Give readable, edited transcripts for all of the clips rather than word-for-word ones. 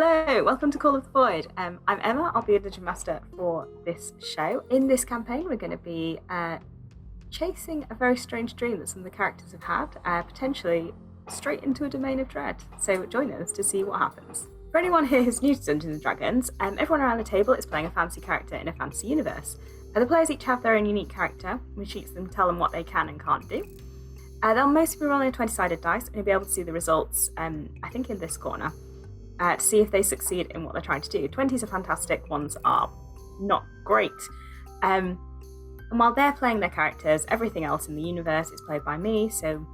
Hello, welcome to Call of the Void. I'm Emma, I'll be a Dungeon Master for this show. In this campaign, we're going to be chasing a very strange dream that some of the characters have had, potentially straight into a domain of dread. So join us to see what happens. For anyone here who's new to Dungeons & Dragons, everyone around the table is playing a fantasy character in a fantasy universe. The players each have their own unique character, which lets them tell them what they can and can't do. They'll mostly be rolling a 20-sided dice, and you'll be able to see the results, I think in this corner, to see if they succeed in what they're trying to do. 20s are fantastic, 1s are not great. And while they're playing their characters, everything else in the universe is played by me, so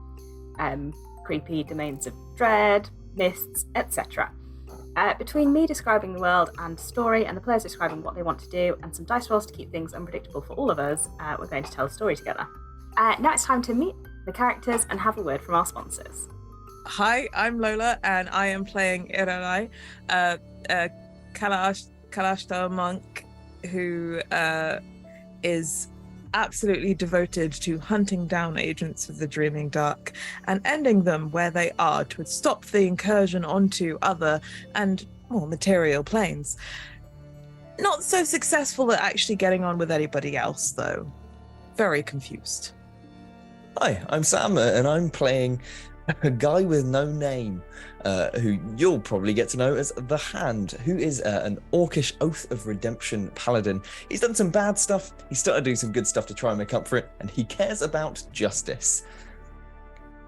creepy domains of dread, mists, etc. Between me describing the world and story and the players describing what they want to do and some dice rolls to keep things unpredictable for all of us, we're going to tell a story together. Now it's time to meet the characters and have a word from our sponsors. Hi, I'm Lola, and I am playing Irarai, a Kalashta monk who is absolutely devoted to hunting down agents of the Dreaming Dark and ending them where they are to stop the incursion onto other and more material planes. Not so successful at actually getting on with anybody else, though. Very confused. Hi, I'm Sam, and I'm playing a guy with no name, who you'll probably get to know as The Hand, who is an orcish Oath of Redemption paladin. He's done some bad stuff, he's started doing some good stuff to try and make up for it, and he cares about justice.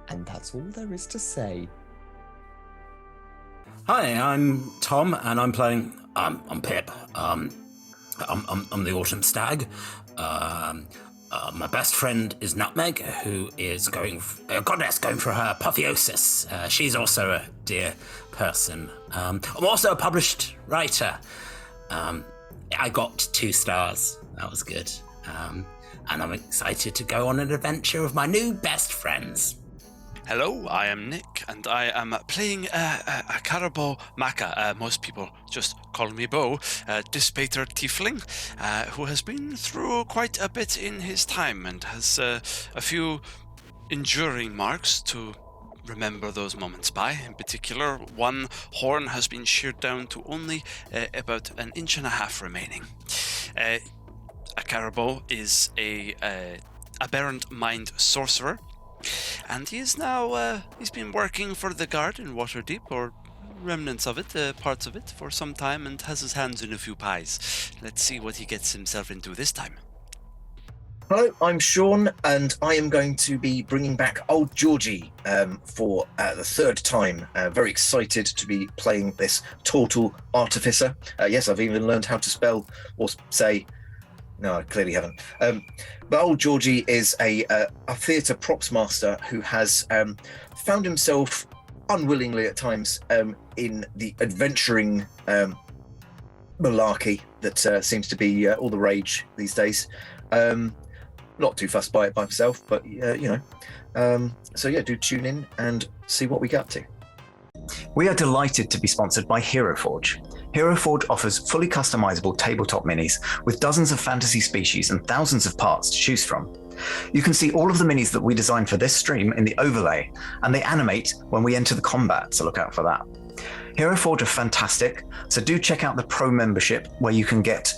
And that's all there is to say. Hi, I'm Tom, and I'm playing. I'm Pip. I'm the Autumn Stag. My best friend is Nutmeg, who is going for her apotheosis. She's also a dear person. I'm also a published writer. I got 2 stars. That was good. And I'm excited to go on an adventure with my new best friends. Hello, I am Nick, and I am playing a Carabo Maka. Most people just call me Bo, Dissipator Tiefling, who has been through quite a bit in his time and has a few enduring marks to remember those moments by. In particular, one horn has been sheared down to only about 1.5 inches remaining. A Carabo is a aberrant mind sorcerer, and he is now, he's been working for the guard in Waterdeep, or remnants of it, parts of it, for some time, and has his hands in a few pies. Let's see what he gets himself into this time. Hello, I'm Sean, and I am going to be bringing back Old Jorgie for the 3rd time. Very excited to be playing this Tortle Artificer. Yes, I've even learned how to spell or say. No, I clearly haven't. But Old Jorgie is a theatre props master who has found himself unwillingly at times in the adventuring malarkey that seems to be all the rage these days. Not too fussed by it by himself, but so yeah, do tune in and see what we get up to. We are delighted to be sponsored by HeroForge. HeroForge offers fully customizable tabletop minis with dozens of fantasy species and thousands of parts to choose from. You can see all of the minis that we designed for this stream in the overlay, and they animate when we enter the combat, so look out for that. HeroForge are fantastic, so do check out the Pro membership where you can get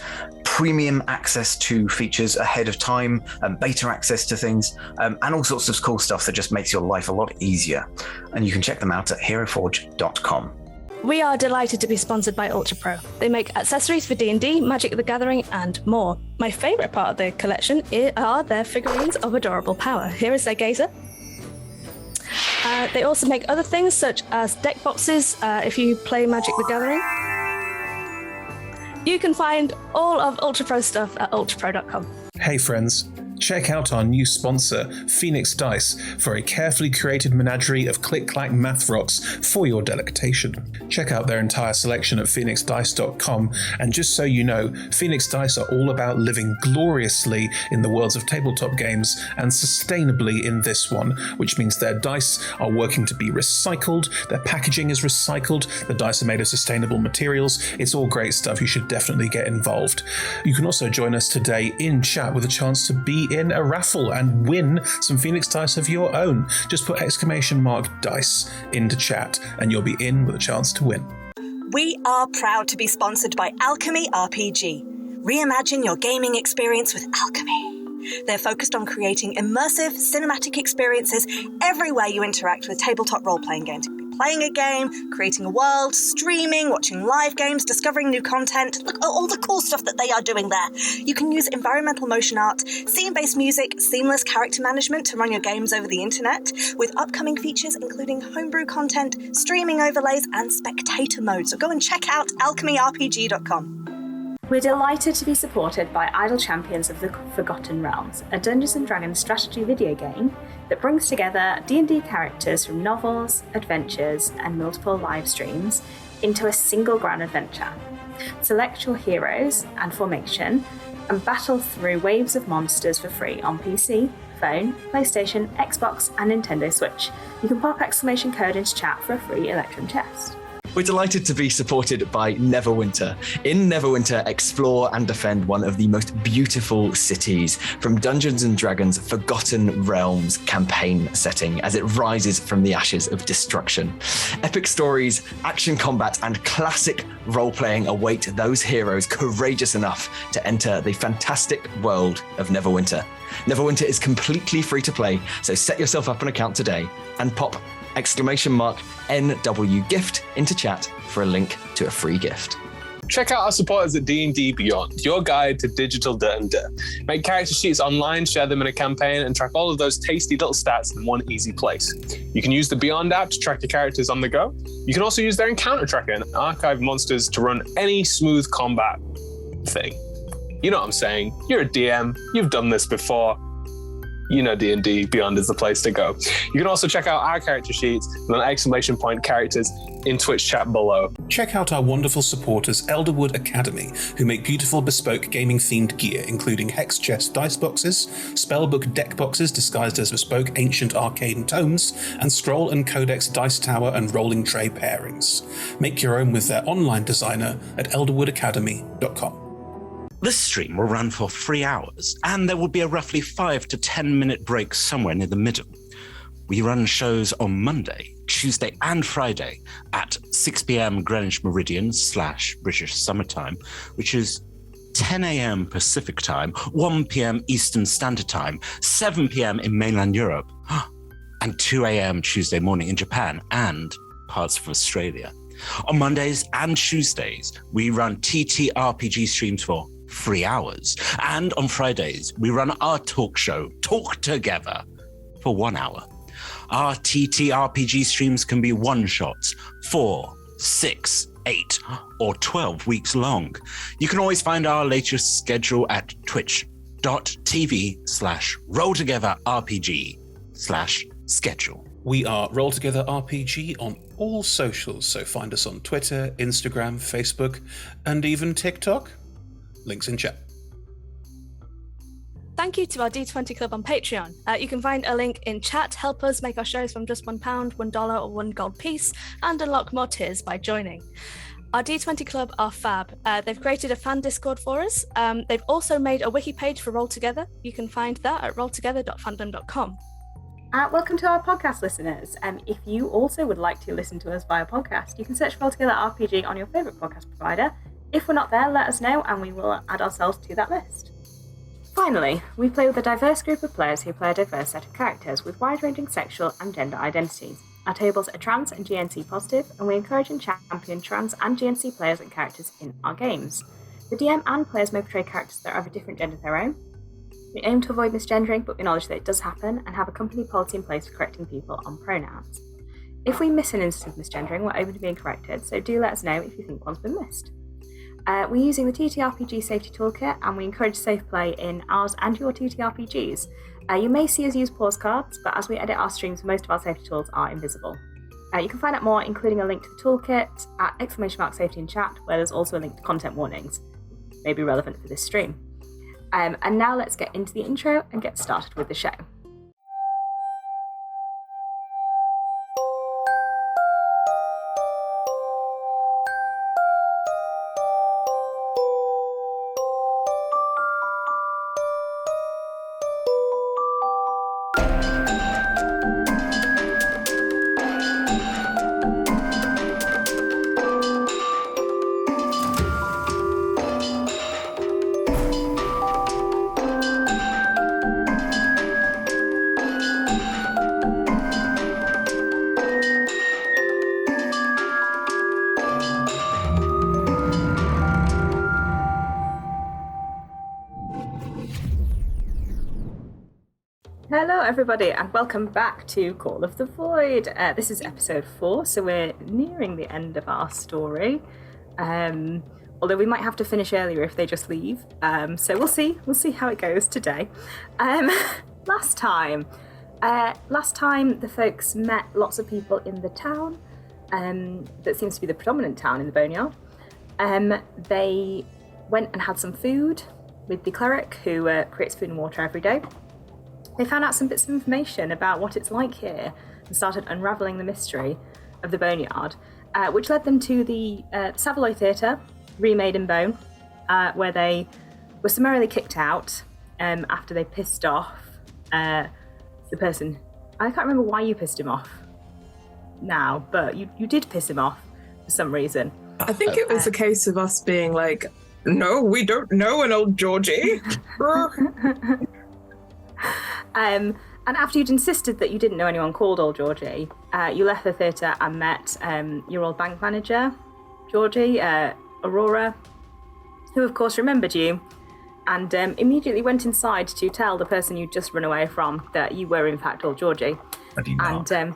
premium access to features ahead of time, and beta access to things, and all sorts of cool stuff that just makes your life a lot easier. And you can check them out at heroforge.com. We are delighted to be sponsored by Ultra Pro. They make accessories for D&D, Magic the Gathering, and more. My favourite part of their collection are their figurines of adorable power. Here is their gazer. They also make other things such as deck boxes if you play Magic the Gathering. You can find all of Ultra Pro stuff at ultrapro.com. Hey friends, check out our new sponsor, Phoenix Dice, for a carefully curated menagerie of click-clack math rocks for your delectation. Check out their entire selection at phoenixdice.com, and just so you know, Phoenix Dice are all about living gloriously in the worlds of tabletop games and sustainably in this one, which means their dice are working to be recycled, their packaging is recycled, the dice are made of sustainable materials. It's all great stuff. You should definitely get involved. You can also join us today in chat with a chance to be in a raffle and win some Phoenix Dice of your own. Just put !dice into chat and you'll be in with a chance to win. We are proud to be sponsored by Alchemy RPG. Reimagine your gaming experience with Alchemy. They're focused on creating immersive, cinematic experiences everywhere you interact with tabletop role-playing games. You could be playing a game, creating a world, streaming, watching live games, discovering new content. Look at all the cool stuff that they are doing there. You can use environmental motion art, scene-based music, seamless character management to run your games over the internet, with upcoming features including homebrew content, streaming overlays, and spectator mode. So go and check out alchemyrpg.com. We're delighted to be supported by Idle Champions of the Forgotten Realms, a Dungeons & Dragons strategy video game that brings together D&D characters from novels, adventures, and multiple live streams into a single grand adventure. Select your heroes and formation and battle through waves of monsters for free on PC, phone, PlayStation, Xbox, and Nintendo Switch. You can pop exclamation code into chat for a free Electrum chest. We're delighted to be supported by Neverwinter. In Neverwinter, explore and defend one of the most beautiful cities from Dungeons & Dragons' Forgotten Realms campaign setting as it rises from the ashes of destruction. Epic stories, action combat, and classic role-playing await those heroes courageous enough to enter the fantastic world of Neverwinter. Neverwinter is completely free to play, so set yourself up an account today and pop !NW gift into chat for a link to a free gift. Check out our supporters at D&D Beyond, your guide to digital D&D. Make character sheets online, share them in a campaign, and track all of those tasty little stats in one easy place. You can use the Beyond app to track your characters on the go. You can also use their encounter tracker and archive monsters to run any smooth combat thing. You know what I'm saying. You're a DM. You've done this before. You know D&D Beyond is the place to go. You can also check out our character sheets and an ! Characters in Twitch chat below. Check out our wonderful supporters, Elderwood Academy, who make beautiful bespoke gaming-themed gear, including hex chest dice boxes, spellbook deck boxes disguised as bespoke ancient arcane tomes, and scroll and codex dice tower and rolling tray pairings. Make your own with their online designer at elderwoodacademy.com. This stream will run for 3 hours, and there will be a roughly 5 to 10 minute break somewhere near the middle. We run shows on Monday, Tuesday, and Friday at 6 p.m. Greenwich Meridian / British Summertime, which is 10 a.m. Pacific Time, 1 p.m. Eastern Standard Time, 7 p.m. in mainland Europe, and 2 a.m. Tuesday morning in Japan and parts of Australia. On Mondays and Tuesdays, we run TTRPG streams for 3 hours. And on Fridays, we run our talk show, Talk Together, for 1 hour. Our TTRPG streams can be one-shots, 4, 6, 8, or 12 weeks long. You can always find our latest schedule at twitch.tv/rolltogetherrpg/schedule. We are Roll Together RPG on all socials, so find us on Twitter, Instagram, Facebook, and even TikTok. Links in chat. Thank you to our D20 Club on Patreon. You can find a link in chat. Help us make our shows from just £1, $1, or £1 gold piece, and unlock more tiers by joining. Our D20 Club are fab. They've created a fan Discord for us. They've also made a wiki page for Roll Together. You can find that at rolltogether.fandom.com. Welcome to our podcast listeners. If you also would like to listen to us via podcast, you can search for Roll Together RPG on your favourite podcast provider. If we're not there, let us know and we will add ourselves to that list. Finally, we play with a diverse group of players who play a diverse set of characters with wide-ranging sexual and gender identities. Our tables are trans and GNC positive, and we encourage and champion trans and GNC players and characters in our games. The DM and players may portray characters that are of a different gender to their own. We aim to avoid misgendering, but we acknowledge that it does happen and have a company policy in place for correcting people on pronouns. If we miss an instance of misgendering, we're open to being corrected, so do let us know if you think one's been missed. We're using the TTRPG Safety Toolkit, and we encourage safe play in ours and your TTRPGs. You may see us use pause cards, but as we edit our streams, most of our safety tools are invisible. You can find out more, including a link to the toolkit, at !safety in chat, where there's also a link to content warnings. May be relevant for this stream. And now let's get into the intro and get started with the show. Hello, everybody, and welcome back to Call of the Void. This is episode 4, so we're nearing the end of our story. Although we might have to finish earlier if they just leave. So we'll see. We'll see how it goes today. Last time, the folks met lots of people in the town. That seems to be the predominant town in the Boneyard. They went and had some food with the cleric who creates food and water every day. They found out some bits of information about what it's like here and started unravelling the mystery of the Boneyard, which led them to the Savoy Theatre, remade in bone, where they were summarily kicked out after they pissed off the person. I can't remember why you pissed him off now, but you did piss him off for some reason. I think it was a case of us being like, no, we don't know an Old Jorgie. And after you'd insisted that you didn't know anyone called Old Jorgie, you left the theatre and met your old bank manager, Georgie, Aurora, who of course remembered you, and immediately went inside to tell the person you'd just run away from that you were in fact Old Jorgie. And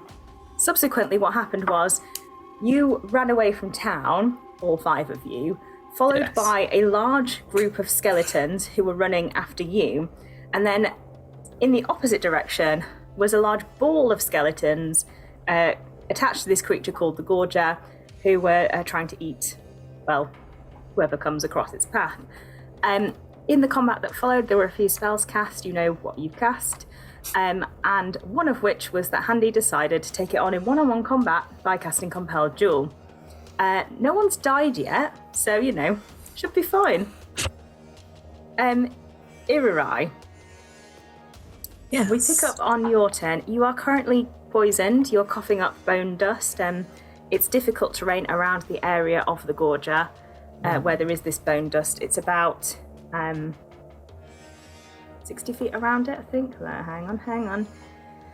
subsequently what happened was you ran away from town, all 5 of you, followed by a large group of skeletons who were running after you, and then in the opposite direction was a large ball of skeletons attached to this creature called the Gorger, who were trying to eat, well, whoever comes across its path. In the combat that followed, there were a few spells cast, you know what you cast, and one of which was that Handy decided to take it on in one-on-one combat by casting Compelled Duel. No one's died yet, so, you know, should be fine. Irirai. Yes. We pick up on your turn. You are currently poisoned. You're coughing up bone dust. It's difficult terrain around the area of the Gorger where there is this bone dust. It's about 60 feet around it, I think. Hang on.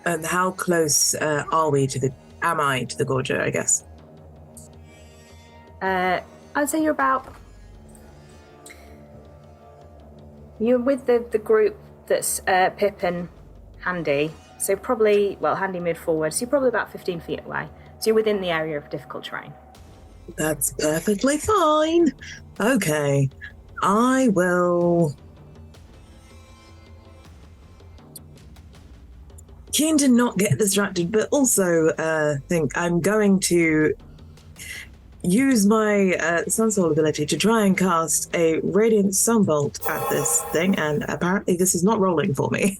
And how close are we to am I to the Gorger, I guess? I'd say you're with the group that's Pip and Handy, so probably, Handy moved forward, so you're probably about 15 feet away. So you're within the area of difficult terrain. That's perfectly fine. Okay, I will... Keen to not get distracted, but also think I'm going to use my Sun Soul ability to try and cast a Radiant Sunbolt at this thing, and apparently this is not rolling for me.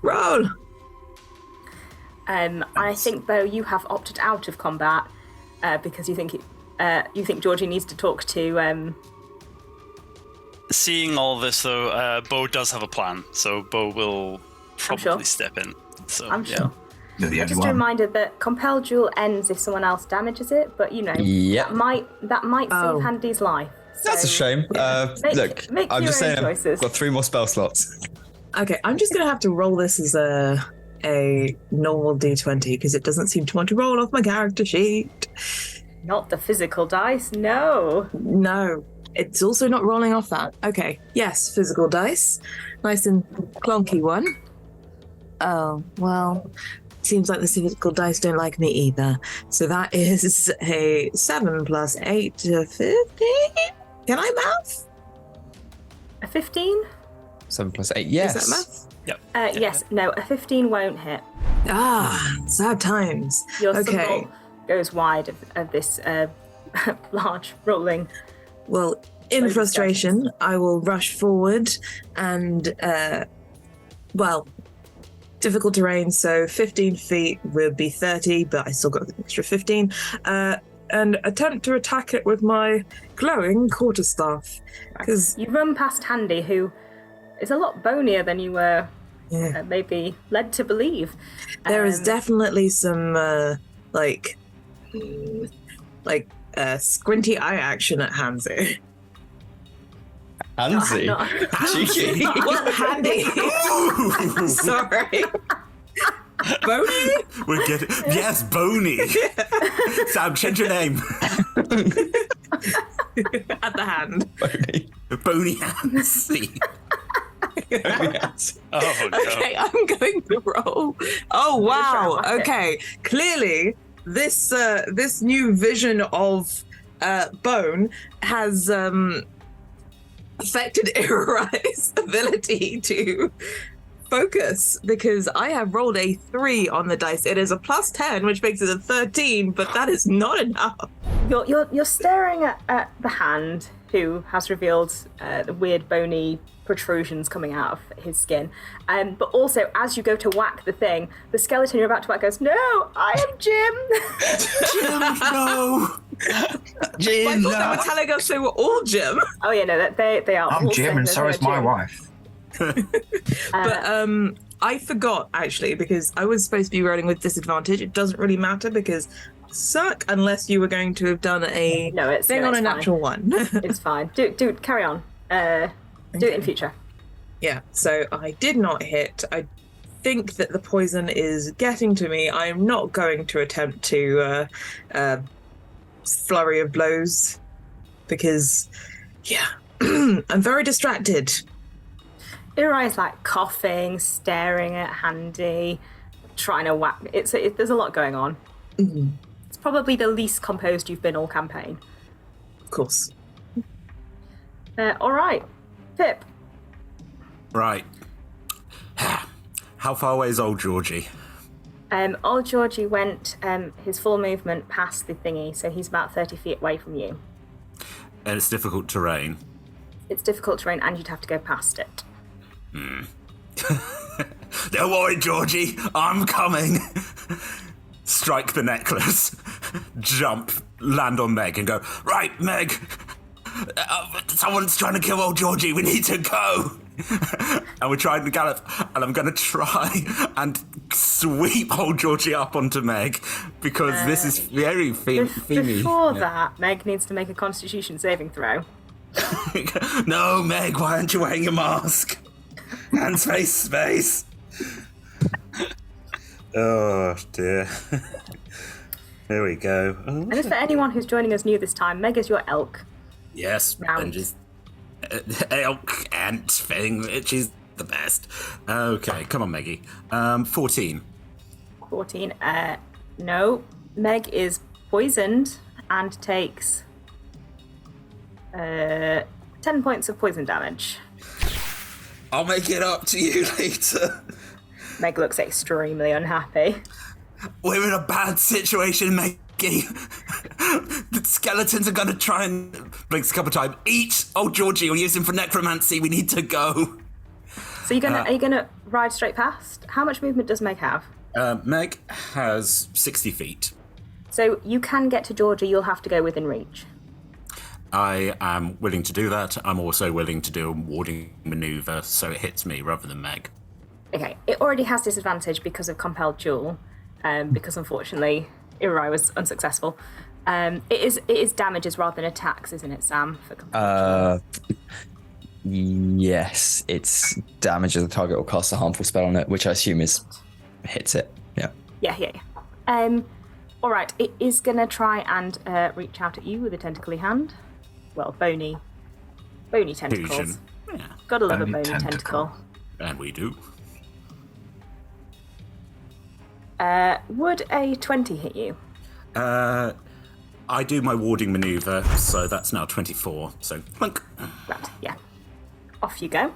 Roll! I think, Bo, you have opted out of combat because you think Georgie needs to talk to... Seeing all this, though, Bo does have a plan, so Bo will probably step in. So, I'm sure. You're the only Just one. a reminder that Compelled Duel ends if someone else damages it, but, you know, that might save Handy's life. So That's a shame. Look, make I'm your just own saying choices. I've got 3 more spell slots. Okay, I'm just going to have to roll this as a normal D20 because it doesn't seem to want to roll off my character sheet. Not the physical dice, no. No, it's also not rolling off that. Okay, yes, physical dice. Nice and clunky one. Oh, well, seems like the physical dice don't like me either. So that is a 7 plus 8 to 15? Can I math? A 15? 7 plus 8, yes. Is that math? Yep. Yes, no, a 15 won't hit. Ah, sad times. Your Okay. symbol goes wide of this large rolling. Well, in Loads of frustration, I will rush forward and, difficult terrain, so 15 feet would be 30, but I still got an extra 15, and attempt to attack it with my glowing quarterstaff. Because You run past Handy, who is a lot bonier than you were maybe led to believe. there is definitely some, squinty eye action at Handsy. Handsy. Cheeky. What, Handy? Sorry. Bony? We're getting yes, Boney. Sam, change your name. At the hand. Boney. Boney Handsy. Yes. Oh no. Okay, I'm going to roll. Oh wow. Whack it. Okay, clearly this new vision of Bone has affected Irai's ability to focus, because I have rolled a 3 on the dice. It is a +10, which makes it a 13, but that is not enough. You're staring at the hand, who has revealed the weird bony protrusions coming out of his skin. But also, as you go to whack the thing, the skeleton you're about to whack goes, "No, I am Jim." Jim, no. I thought they were telling us they were all Jim. Oh yeah, no, they are. I'm all Jim, saying and that so they're is my Jim. wife. But I forgot, actually, because I was supposed to be rolling with disadvantage. It doesn't really matter because suck unless you were going to have done a thing on a natural one. It's fine. Do carry on. Do it in future. Yeah, so I did not hit. I think that the poison is getting to me. I am not going to attempt to flurry of blows because, yeah, I'm very distracted. Irai's like coughing, staring at Handy, trying to whack. There's a lot going on. Mm-hmm. It's probably the least composed you've been all campaign. Of course. All right, Pip. Right. How far away is Old Jorgie? Old Jorgie went his full movement past the thingy, so he's about 30 feet away from you. And it's difficult terrain. It's difficult terrain, and you'd have to go past it. Don't worry, Georgie. I'm coming. Strike the necklace. Jump. Land on Meg and go, "Right, Meg. Someone's trying to kill Old Jorgie. We need to go." And we're trying to gallop, and I'm going to try and sweep Old Jorgie up onto Meg, because this is very feamy. Before that, Meg needs to make a Constitution saving throw. No, Meg, why aren't you wearing your mask? And space. Oh, dear. Here we go. Oh. And just for anyone who's joining us new this time, Meg is your elk. Yes, Round. and just elk ant thing, which is the best. Okay, come on, Meggie. 14. 14. No. Meg is poisoned and takes 10 points of poison damage. I'll make it up to you later. Meg looks extremely unhappy. We're in a bad situation, Meggie. The skeletons are going to try and, blinks a couple of times, eat Old Jorgie or use him for necromancy. We need to go. So are you gonna ride straight past? How much movement does Meg have? Meg has 60 feet. So you can get to Georgia, you'll have to go within reach. I am willing to do that. I'm also willing to do a warding maneuver so it hits me rather than Meg. Okay, it already has disadvantage because of compelled duel, because unfortunately Irai was unsuccessful. It is damages rather than attacks, isn't it, Sam? For Yes, it's damages the target or cast a harmful spell on it, which I assume hits it. Yeah. Yeah. All right, it is gonna try and reach out at you with a tentacly hand. Well, bony tentacles. Fusion. Yeah. Gotta love a Bony bony tentacle. tentacle. And we do. Would a 20 hit you? I do my warding maneuver, so that's now 24. So, clunk. Right, yeah. Off you go.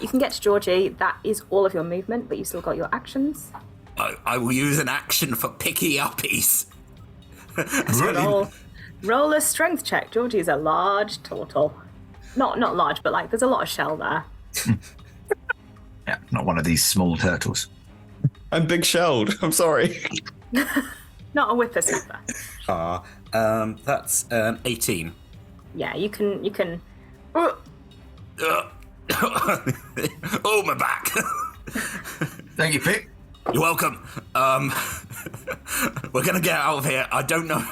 You can get to Georgie. That is all of your movement, but you still got your actions. I will use an action for picky uppies. Roll a strength check. Georgie is a large turtle. Not large, but like there's a lot of shell there. Yeah, not one of these small turtles. I'm big shelled. I'm sorry. Not a whippersnapper. That's 18. Yeah, you can. Oh, my back. Thank you, Pip. You're welcome. We're gonna get out of here. I don't know.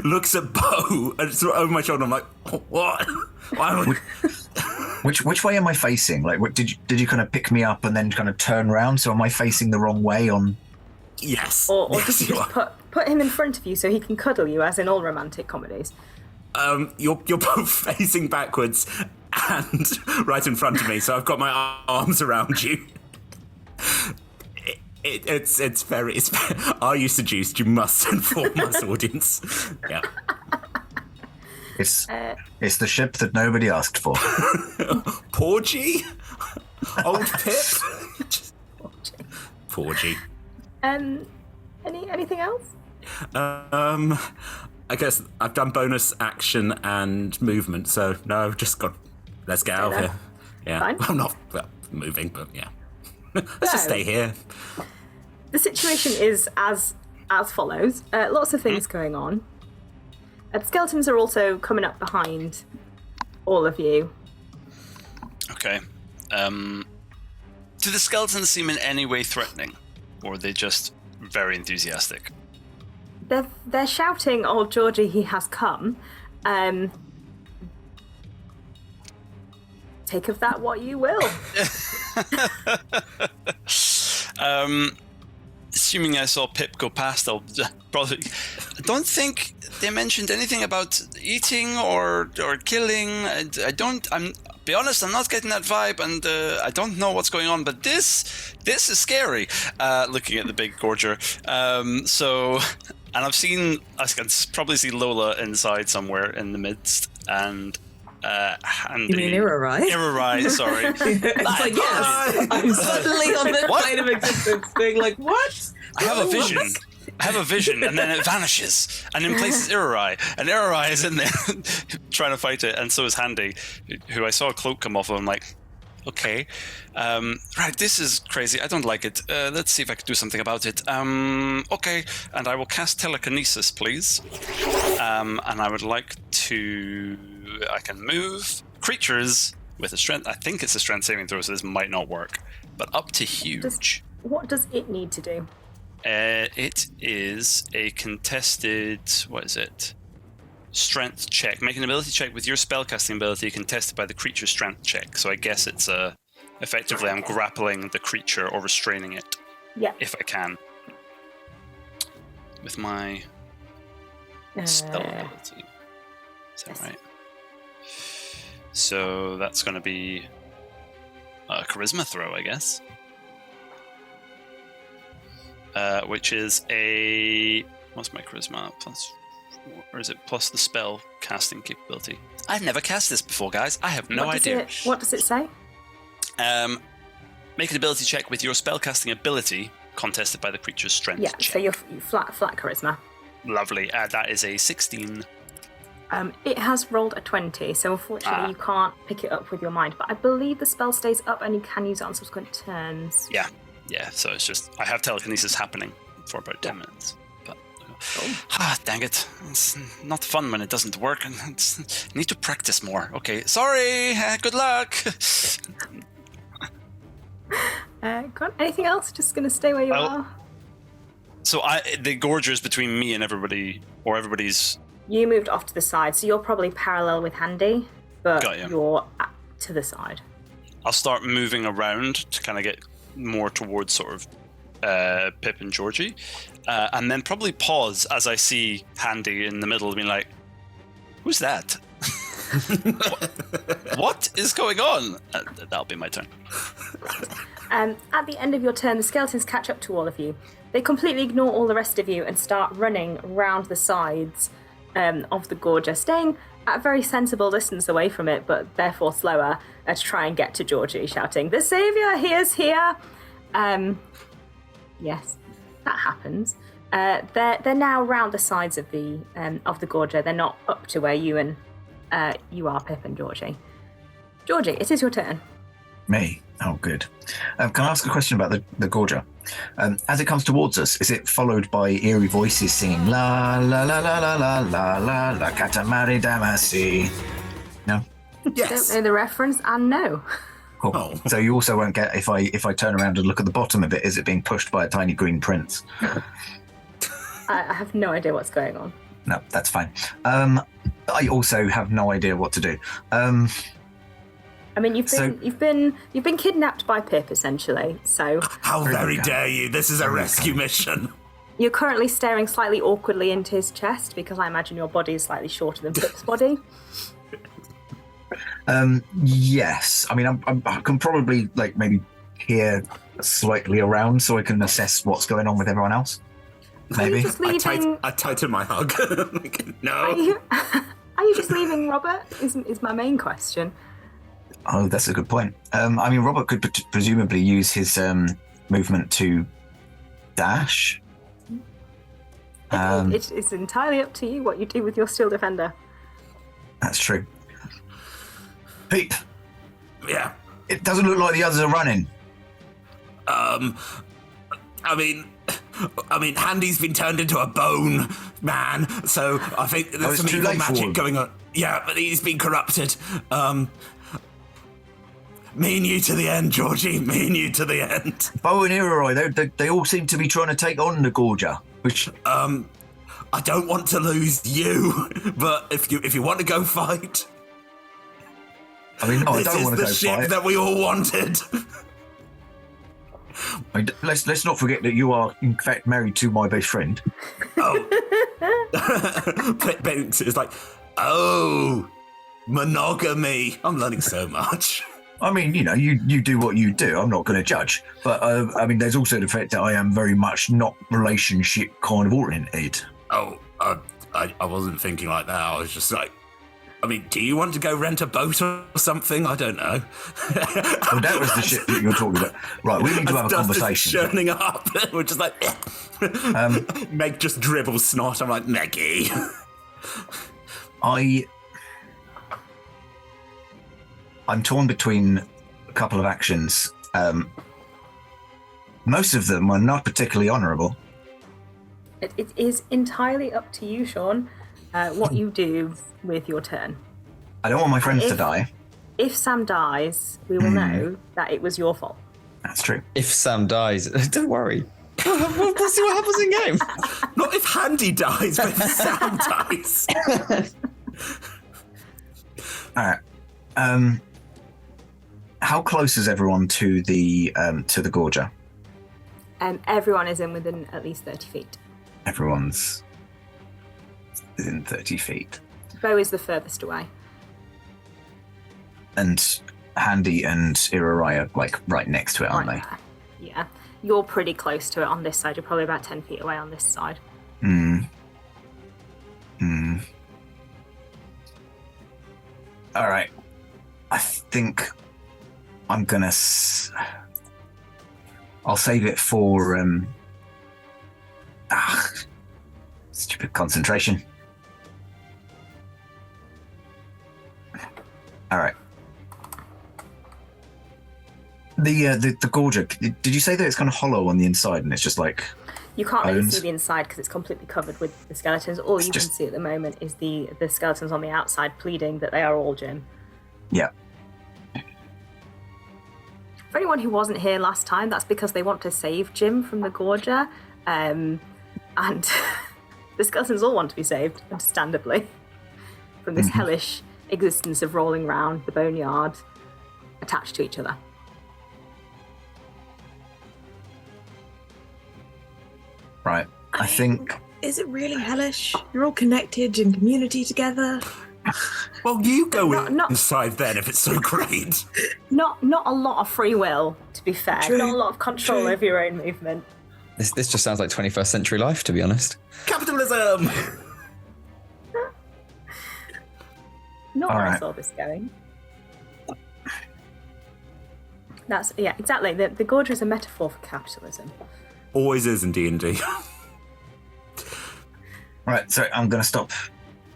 Looks at Bo and it's over my shoulder. I'm like, what? Why am I... Which way am I facing? Like, what, did you kind of pick me up and then kind of turn around? So am I facing the wrong way on? Yes. Or yes, did you just put him in front of you so he can cuddle you, as in all romantic comedies? You're both facing backwards, and right in front of me, so I've got my arms around you. It's very. Are you seduced? You must inform us, audience. Yeah. It's the ship that nobody asked for. Porgy? Old Pip? Porgy. Anything else? I guess I've done bonus action and movement, so no, I've just got. Let's get out of here. Yeah. Fine. Well, I'm not moving, but yeah. Let's just stay here. The situation is as follows. Lots of things going on. The skeletons are also coming up behind all of you. Okay. Do the skeletons seem in any way threatening, or are they just very enthusiastic? They're shouting, "Old Jorgie, he has come." Take of that what you will. Assuming I saw Pip go past, I'll probably. I don't think they mentioned anything about eating or killing. I'm be honest, I'm not getting that vibe, and I don't know what's going on. But this is scary. Looking at the big Gorger. And I can probably see Lola inside somewhere in the midst, and you mean Irarai? Irarai, sorry. It's like, yes, I'm suddenly on this plane of existence, being like, what? I have a vision, and then it vanishes, and in place is Irarai, and Irarai is in there trying to fight it, and so is Handy, who I saw a cloak come off of. I'm like, okay, right, this is crazy. I don't like it. Let's see if I can do something about it. Okay, and I will cast telekinesis, please. And I would like to. I can move creatures with a strength. I think it's a strength saving throw, so this might not work. But up to huge. What does it need to do? It is a contested. What is it? Strength check. Make an ability check with your spellcasting ability contested by the creature's strength check. So I guess it's effectively I'm grappling the creature or restraining it. Yeah. If I can. With my spell ability. Is that right? So that's going to be a charisma throw, I guess. Which is a... What's my charisma? Plus... Or is it plus the spell casting capability? I've never cast this before, guys. I have no idea. What does it say? Make an ability check with your spell casting ability contested by the creature's strength check. So you're flat charisma. Lovely. That is a 16. It has rolled a 20, so unfortunately you can't pick it up with your mind. But I believe the spell stays up and you can use it on subsequent turns. Yeah. So it's just I have telekinesis happening for about 10 minutes. But dang it! It's not fun when it doesn't work, and I need to practice more. Okay, sorry. Good luck. Anything else? Just gonna stay where you are. So the Gorger's between me and everybody, or everybody's. You moved off to the side, so you're probably parallel with Handy, but you're to the side. I'll start moving around to kind of get more towards sort of Pip and Jorgie, and then probably pause as I see Handy in the middle, being like, "Who's that? What is going on?" That'll be my turn. At the end of your turn, the skeletons catch up to all of you. They completely ignore all the rest of you and start running around the sides of the Gorger, staying at a very sensible distance away from it, but therefore slower, to try and get to Jorgie, shouting, "The Saviour, he is here!" Yes, that happens. They're now round the sides of the Gorger. They're not up to where you and you are, Pip and Jorgie. Jorgie, it is your turn. Me? Oh, good. Can I ask a question about the Gorger? As it comes towards us, is it followed by eerie voices singing la la la la la la la la la katamari damasi? No? Yes. Don't know the reference, and no. Cool. Oh. So you also won't get if I turn around and look at the bottom of it, is it being pushed by a tiny green prince? I have no idea what's going on. No, that's fine. I also have no idea what to do. I mean, you've been kidnapped by Pip, essentially. So how very dare you? This is a rescue mission. You're currently staring slightly awkwardly into his chest because I imagine your body is slightly shorter than Pip's body. Yes. I mean, I can probably like maybe peer slightly around so I can assess what's going on with everyone else. Are you Maybe. just leaving? I tighten my hug. Like, no. Are you just leaving Robert? Is my main question. Oh, that's a good point. I mean, Robert could presumably use his movement to dash. It's entirely up to you what you do with your Steel Defender. That's true. Peep. Yeah. It doesn't look like the others are running. I mean, Handy's been turned into a bone man, so I think there's some evil magic going on. Yeah, but he's been corrupted. Me and you to the end, Jorgie. Me and you to the end. Bo and Iroroi, they all seem to be trying to take on the Gorger, which... I don't want to lose you, but if you want to go fight... I mean, no, I don't want to go fight. This is the ship that we all wanted. I mean, let's not forget that you are, in fact, married to my best friend. Oh. It's like, oh, monogamy. I'm learning so much. I mean, you know, you do what you do. I'm not going to judge. But, I mean, there's also the fact that I am very much not relationship kind of oriented. Oh, I wasn't thinking like that. I was just like, I mean, do you want to go rent a boat or something? I don't know. Well, that was the shit that you were talking about. Right, we need to have a conversation. Churning up. We're just like, Meg just dribbles snot. I'm like, Meggie. I'm torn between a couple of actions. Most of them are not particularly honourable. It is entirely up to you, Sean, what you do with your turn. I don't want my friends to die. If Sam dies, we will know that it was your fault. That's true. If Sam dies, don't worry. We'll see what happens in game. Not if Handy dies, but if Sam dies. All right. How close is everyone to the Gorger? Everyone is in within at least 30 feet. Everyone's within 30 feet. Bo is the furthest away. And Handy and Iroroi are like right next to it, aren't they? Yeah. You're pretty close to it on this side. You're probably about 10 feet away on this side. All right. I think I'm gonna... I'll save it for... stupid concentration. All right. The Gorger, did you say that it's kind of hollow on the inside and it's just like you can't really bones? see the inside because it's completely covered with the skeletons. All you can see at the moment is the skeletons on the outside pleading that they are all Jim. Yeah. For anyone who wasn't here last time, that's because they want to save Jim from the Gorger. And the skeletons all want to be saved, understandably, from this hellish existence of rolling round the boneyard attached to each other. Right. I think... Is it really hellish? You're all connected in community together. Well, you go inside then if it's so great. Not a lot of free will, to be fair. True. Not a lot of control over your own movement. This just sounds like 21st century life, to be honest. Capitalism! Not All where I right. saw this going. That's, yeah, exactly. The Gorger is a metaphor for capitalism. Always is in D&D. Right, so I'm going to stop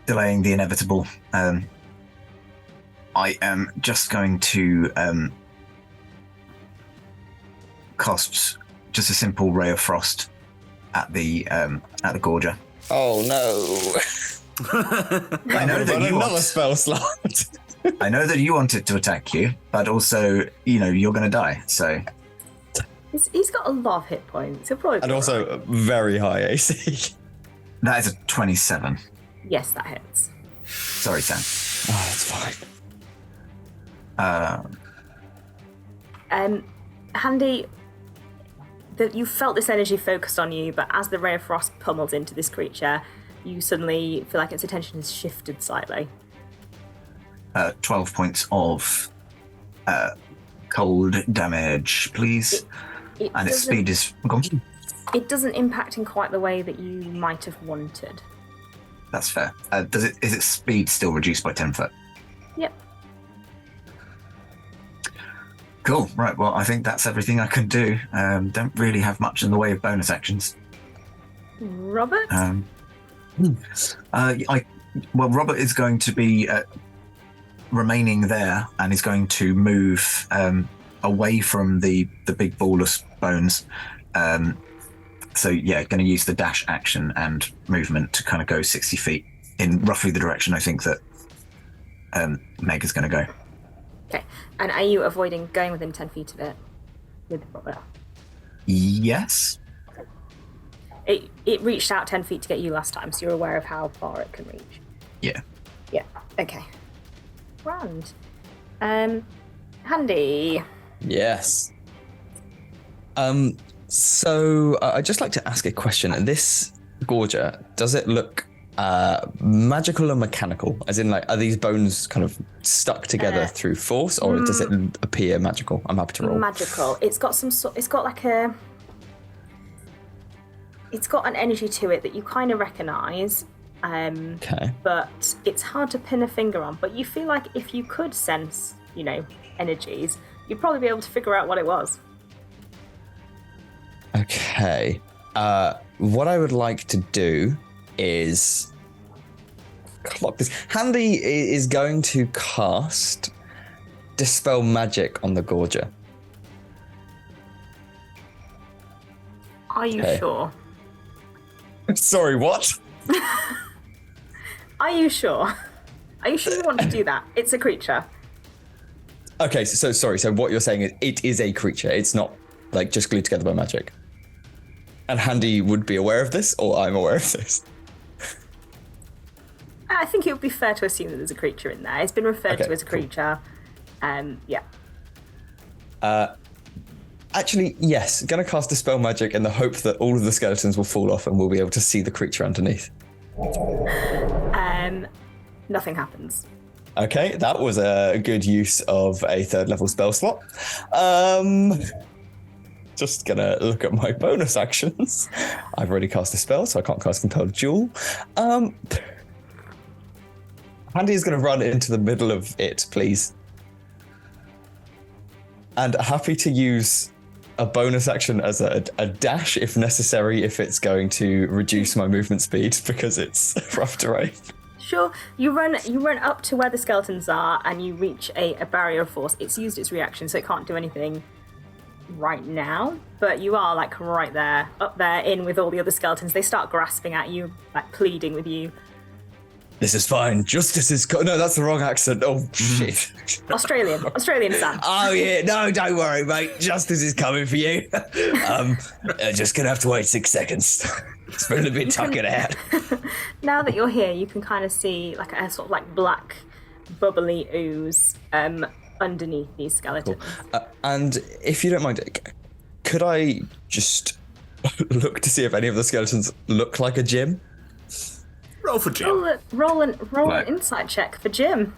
delaying the inevitable. I am just going to cast just a simple ray of frost at the Gorger. Oh no! I know that you another want, spell slot. I know that you want it to attack you, but also, you know, you're going to die. So He's got a lot of hit points. He'll probably be And also alright. very high AC. that is a 27. Yes, that hits. Sorry, Sam. Oh, that's fine. Handy, you felt this energy focused on you, but as the ray of frost pummels into this creature, you suddenly feel like its attention has shifted slightly. 12 points of cold damage, please. And its speed is gone. It doesn't impact in quite the way that you might have wanted. That's fair. Is its speed still reduced by 10 foot? Yep. Cool. Right. Well, I think that's everything I can do. Don't really have much in the way of bonus actions. Robert? Robert is going to be remaining there and is going to move away from the big ball of bones. So yeah, going to use the dash action and movement to kind of go 60 feet in roughly the direction I think that Meg is going to go. Okay. And are you avoiding going within 10 feet of it with Robert? Yes. It reached out 10 feet to get you last time, so you're aware of how far it can reach. Yeah. Yeah. Okay. Grand. Handy. Yes. So I'd just like to ask a question. This Gorger, does it look magical or mechanical? As in, like, are these bones kind of stuck together through force, or does it appear magical? I'm happy to roll. Magical. It's got it's got an energy to it that you kind of recognise. Okay. But it's hard to pin a finger on. But you feel like if you could sense, energies, you'd probably be able to figure out what it was. Okay. What I would like to do is clock this. Handy is going to cast Dispel Magic on the Gorger. Are you sure? Sorry, what? Are you sure? Are you sure you want to do that? It's a creature. Okay, so sorry. So what you're saying is it is a creature. It's not like just glued together by magic. And Handy would be aware of this, or I'm aware of this? I think it would be fair to assume that there's a creature in there. It's been referred to as a creature. Yeah. Actually, yes. Going to cast Dispel Magic in the hope that all of the skeletons will fall off and we'll be able to see the creature underneath. Nothing happens. Okay, that was a good use of a 3rd level spell slot. Just gonna look at my bonus actions. I've already cast a spell, so I can't cast Compelled Duel. Handy is gonna run into the middle of it, please. And happy to use a bonus action as a dash if necessary, if it's going to reduce my movement speed because it's rough terrain. Sure, you run up to where the skeletons are and you reach a barrier of force. It's used its reaction, so it can't do anything right now, but you are like right there, up there, in with all the other skeletons. They start grasping at you, like pleading with you. This is fine. Justice is... No, that's the wrong accent. Oh, shit. Australian Sam. Oh, yeah. No, don't worry, mate. Justice is coming for you. Just gonna have to wait 6 seconds. It's been a bit tucking out. Now that you're here, you can kind of see like a sort of like black, bubbly ooze underneath these skeletons. Cool. And if you don't mind, could I just look to see if any of the skeletons look like a gym? Roll for Jim. Roll an insight check for Jim.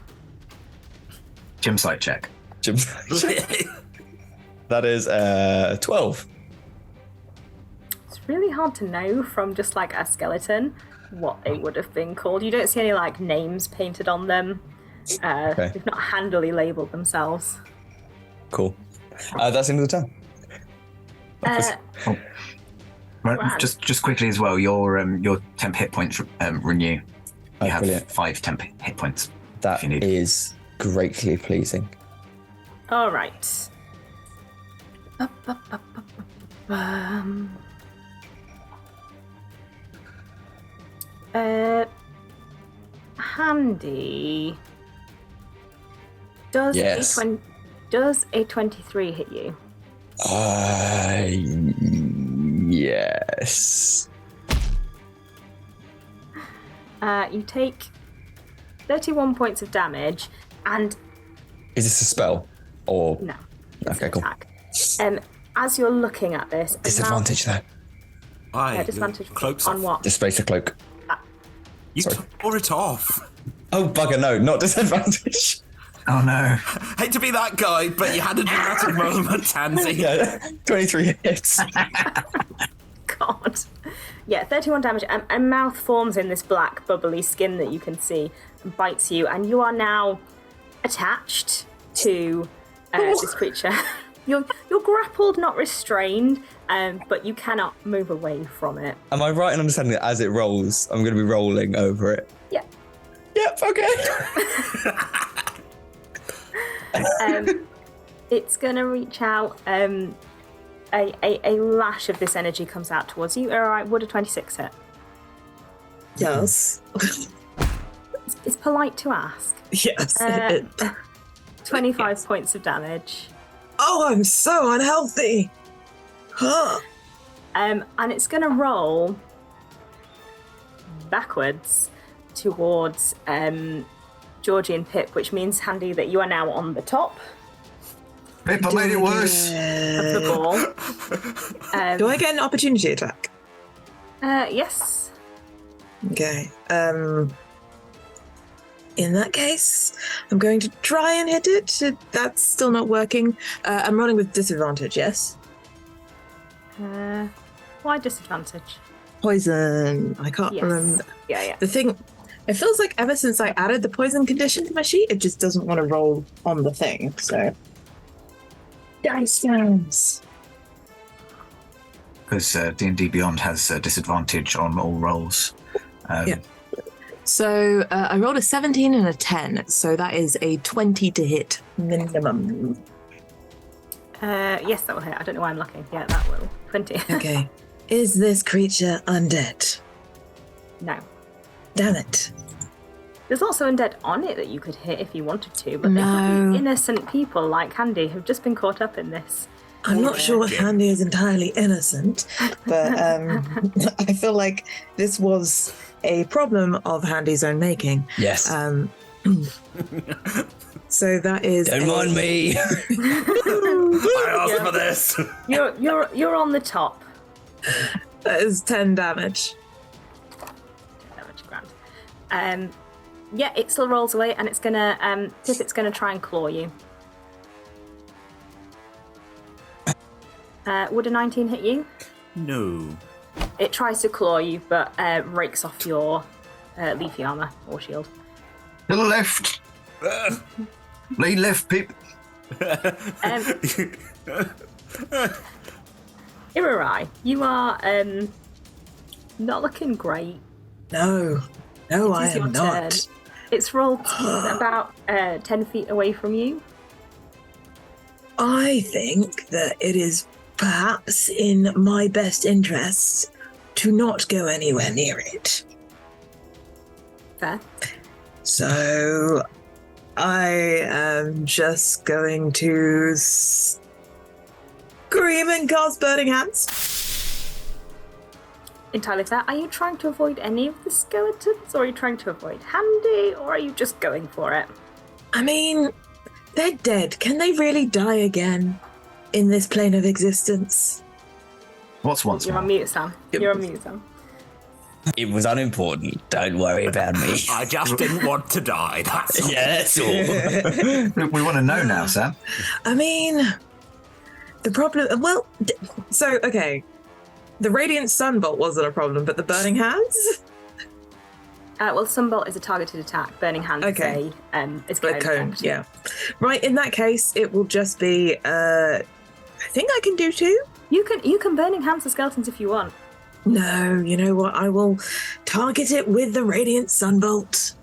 Gym site check. Gym site check. That is 12. It's really hard to know from just like a skeleton what they would have been called. You don't see any like names painted on them. Okay. They've not handily labelled themselves. Cool. That's the end of the turn. Right, just quickly as well, your temp hit points renew. You have brilliant. 5 temp hit points. That is greatly pleasing. All right. Handy. Does a 23 hit you? Yes. You take 31 points of damage, and is this a spell or no? Okay, cool. Attack. As you're looking at this, Disadvantage though. Disadvantage cloak's on off. what? Displace the cloak. You tore it off. Oh bugger! No, not disadvantage. Oh no. Hate to be that guy, but you had a dramatic moment, Tansy. Yeah, 23 hits. God. Yeah, 31 damage. A mouth forms in this black, bubbly skin that you can see and bites you, and you are now attached to this creature. You're grappled, not restrained, but you cannot move away from it. Am I right in understanding that as it rolls, I'm going to be rolling over it? Yeah. Yep, okay. It's going to reach out. A lash of this energy comes out towards you. All right, would a 26 hit? Yes. It's polite to ask. Yes. 25 points of damage. Oh, I'm so unhealthy. Huh. And it's going to roll backwards towards Jorgie and Pip, which means, Handy, that you are now on the top Pip, I made it worse. of the ball. Do I get an opportunity attack? Yes. Okay. In that case, I'm going to try and hit it. That's still not working. I'm rolling with disadvantage, yes? Why disadvantage? Poison. I can't Yes. remember. Yeah. The thing, it feels like ever since I added the poison condition to my sheet, it just doesn't want to roll on the thing, so. Dice sounds. Because D&D Beyond has disadvantage on all rolls. Yeah. So I rolled a 17 and a 10, so that is a 20 to hit minimum. Yes, that will hit. I don't know why I'm looking. Yeah, that will. 20. Okay. Is this creature undead? No. Damn it. There's also undead on it that you could hit if you wanted to, but they could No. be innocent people like Handy who've just been caught up in this. I'm not sure if Handy is entirely innocent, but I feel like this was a problem of Handy's own making. Yes. So that is. Don't mind me. I asked for this. You're on the top. That is 10 damage. Damage, grand. Yeah, it still rolls away, and it's gonna Pip, it's gonna try and claw you. Would a 19 hit you? No. It tries to claw you, but rakes off your leafy armor or shield. To the left. Lean left, Pip. Irarai, you are not looking great. No, I It is your am not. turn. It's rolled about 10 feet away from you. I think that it is perhaps in my best interest to not go anywhere near it. Fair. So I am just going to scream and cast Burning Hands. Entirely fair. Are you trying to avoid any of the skeletons, or are you trying to avoid Handy, or are you just going for it? I mean, they're dead. Can they really die again in this plane of existence? What's once You're more? on mute, Sam. You're on mute, Sam. It was unimportant. Don't worry about me. I just didn't want to die. That's all. Yeah, that's all. We want to know now, Sam. I mean, the problem. Well, okay. The Radiant Sunbolt wasn't a problem, but the Burning Hands? Well, Sunbolt is a targeted attack. Burning Hands Okay. is Like cone, yeah. Right, in that case, it will just be, I think I can do 2? You can Burning Hands the skeletons if you want. No, you know what? I will target it with the Radiant Sunbolt.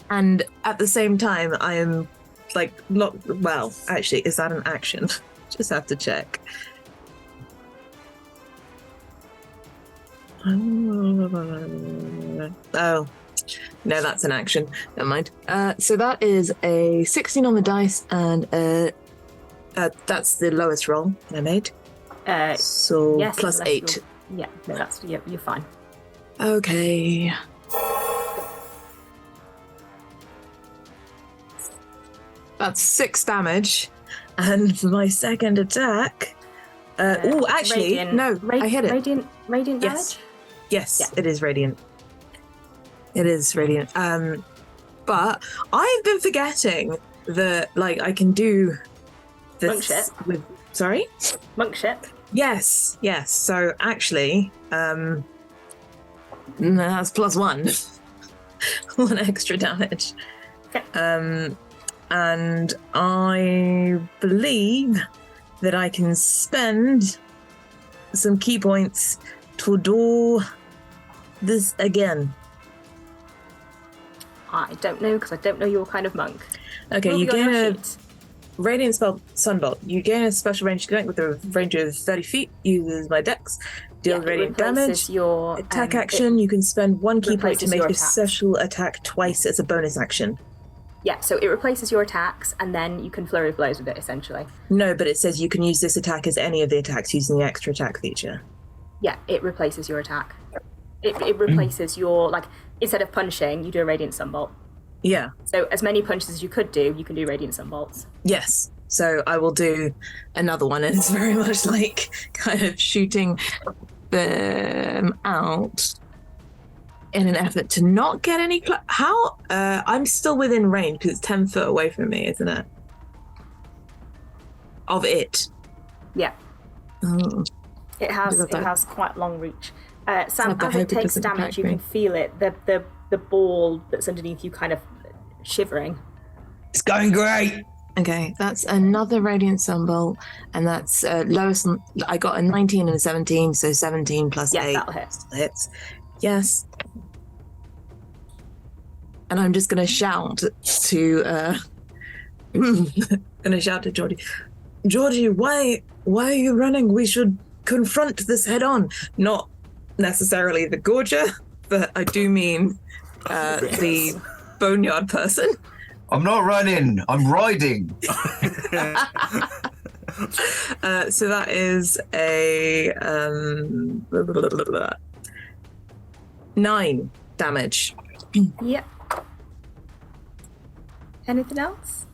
And at the same time, I am well, actually, is that an action? Just have to check. Oh, no, that's an action. Never mind. So that is a 16 on the dice, and that's the lowest roll I made. So Yes, plus unless 8. Yeah, no, you're fine. Okay. That's 6 damage, and for my second attack. Radiant- no, I hit it. Radiant Yes. damage. Yes, Yeah. it is radiant. It is radiant. But I've been forgetting that, like, I can do this Monk shit. with. Sorry? Monk shit. Yes. So actually, that's +1. 1 extra damage. Okay. And I believe that I can spend some key points to do this again. I don't know, because I don't know your kind of monk. Okay, Will you be on gain your a sheet. Radiant Spell Sunbolt. You gain a special range to connect with a range of 30 feet. Use my dex. Deal It radiant replaces damage. Your Attack it action. You can spend 1 key point to replaces make your a attacks. special attack twice as a bonus action. Yeah, so it replaces your attacks, and then you can flurry of blows with it, essentially. No, but it says you can use this attack as any of the attacks using the extra attack feature. Yeah, it replaces your attack. It replaces your, like, instead of punching, you do a Radiant Sunbolt. Yeah. So as many punches as you could do, you can do Radiant Sunbolts. Yes. So I will do another one, and it's very much like kind of shooting them out in an effort to not get any. How? I'm still within range because it's 10 foot away from me, isn't it? Of it. Yeah. Oh. It has quite long reach. Sam, I as hope it it takes doesn't damage, attack you me. can feel it. The ball that's underneath you kind of shivering. It's going great. Okay, that's another Radiant Sunbolt, and that's lowest. I got a 19 and a 17, so 17 plus Yeah, 8 that'll hit. hits. Yes. And I'm just gonna shout to Georgie. Georgie, why are you running? We should confront this head on. Not necessarily the Gorger, but I do mean the boneyard person. I'm not running. I'm riding. So that is a 9 damage. Yep. Anything else?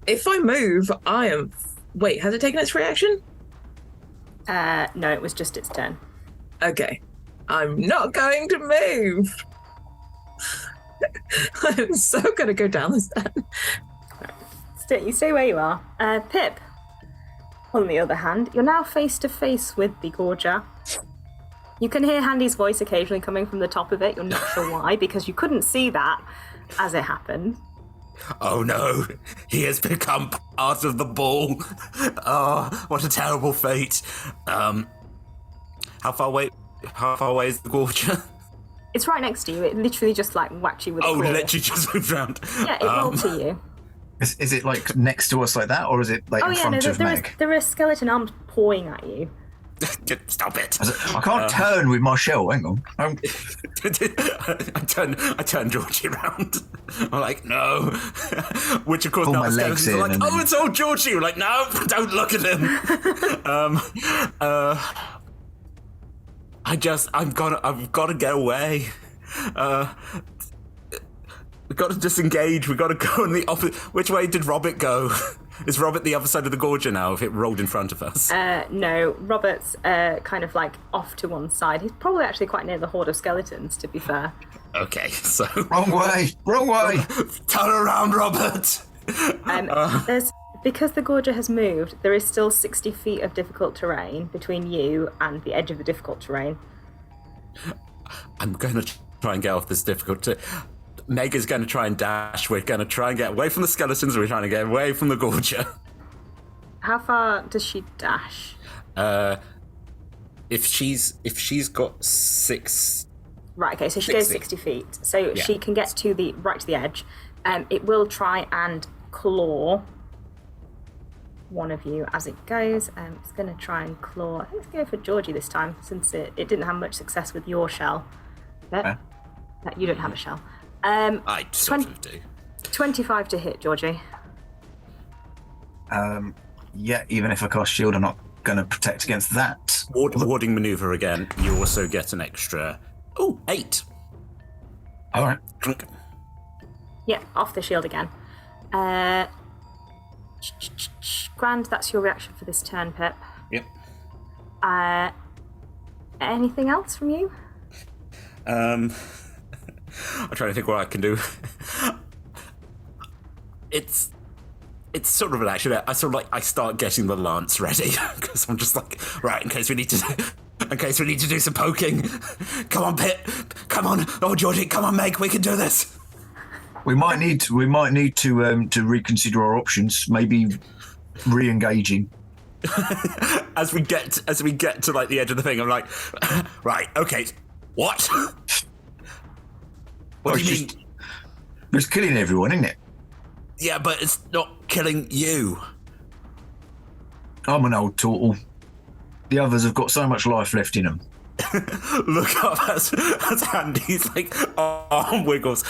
If I move, I am. Wait, has it taken its reaction? No, it was just its turn. Okay. I'm not going to move. I'm so going to go down the stairs. You stay where you are. Pip, on the other hand, you're now face to face with the Gorger. You can hear Handy's voice occasionally coming from the top of it. You're not sure why, because you couldn't see that as it happened. Oh no, he has become part of the ball. Oh, what a terrible fate. How far away is the Gorger? It's right next to you. It literally just like whacked you with a claw. Literally just moved around. Yeah, it rolled to you. Is it like next to us like that, or is it like in front of Meg? there are skeleton arms pawing at you. Stop it! I can't turn with my shell. Hang on. I turn Georgie around. I'm like, no. Which of course Pull now my the legs skeletons are like, in and oh, then- it's old Georgie. We're like, no, don't look at him. I've got to get away. We've got to disengage. We've got to go in the opposite. Which way did Robert go? Is Robert the other side of the Gorger now if it rolled in front of us? No, Robert's kind of like off to one side. He's probably actually quite near the horde of skeletons, to be fair. Okay, so... Wrong way! Turn around, Robert! Because the Gorger has moved, there is still 60 feet of difficult terrain between you and the edge of the difficult terrain. I'm going to try and get off this difficult... Meg is going to try and dash. We're going to try and get away from the skeletons. We're trying to get away from the Gorger. How far does she dash? If she's got 6... Right, okay, so she 60. goes 60 feet. So Yeah. she can get to the edge. It will try and claw one of you as it goes. It's going to try and claw... I think it's going to go for Georgie this time, since it didn't have much success with your shell. But you don't have a shell. I sort of do. 25 to hit, Georgie. Yeah, even if I cast shield, I'm not going to protect against that. Warding maneuver again. You also get an extra... 8. All right. Drink. Yeah, off the shield again. Grand, that's your reaction for this turn, Pip. Yep. Anything else from you? I'm trying to think what I can do. It's sort of an action. I start getting the lance ready because I'm just like, right, in case we need to do some poking. Come on, Pit. Come on, Old Jorgie. Come on, Meg. We can do this. We might need to reconsider our options. Maybe re-engaging. As we get to like the edge of the thing, I'm like, right, okay, what? What do you mean? It's killing everyone, isn't it? Yeah, but it's not killing you. I'm an old turtle. The others have got so much life left in them. Look up as Andy's like arm wiggles.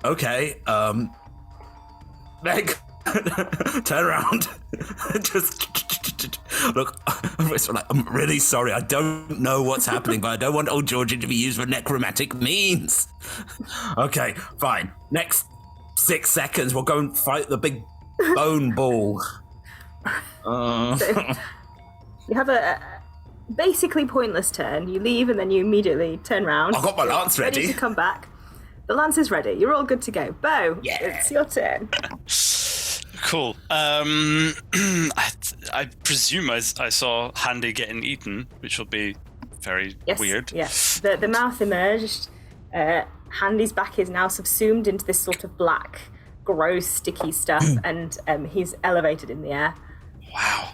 Okay. Meg, turn around. Just look. I'm really sorry. I don't know what's happening, but I don't want Old Jorgie to be used for necromantic means. Okay, fine. Next 6 seconds, we'll go and fight the big bone ball. So you have a basically pointless turn. You leave and then you immediately turn around. I've got my lance ready. Ready to come back. The lance is ready. You're all good to go. Bo, yeah. It's your turn. Cool. I presume I saw Handy getting eaten, which will be very weird. Yes. The mouth emerged. Handy's back is now subsumed into this sort of black, gross, sticky stuff, and he's elevated in the air. Wow.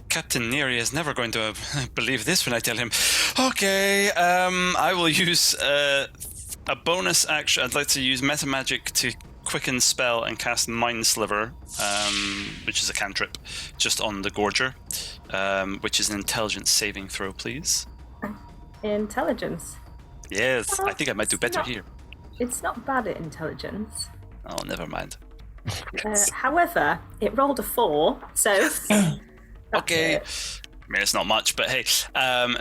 Captain Neary is never going to believe this when I tell him. Okay, I will use a bonus action. I'd like to use Meta Magic to quicken spell and cast Mind Sliver, which is a cantrip, just on the Gorger, which is an intelligence saving throw, please. Intelligence. Yes, I think I might do better here. It's not bad at intelligence. Oh, never mind. However, it rolled a 4, so... Okay. I mean, it's not much, but hey,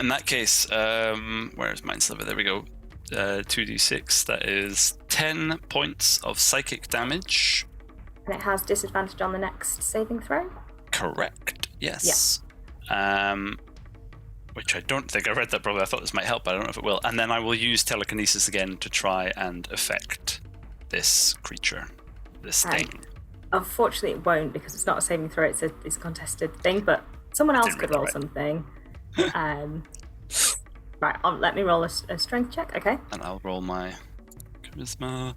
in that case, where's Mind Sliver? There we go. 2d6, that is 10 points of psychic damage. And it has disadvantage on the next saving throw? Correct, yes. Yeah. Which I don't think I read that properly. I thought this might help, but I don't know if it will. And then I will use telekinesis again to try and affect this creature, this thing. Unfortunately, it won't because it's not a saving throw. It's a contested thing. But someone else could roll something. Right. Let me roll a strength check. Okay. And I'll roll my charisma.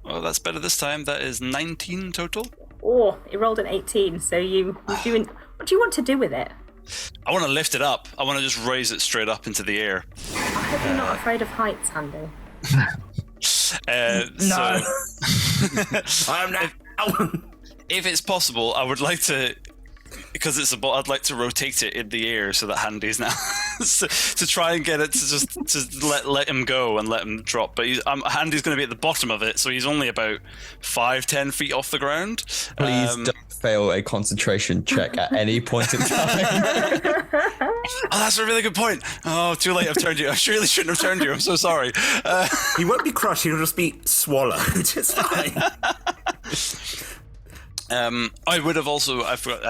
Oh, that's better this time. That is 19 total. Oh, you rolled an 18. So you doing? What do you want to do with it? I want to lift it up. I want to just raise it straight up into the air. I hope you're not afraid of heights, Handy. No. I'm not. If it's possible, I would like to, because it's a ball, I'd like to rotate it in the air so that Handy's now to try and get it to let him go and let him drop. But Handy's going to be at the bottom of it, so he's only about 5-10 feet off the ground. Please don't fail a concentration check at any point in time. Oh, that's a really good point. Oh, too late. I've turned you. I really shouldn't have turned you. I'm so sorry. He won't be crushed. He'll just be swallowed. It's fine. I would have also, I've got,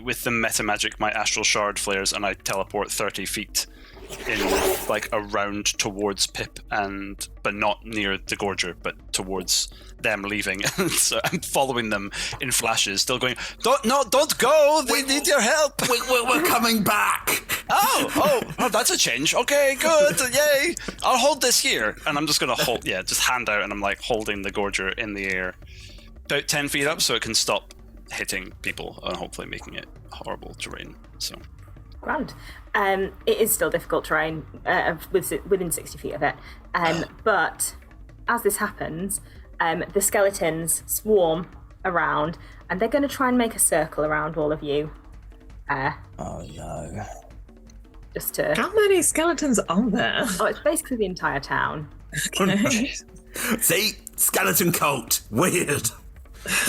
with the meta magic, my astral shard flares, and I teleport 30 feet in, like, around towards Pip, but not near the Gorger, but towards them leaving. So I'm following them in flashes, still going, don't go, they need your help. We're coming back. Oh, that's a change. Okay, good, yay. I'll hold this here. And I'm just going to just hand out, and I'm like holding the Gorger in the air. About 10 feet up so it can stop hitting people and hopefully making it horrible terrain. So grand. It is still difficult terrain within 60 feet of it. But as this happens, the skeletons swarm around and they're going to try and make a circle around all of you. Oh no. Just to... How many skeletons are there? Oh, it's basically the entire town. Okay. See? Skeleton cult. Weird.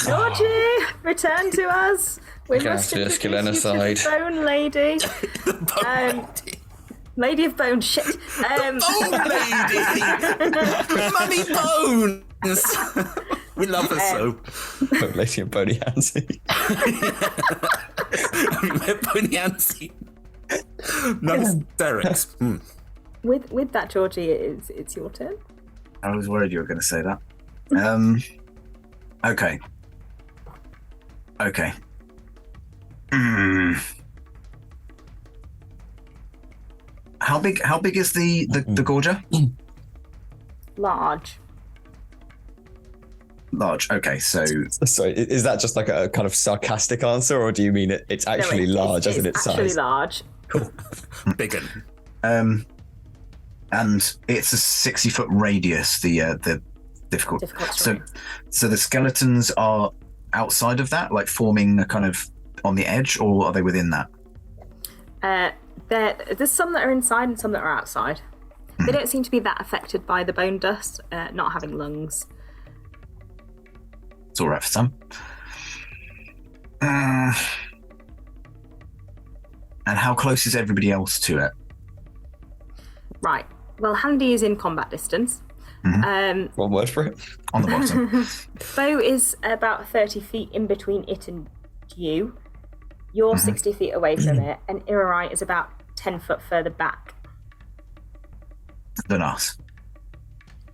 Georgie, return to us. We must Just introduce you to the Bone Lady. Lady of Bone, shit. Bone Lady! Mummy Bones! We love her so. Bone Lady and Boney Hansie. Have you met Boney Hansie? Nice Derek's. With that, Georgie, it's your turn. I was worried you were going to say that. Okay. How big is the Gorger? Large. Large. Okay, so is that just like a kind of sarcastic answer, or do you mean it's actually large as in its size? Actually large. Cool. Big and it's a 60-foot radius. The difficult. So the skeletons are outside of that, like forming a kind of on the edge, or are they within that? There's some that are inside and some that are outside. They don't seem to be that affected by the bone dust, not having lungs. It's all right for some. And how close is everybody else to it? Right. Well, Handy is in combat distance. One word for it. On the bottom. Bo is about 30 feet in between it and you. You're 60 feet away from it, and Irarai is about 10 foot further back. Than us.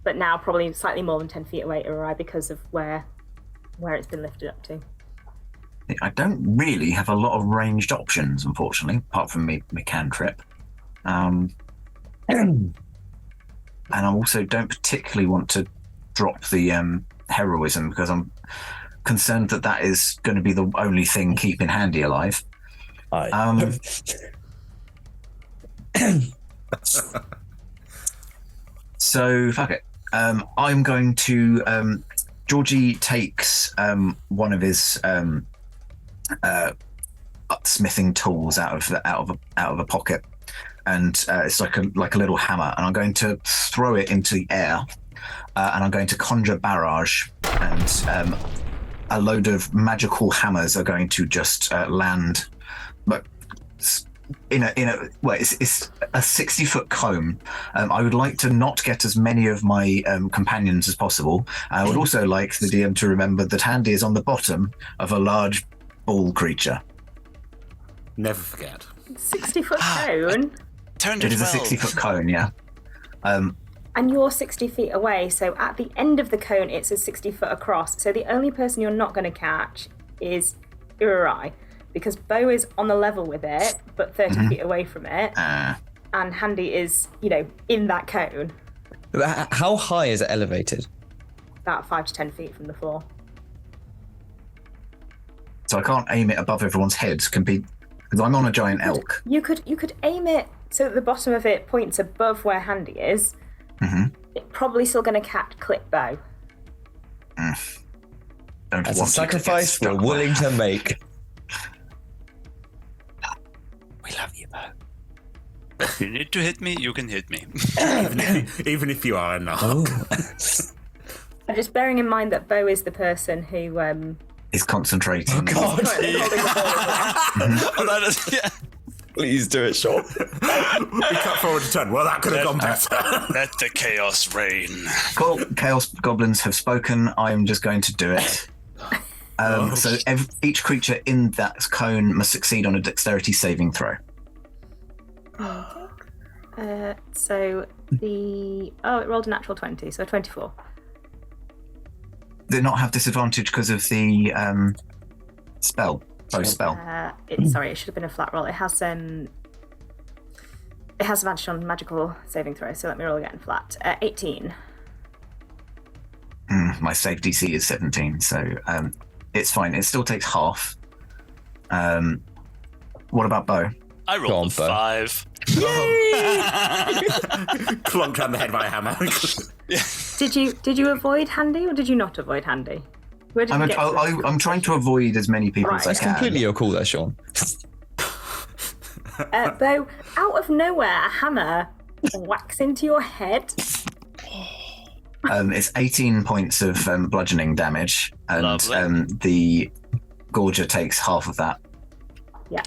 But now probably slightly more than 10 feet away, Irarai, because of where it's been lifted up to. I don't really have a lot of ranged options, unfortunately, apart from my cantrip. And I also don't particularly want to drop the heroism, because I'm concerned that is going to be the only thing keeping Handy alive. So fuck it. I'm going to. Jorgie takes one of his smithing tools out of a pocket, and it's like a little hammer, and I'm going to throw it into the air, and I'm going to conjure barrage, and a load of magical hammers are going to just land, but it's a 60-foot cone. I would like to not get as many of my companions as possible. I would also like the DM to remember that Handy is on the bottom of a large ball creature. Never forget. 60-foot cone? It is a 60-foot cone, yeah. And you're 60 feet away, so at the end of the cone, it's a 60 foot across. So the only person you're not going to catch is Irarai, because Bo is on the level with it, but 30 feet away from it. And Handy is, in that cone. How high is it elevated? About 5 to 10 feet from the floor. So I can't aim it above everyone's heads, because I'm on a giant elk. You could aim it so that the bottom of it points above where Handy is. It's probably still going to clip Bo. That's a sacrifice we're willing to make. We love you, Bo. If you need to hit me, you can hit me. even if you are a knock. I'm just bearing in mind that Bo is the person who is concentrating. Oh God! Please do it, Sean. We cut forward to turn. Well, that could have gone better. Let the chaos reign. Cool. Chaos goblins have spoken. I am just going to do it. So each creature in that cone must succeed on a dexterity saving throw. So it rolled a natural 20, so 24. Did not have disadvantage because of the spell. Spell. Sorry, it should have been a flat roll. It has advantage on magical saving throw, so let me roll again flat. 18. My save DC is 17, so it's fine. It still takes half. What about Bo? I rolled a 5. Clonked around the head by a hammer. Did you avoid Handy or did you not avoid Handy? Where did you get to? I'm trying to avoid as many people as I It's can. completely your call there, Sean. Bo, out of nowhere, a hammer whacks into your head. It's 18 points of bludgeoning damage, and the Gorger takes half of that. Yeah.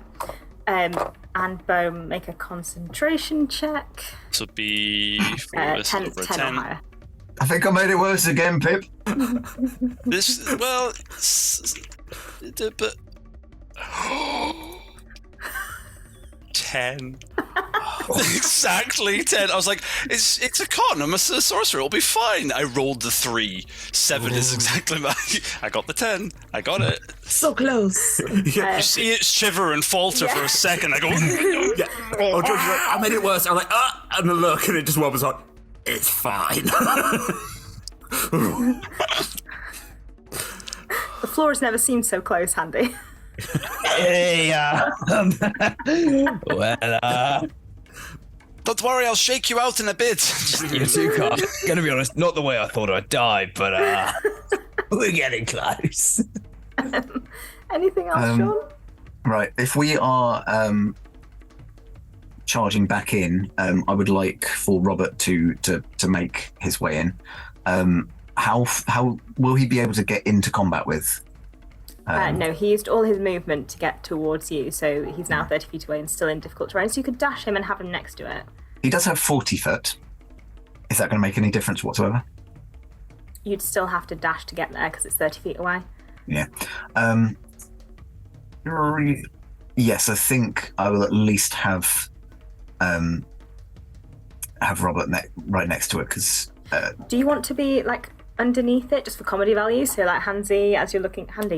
And Bo, make a concentration check. So be 10 over 10. or higher. I think I made it worse again, Pip. But 10. Exactly 10. I was like, it's a con. I'm a sorcerer. It'll be fine. I rolled the 3. 7 is exactly my... I got the 10. I got it. So close. You see it shiver and falter for a second. I go... Yeah. Old Jorgie's like, I made it worse. I'm like, and I look, and it just wobbles like, it's fine. The floor has never seemed so close, Handy. Hey, Don't worry, I'll shake you out in a bit. you too, Carl. Gonna be honest, not the way I thought I'd die, but we're getting close. Anything else, Sean? Right, if we are charging back in, I would like for Robert to make his way in. How will he be able to get into combat with? No, he used all his movement to get towards you, so he's now 30 feet away and still in difficult terrain, so you could dash him and have him next to it. He does have 40 foot. Is that going to make any difference whatsoever? You'd still have to dash to get there because it's 30 feet away. Yeah. Yes, I think I will at least have Robert right next to it because. Do you want to be like underneath it just for comedy value? So like Handy, as you're looking down,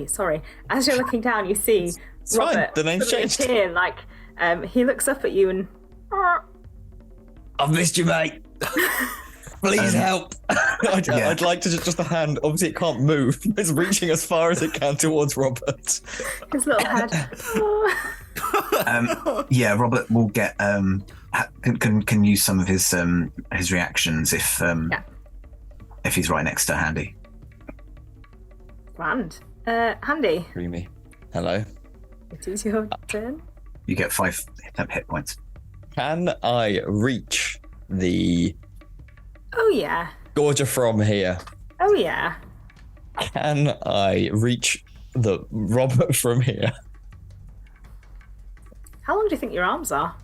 you see It's Robert. fine. The name's changed. Appear, like he looks up at you and. I've missed you, mate. Please help. I'd like to just a hand. Obviously, it can't move. It's reaching as far as it can towards Robert. His little head. Yeah, Robert will get can use some of his reactions if he's right next to Handy. Grand. Handy, Creamy. Hello. it is your turn. You get 5 hit points. Can I reach the Oh yeah. Gorger from here? Oh yeah. Can I reach the Robert from here? How long do you think your arms are?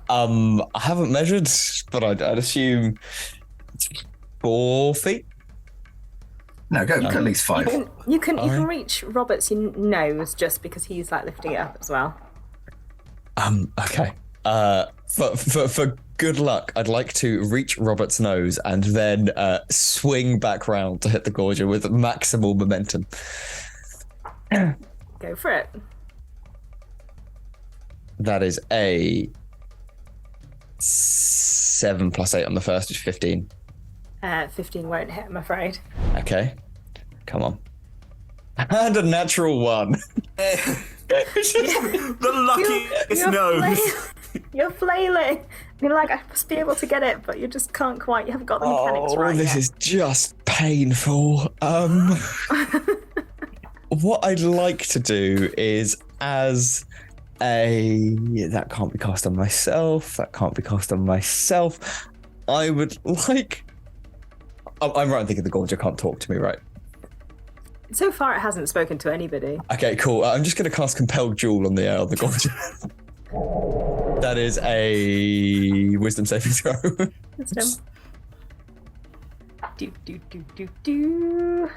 I haven't measured, but I'd assume 4 feet. No, go at least 5. You can reach Robert's nose just because he's like lifting it up as well. Okay. For good luck, I'd like to reach Robert's nose and then swing back round to hit the Gorger with maximal momentum. Go for it. That is a 7 + 8 on the first, which is 15. 15 won't hit, I'm afraid. Okay. Come on. And a natural 1. The luckiest nose. You're flailing. You're like, I must be able to get it, but you just can't quite. You haven't got the mechanics right this yet. is just painful. What I'd like to do is that can't be cast on myself. I would like... I'm right in thinking the Gorger can't talk to me, right? So far, it hasn't spoken to anybody. Okay, cool. I'm just going to cast Compelled Duel on the Gorger. That is a wisdom saving throw. Wisdom. Do.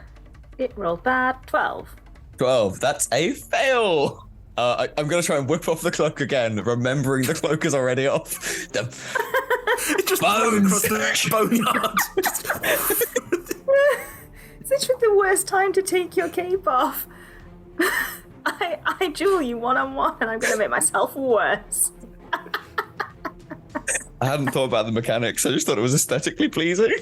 It rolled bad. 12. 12. That's a fail. I'm going to try and whip off the cloak again, remembering the cloak is already off. It just bones across the boneyard. Is this the worst time to take your cape off? I duel you one-on-one and I'm going to make myself worse. I hadn't thought about the mechanics. I just thought it was aesthetically pleasing.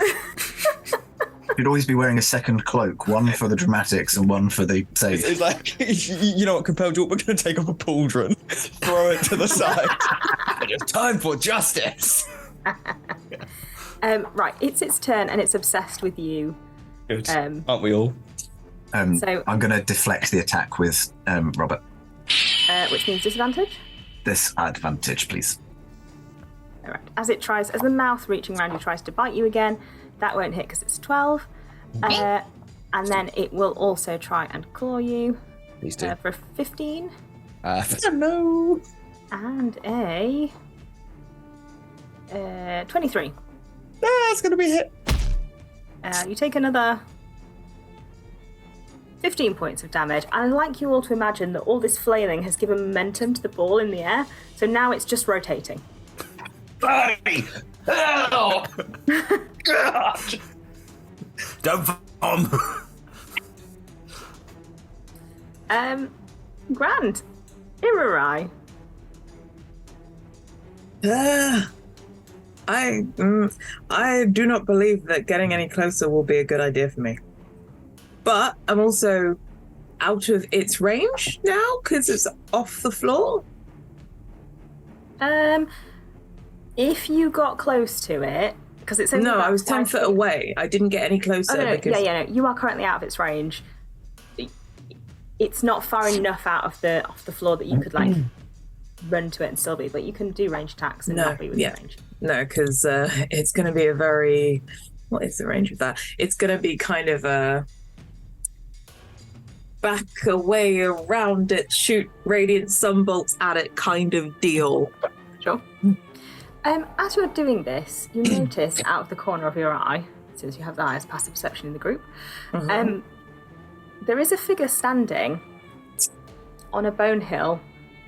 You'd always be wearing a second cloak, one for the dramatics and one for the save. It's like, you know what, Compelled Duel, we're going to take off a pauldron, throw it to the side. It's time for justice. Right, it's its turn and it's obsessed with you. Good. Aren't we all? So I'm going to deflect the attack with Robert. Which means disadvantage? Disadvantage, please. All right. As the mouth reaching around you tries to bite you again, that won't hit because it's 12. And then it will also try and claw you. Please do. For 15. No. And a 23. That's going to be a hit. You take another 15 points of damage. And I'd like you all to imagine that all this flailing has given momentum to the ball in the air. So now it's just rotating. Hey! Help! God! Don't vom. Grand. Irarai. I do not believe that getting any closer will be a good idea for me. But I'm also out of its range now because it's off the floor. If you got close to it, because it's only No, about I was 10 5 foot feet. away. I didn't get any closer. Oh, no, because... no, you are currently out of its range. It's not far enough out of the floor that you could like run to it and still be, but you can do range attacks and not be within range. No, because it's going to be a very... What is the range of that? It's going to be kind of a back away around it, shoot radiant sunbolts at it kind of deal. Sure. As you're doing this, you notice out of the corner of your eye, since you have the highest passive perception in the group, there is a figure standing on a bone hill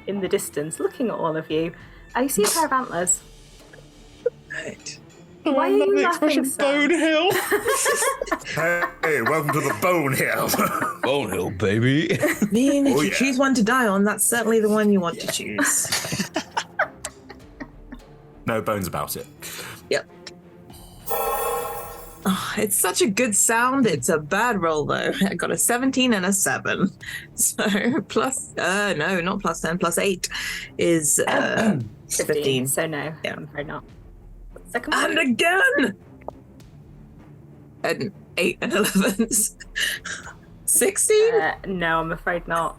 in the distance, looking at all of you, and you see a pair of antlers. Right. Why are you laughing, Sam? Hill. Hey, welcome to the Bone Hill. Bone Hill, baby. I mean, if you choose one to die on, that's certainly the one you want to choose. No bones about it. Yep. Oh, it's such a good sound. It's a bad roll, though. I got a 17 and a 7. So plus, no, not plus 10, plus 8 is 15. So no, Yeah. I'm afraid not. Second one. And again! An 8 and 11. 16? No, I'm afraid not.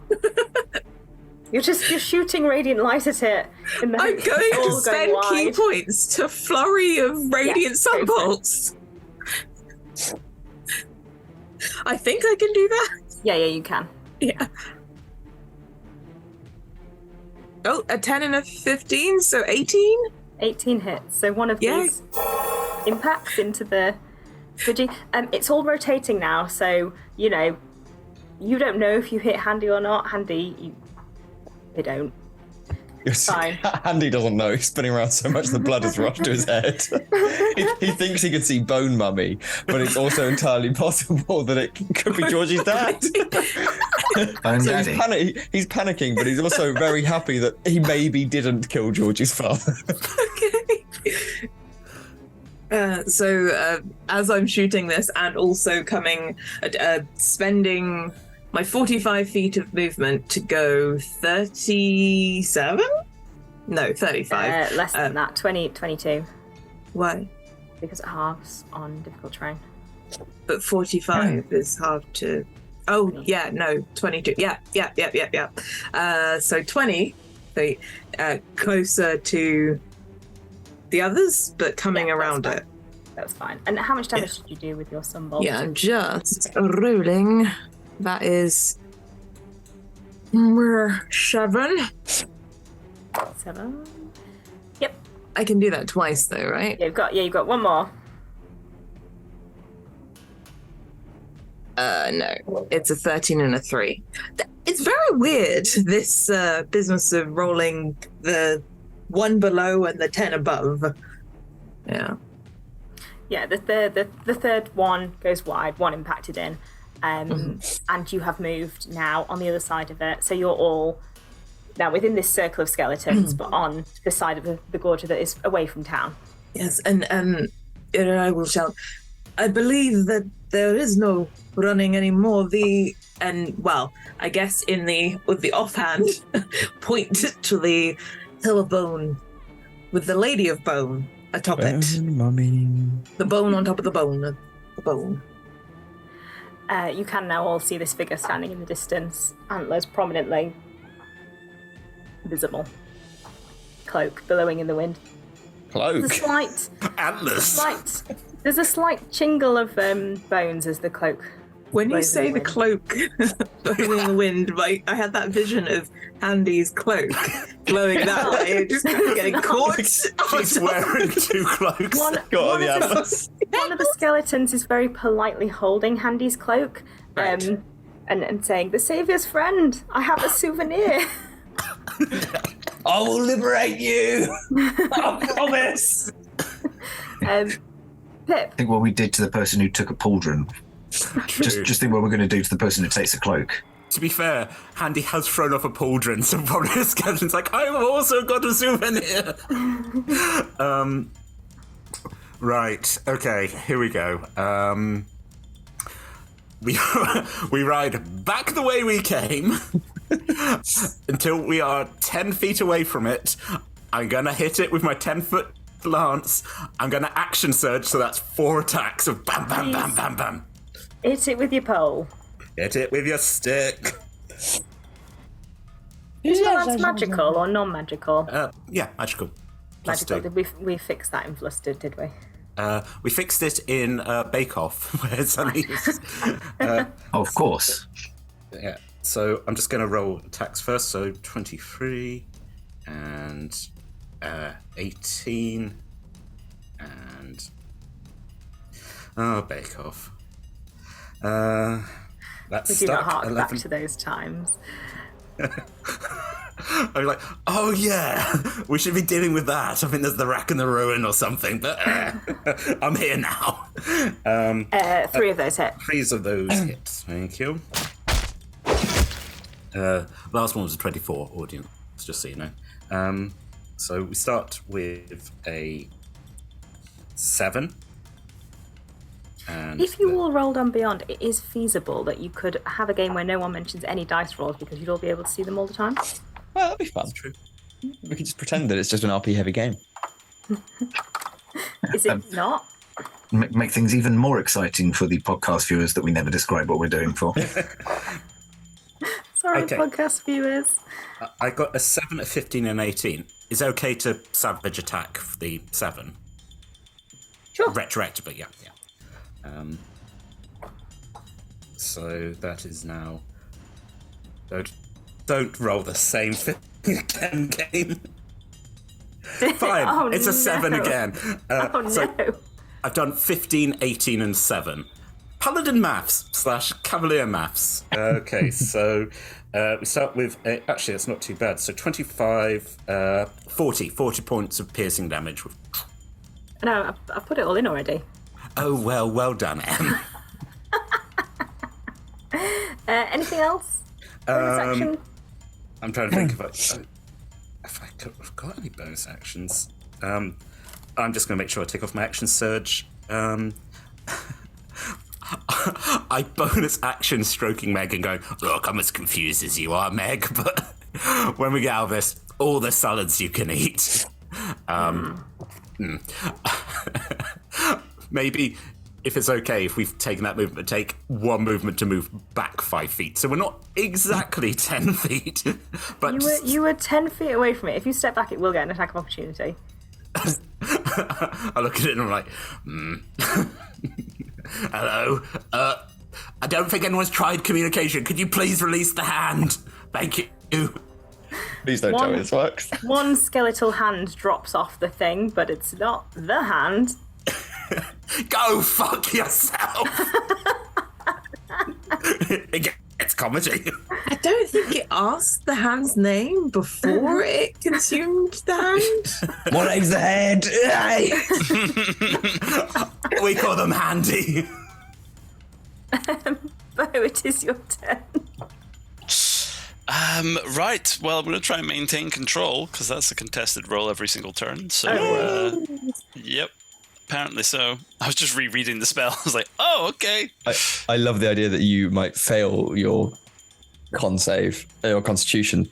You're shooting radiant light at it. In the I'm hopes going it's to all spend key wide. points to flurry of radiant go for it. sunbolts. I think I can do that. Yeah, you can. Yeah. Oh, a 10 and a 15, so 18? 18 hits. So one of Yay. these impacts into the Fidgy. It's all rotating now, so, you know, you don't know if you hit Handy or not. Handy, they don't. Fine. Andy doesn't know. He's spinning around so much the blood has rushed to his head. he thinks he can see Bone Mummy, but it's also entirely possible that it could be Georgie's dad. Bone So Daddy. he's panicking, but he's also very happy that he maybe didn't kill Georgie's father. So as I'm shooting this and also spending my 45 feet of movement to go 37? No, 35. Less than that, 22. Why? Because it halves on difficult terrain. But 45 is half to... Oh, yeah, no, 22. Yeah. So 20 feet closer to the others, but coming around it. That's fine. And how much damage did you do with your sunbolt? Yeah, I'm just rolling. That is 7. 7. Yep. I can do that twice though, right? Yeah, you've got one more. No. It's a 13 and a 3. It's very weird, this business of rolling the 1 below and the 10 above. Yeah. Yeah, the third one goes wide, one impacted in. And you have moved now on the other side of it. So you're all now within this circle of skeletons, but on the side of the Gorger that is away from town. Yes, and I will shout, I believe that there is no running anymore. I guess with the offhand, point to the hill of bone with the Lady of Bone atop it. Mummy. The bone on top of the bone. The bone. You can now all see this figure standing in the distance, antlers prominently visible, cloak billowing in the wind. Cloak. There's a slight Antlers. There's a slight jingle of bones as the cloak. When you blows in say the wind. cloak blowing in the wind, I had that vision of Andy's cloak blowing that way, just kind of getting caught. She's wearing 2 cloaks. One Got the of antlers. one of the skeletons is very politely holding Handy's cloak, and saying, "The Saviour's friend, I have a souvenir." I will liberate you. I promise. Pip. Think what we did to the person who took a pauldron. Just think what we're going to do to the person who takes a cloak. To be fair, Handy has thrown off a pauldron, so probably the skeleton's like, I've also got a souvenir. Right, okay, here we go. We ride back the way we came until we are 10 feet away from it. I'm gonna hit it with my 10-foot lance. I'm gonna action surge, so that's 4 attacks of bam, bam, bam, bam, bam. Hit it with your pole. Hit it with your stick. Is the lance magical or non-magical? Yeah, magical. Magical. Did we fix that in Flustered, did we? We fixed it in Bake Off, where Sunny is. Of course. Yeah, so I'm just going to roll attacks first. So 23 and 18 and... Oh, Bake Off. That's we do not stuck. hark 11. back to those times. I'm like, oh yeah, we should be dealing with that. I think there's the rack and the ruin or something, but I'm here now. 3 of those hit. 3 of those hits, thank you. Last one was a 24, audience, just so you know. So we start with a 7. And if you all rolled on Beyond, it is feasible that you could have a game where no one mentions any dice rolls because you'd all be able to see them all the time. Well, that'd be fun. That's true. We could just pretend that it's just an RP heavy game. Is it not? Make things even more exciting for the podcast viewers that we never describe what we're doing for. Sorry, Okay. podcast viewers. I got a 7, a 15, and 18. Is it okay to savage attack for the 7? Sure. Retroactively, yeah. So that is now... Don't roll the same thing again, game. Fine, Oh, it's a 7 no. again. Oh no. So I've done 15, 18, and 7. Paladin maths / Cavalier maths. Okay, so we start with... actually, that's not too bad. So 25, 40 points of piercing damage. No, I've put it all in already. Oh, well done, Em. Anything else? Bonus action? I'm trying to think if I could have got any bonus actions. I'm just going to make sure I take off my action surge. I bonus action stroking Meg and going, look, I'm as confused as you are, Meg, but when we get out of this, all the salads you can eat. Maybe, if it's okay, if we've taken that movement, take 1 movement to move back 5 feet. So we're not exactly 10 feet, but... You were 10 feet away from it. If you step back, it will get an attack of opportunity. I look at it and I'm like, hello? I don't think anyone's tried communication. Could you please release the hand? Thank you. Please don't tell me this works. One skeletal hand drops off the thing, but it's not the hand. Go fuck yourself. It's comedy. I don't think it asked the hand's name before it consumed the hand. My name's the head. We call them Handy. Bo, it is your turn. Right. Well, I'm going to try and maintain control because that's a contested roll every single turn. So, yep. Apparently so. I was just rereading the spell. I was like, oh, okay. I love the idea that you might fail your con save, your constitution.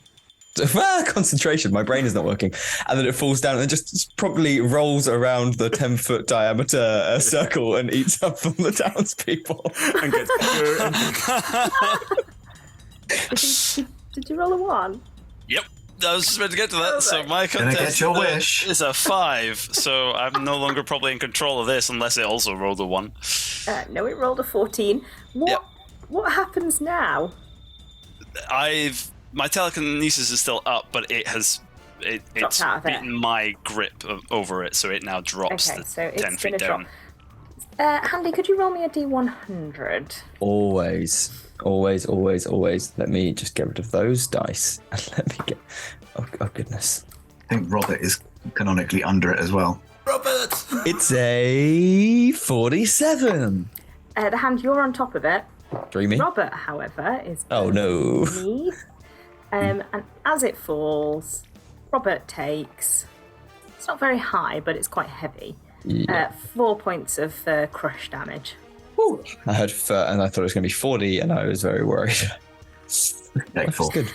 Concentration, my brain is not working. And then it falls down and just probably rolls around the 10-foot diameter circle and eats up all the townspeople. And gets... Did you roll a 1? Yep. I was just about to get to that. So my contest get your wish. is a 5. So I'm no longer probably in control of this unless it also rolled a 1. No, it rolled a 14. What happens now? My telekinesis is still up, but it's beaten my grip over it, so it now drops Okay, the so it's 10 feet gonna down. Handy, could you roll me a D100? Always. Let me just get rid of those dice and let me get Oh goodness. I think Robert is canonically under it as well. Robert! It's a 47. The hand, you're on top of it. Dreamy. Robert, however, is Oh, no. beneath. And as it falls, Robert takes... It's not very high, but it's quite heavy. Yeah. 4 points of crush damage. Ooh. I heard and I thought it was going to be 40, and I was very worried. That's good.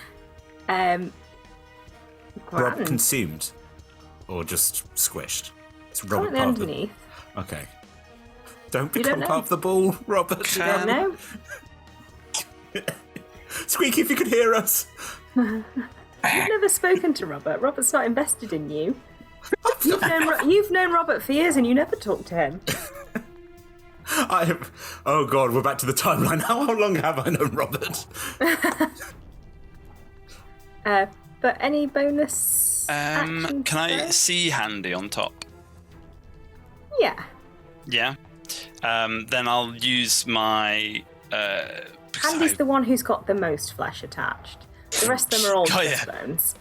Grand. Rob consumed? Or just squished? It's Robert Currently part of the... underneath. Okay. Don't You don't become know. part of the ball, Robert. You don't know? Squeaky, if you could hear us. You've never spoken to Robert. Robert's not invested in you. You've known Robert for years and you never talked to him. Oh God, we're back to the timeline. How long have I known Robert? But any bonus actions Can I there? see Handy on top? Yeah. Yeah. Then I'll use my. because Andy's the one who's got the most flesh attached. The rest of them are all Oh, just yeah. bones.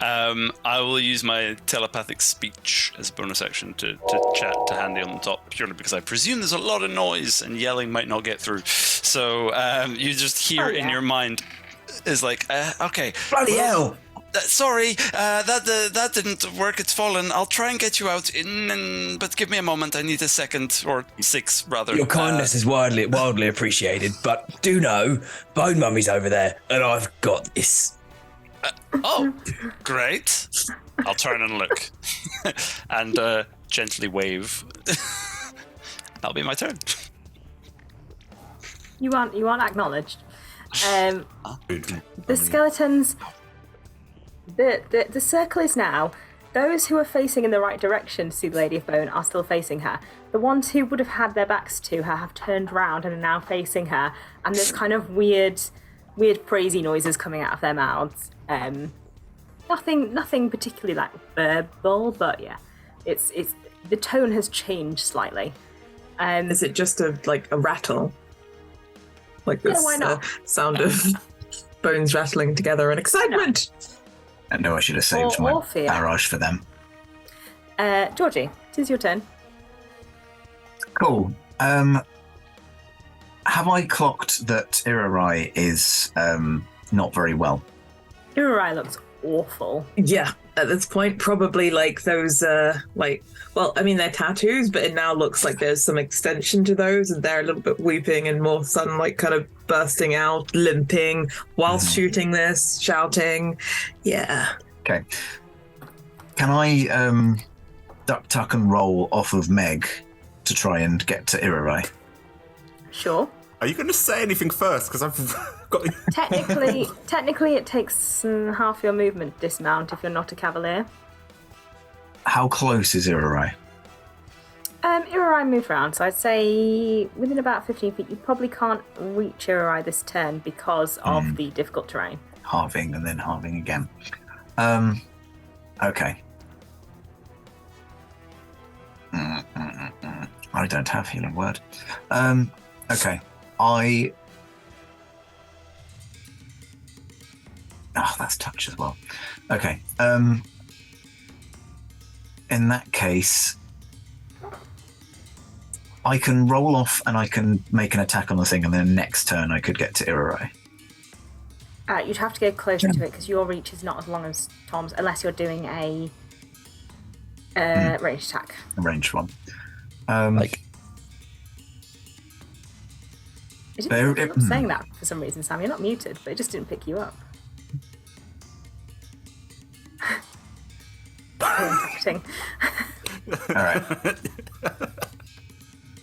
I will use my telepathic speech as a bonus action to chat to Handy on the top, purely because I presume there's a lot of noise and yelling might not get through. So you just hear in your mind is like, okay. Bloody hell! Sorry, that didn't work. It's fallen. I'll try and get you out, but give me a moment. I need a second, or 6 rather. Your kindness is wildly appreciated, but do know, Bone Mummy's over there, and I've got this. Oh, great. I'll turn and look. And gently wave. That'll be my turn. You aren't acknowledged. The skeletons. The circle is now. Those who are facing in the right direction to see the Lady of Bone are still facing her. The ones who would have had their backs to her have turned round and are now facing her. And there's kind of weird crazy noises coming out of their mouths. Nothing particularly like verbal, but yeah, it's the tone has changed slightly. Is it just a rattle? Like this why not? sound of bones rattling together and excitement. I know I should have saved Or my fear. barrage for them. Jorgie, it is your turn. Cool. Have I clocked that Irarai is not very well? Urarai looks awful. Yeah, at this point, probably like those, they're tattoos, but it now looks like there's some extension to those, and they're a little bit weeping and more sunlight kind of bursting out, limping whilst shooting this, shouting. Yeah. Okay. Can I duck, tuck, and roll off of Meg to try and get to Irarai? Sure. Are you going to say anything first? Because I've got... Technically, it takes half your movement to dismount if you're not a cavalier. How close is Irarai? Irarai moved around, so I'd say within about 15 feet. You probably can't reach Irarai this turn because of the difficult terrain. Halving and then halving again. Okay. I don't have healing word. Okay. That's touch as well. Okay. In that case, I can roll off and I can make an attack on the thing, and then next turn I could get to Irarai. You'd have to go closer to it because your reach is not as long as Tom's, unless you're doing a ranged attack. A ranged one. I'm saying that for some reason, Sam. You're not muted, but it just didn't pick you up. Interpreting. All right.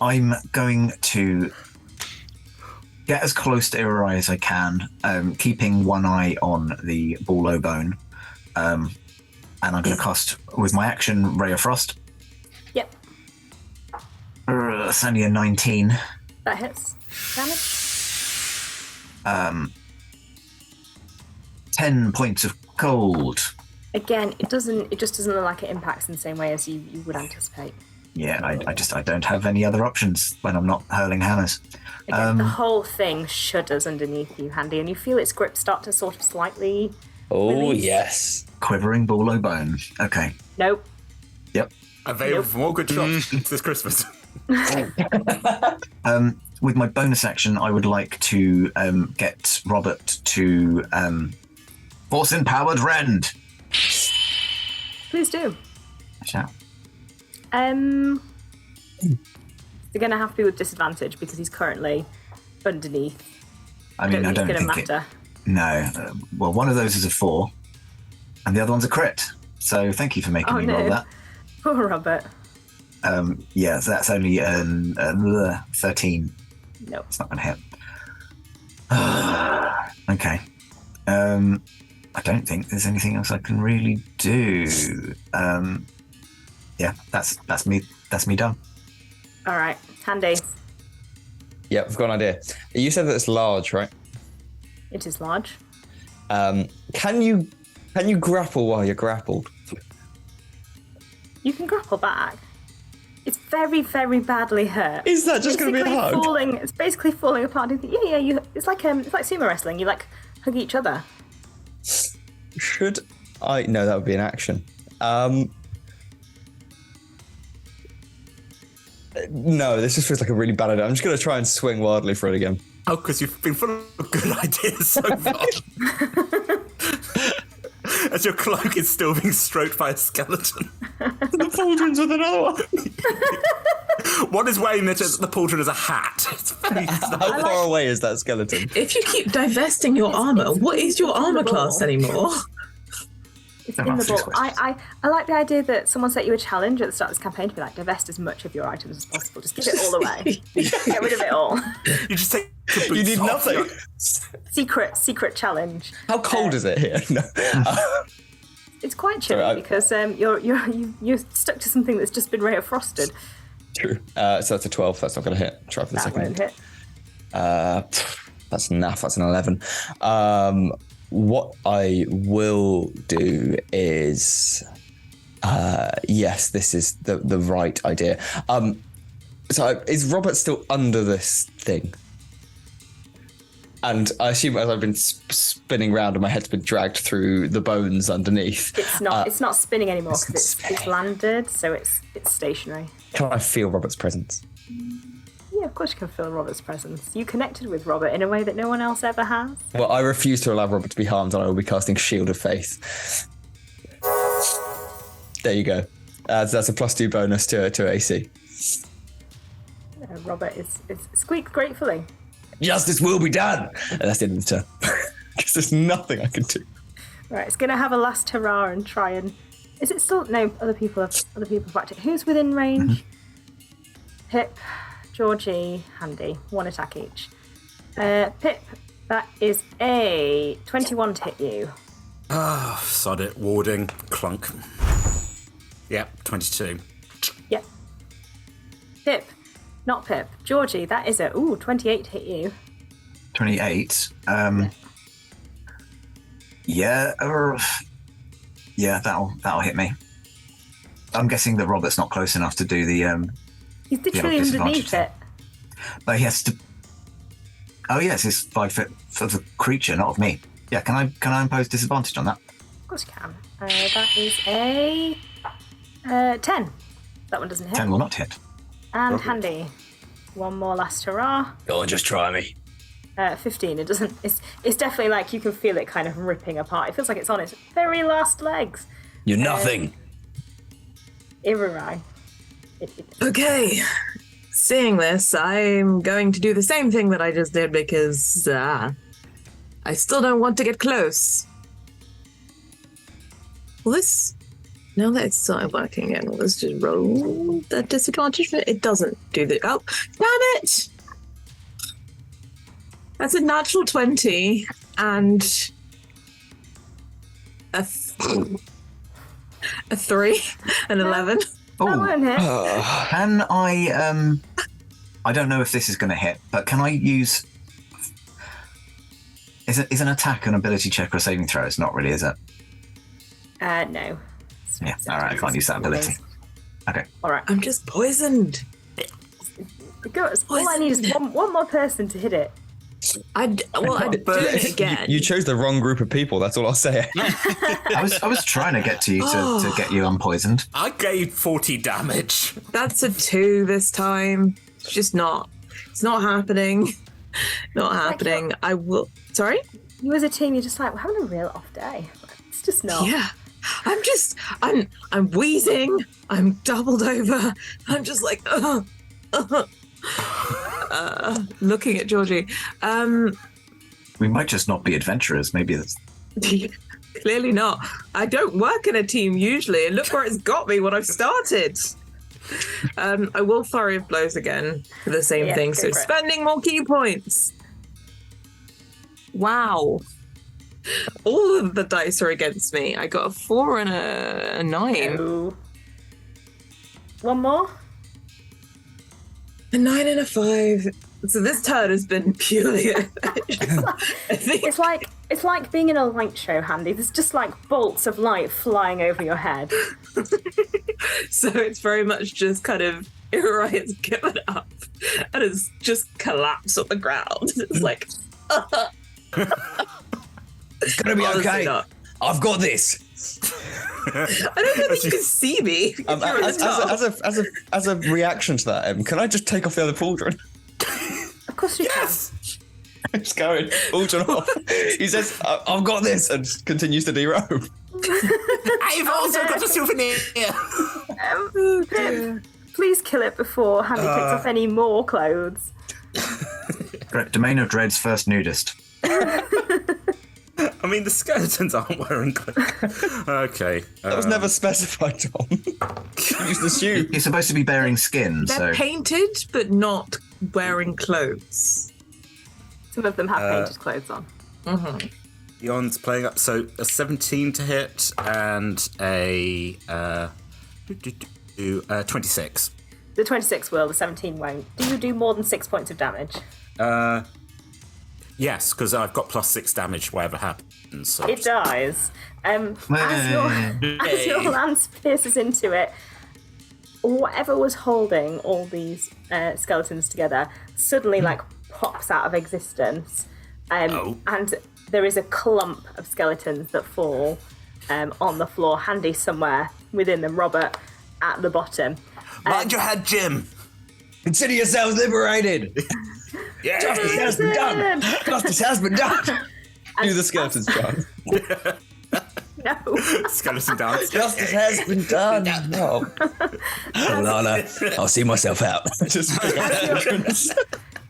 I'm going to get as close to Irarai as I can, keeping one eye on the Ballo Bone. And I'm going to cast, with my action, Ray of Frost. Yep. It's only a 19. That hits. Damage? 10 points of cold. Again, it just doesn't look like it impacts in the same way as you would anticipate. Yeah, I don't have any other options when I'm not hurling hammers. Again, the whole thing shudders underneath you, Handy, and you feel its grip start to sort of slightly Oh, release. yes. Quivering ball o' bone. Okay. Nope. Yep. Available for more good shots this Christmas. With my bonus action, I would like to get Robert to force empowered rend. Please do. I shall. They're going to have to be with disadvantage because he's currently underneath. I mean, I don't think it's think going to matter. No. Well, one of those is a 4, and the other one's a crit. So thank you for making me roll that. Poor Robert. Yeah, so that's only 13. Nope. It's not going to hit. Okay. I don't think there's anything else I can really do. Yeah, that's me. That's me done. All right, Handy. Yep, I've got an idea. You said that it's large, right? It is large. Can you grapple while you're grappled? You can grapple back. It's very, very badly hurt. Is that just going to be a hug? It's basically falling apart. Yeah. It's like sumo wrestling. You like hug each other. Should I? No, that would be an action. No, this just feels like a really bad idea. I'm just going to try and swing wildly for it again. Oh, because you've been full of good ideas so far. As your cloak is still being stroked by a skeleton. The pauldron's with another one. One is wearing the pauldron as a hat. It's very How far away is that skeleton? If you keep divesting your armor, what is your armor class anymore? It's in the ball. I like the idea that someone set you a challenge at the start of this campaign to be like, divest as much of your items as possible. Just give it all away. Get rid of it all. You just take the boots You need off. nothing. Secret challenge. How cold is it here? No. It's quite chilly because you're stuck to something that's just been rate frosted. True. So that's a 12. That's not going to hit. Try for the That second. won't hit. That's naff. That's an 11. What I will do is, yes, this is the right idea. So is Robert still under this thing? And I assume as I've been spinning around and my head's been dragged through the bones underneath. It's not. It's not spinning anymore because it's landed, so it's stationary. Can I feel Robert's presence? Yeah, of course you can feel Robert's presence. You connected with Robert in a way that no one else ever has. Well, I refuse to allow Robert to be harmed, and I will be casting Shield of Faith. There you go. That's a +2 bonus to AC. Robert is squeaked gratefully. Justice will be done. And that's the end of the turn. Because there's nothing I can do. Right, it's going to have a last hurrah and try and. Is it still no? Other people have backed it. Who's within range? Pip, Jorgie, Handy. One attack each. Pip, that is a 21 to hit you. Sod it. Warding. Clunk. Yep, 22. Yep. Pip, not Pip. Jorgie, that is a 28 to hit you. 28. Yeah, that'll hit me. I'm guessing that Robert's not close enough to do the. He's literally underneath it. But he has to. Oh yes, it's 5 foot for the creature, not of me. Yeah, can I impose disadvantage on that? Of course you can. That is a 10. That one doesn't hit. 10 will not hit. And Robert. Handy. One more last hurrah. Go and just try me. 15. It doesn't. It's definitely like you can feel it kind of ripping apart. It feels like it's on its very last legs. You're nothing. Irurai. Okay. Seeing this, I'm going to do the same thing that I just did because I still don't want to get close. Will this, now that it's started working again, let's just roll that disadvantage for it. It doesn't do the, oh, damn it! That's a natural 20 and a 3, an 11. That won't hit. Can I don't know if this is going to hit, but can I use? Is an attack an ability check or a saving throw? It's not really, is it? No. Yeah. All right. I can't use that ability. Okay. All right. I'm just poisoned. All I need is one more person to hit it. I'd do it again. You chose the wrong group of people. That's all I'll say. I was trying to get to you to get you unpoisoned. I gave 40 damage. That's a 2 this time. It's just not. It's not happening. Not happening. I will. Sorry? You as a team, you're just like, we're having a real off day. It's just not. Yeah. I'm wheezing. I'm doubled over. I'm just like, looking at Jorgie. We might just not be adventurers. Maybe that's... Clearly not. I don't work in a team usually, and look where it's got me when I've started. I will flurry of blows again for the same thing, so spending more key points. Wow. All of the dice are against me. I got a 4 and a 9. No. One more? A 9 and a 5. So this turn has been purely. It's like being in a light show, Handy. There's just like bolts of light flying over your head. So it's very much just kind of Uriah's given up and it's just collapsed on the ground. It's like. It's gonna be okay. I've got this. I don't know if you can see me. As a reaction to that, can I just take off the other pauldron? Of course you can. It's going pauldron off. He says, "I've got this," and continues to derobe. I've also got a souvenir. Please kill it before Handy picks off any more clothes. Domain of Dread's first nudist. I mean, the skeletons aren't wearing clothes. Okay. That was never specified, Tom. Use the shoe. You're supposed to be bearing skin, They're painted, but not wearing clothes. Some of them have painted clothes on. Mm-hmm. Yon's playing up, so a 17 to hit and a 26. The 26 will, the 17 won't. Do you do more than 6 points of damage? Yes, because I've got +6 damage, whatever happens. So It dies. As your lance pierces into it, whatever was holding all these skeletons together suddenly pops out of existence. And there is a clump of skeletons that fall on the floor, Handy somewhere within them, Robert at the bottom. Mind your head, Jim. Consider yourselves liberated. Yeah. Justice has been done. Justice has been done. Do the skeletons, John. No. Skeleton dance. Justice has been done. No. Alana, I'll see myself out.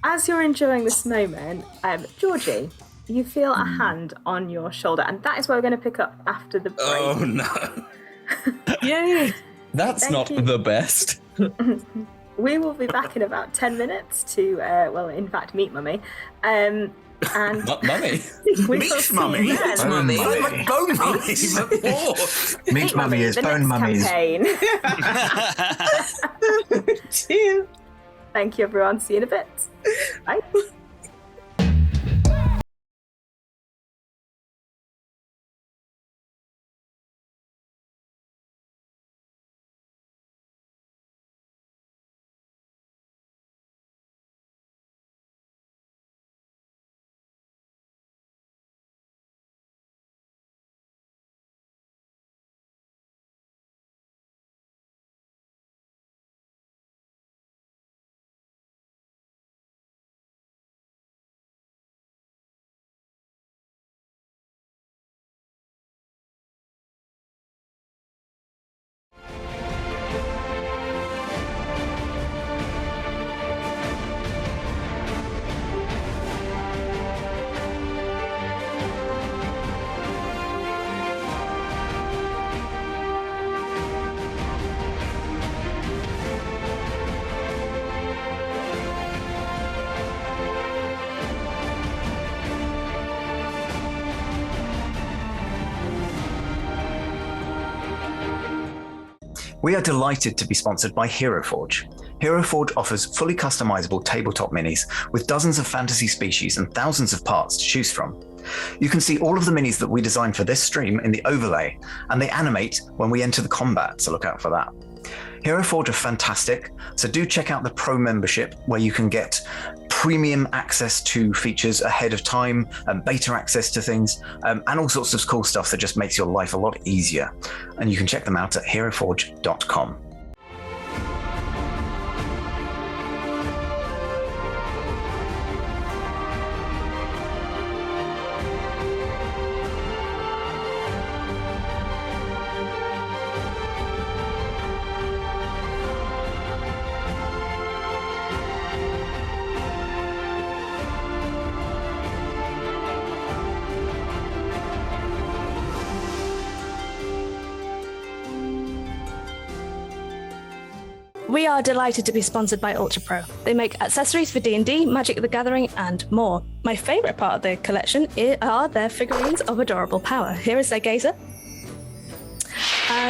As you're enjoying this moment, Jorgie, you feel a hand on your shoulder, and that is where we're going to pick up after the break. Oh no! Yay! That's Thank not you. the best. We will be back in about 10 minutes to, in fact, meet Mummy. And Not mummy. Meet Mummy. Mummy. Bone Mummy. Meat Mummy is the Bone next Mummy's. campaign. Thank you, everyone. See you in a bit. Bye. We are delighted to be sponsored by HeroForge. HeroForge offers fully customizable tabletop minis with dozens of fantasy species and thousands of parts to choose from. You can see all of the minis that we designed for this stream in the overlay, and they animate when we enter the combat, so look out for that. HeroForge are fantastic, so do check out the Pro membership where you can get premium access to features ahead of time, and beta access to things, and all sorts of cool stuff that just makes your life a lot easier. And you can check them out at heroforge.com. We are delighted to be sponsored by Ultra Pro. They make accessories for D&D, Magic the Gathering, and more. My favourite part of their collection are their figurines of adorable power. Here is their Gazer.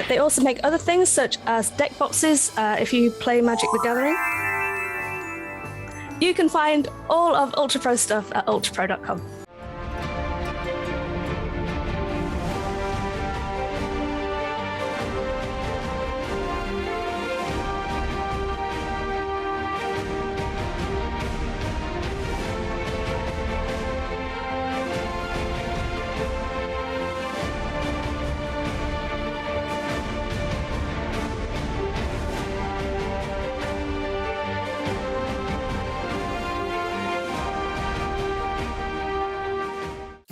They also make other things such as deck boxes if you play Magic the Gathering. You can find all of Ultra Pro stuff at ultrapro.com.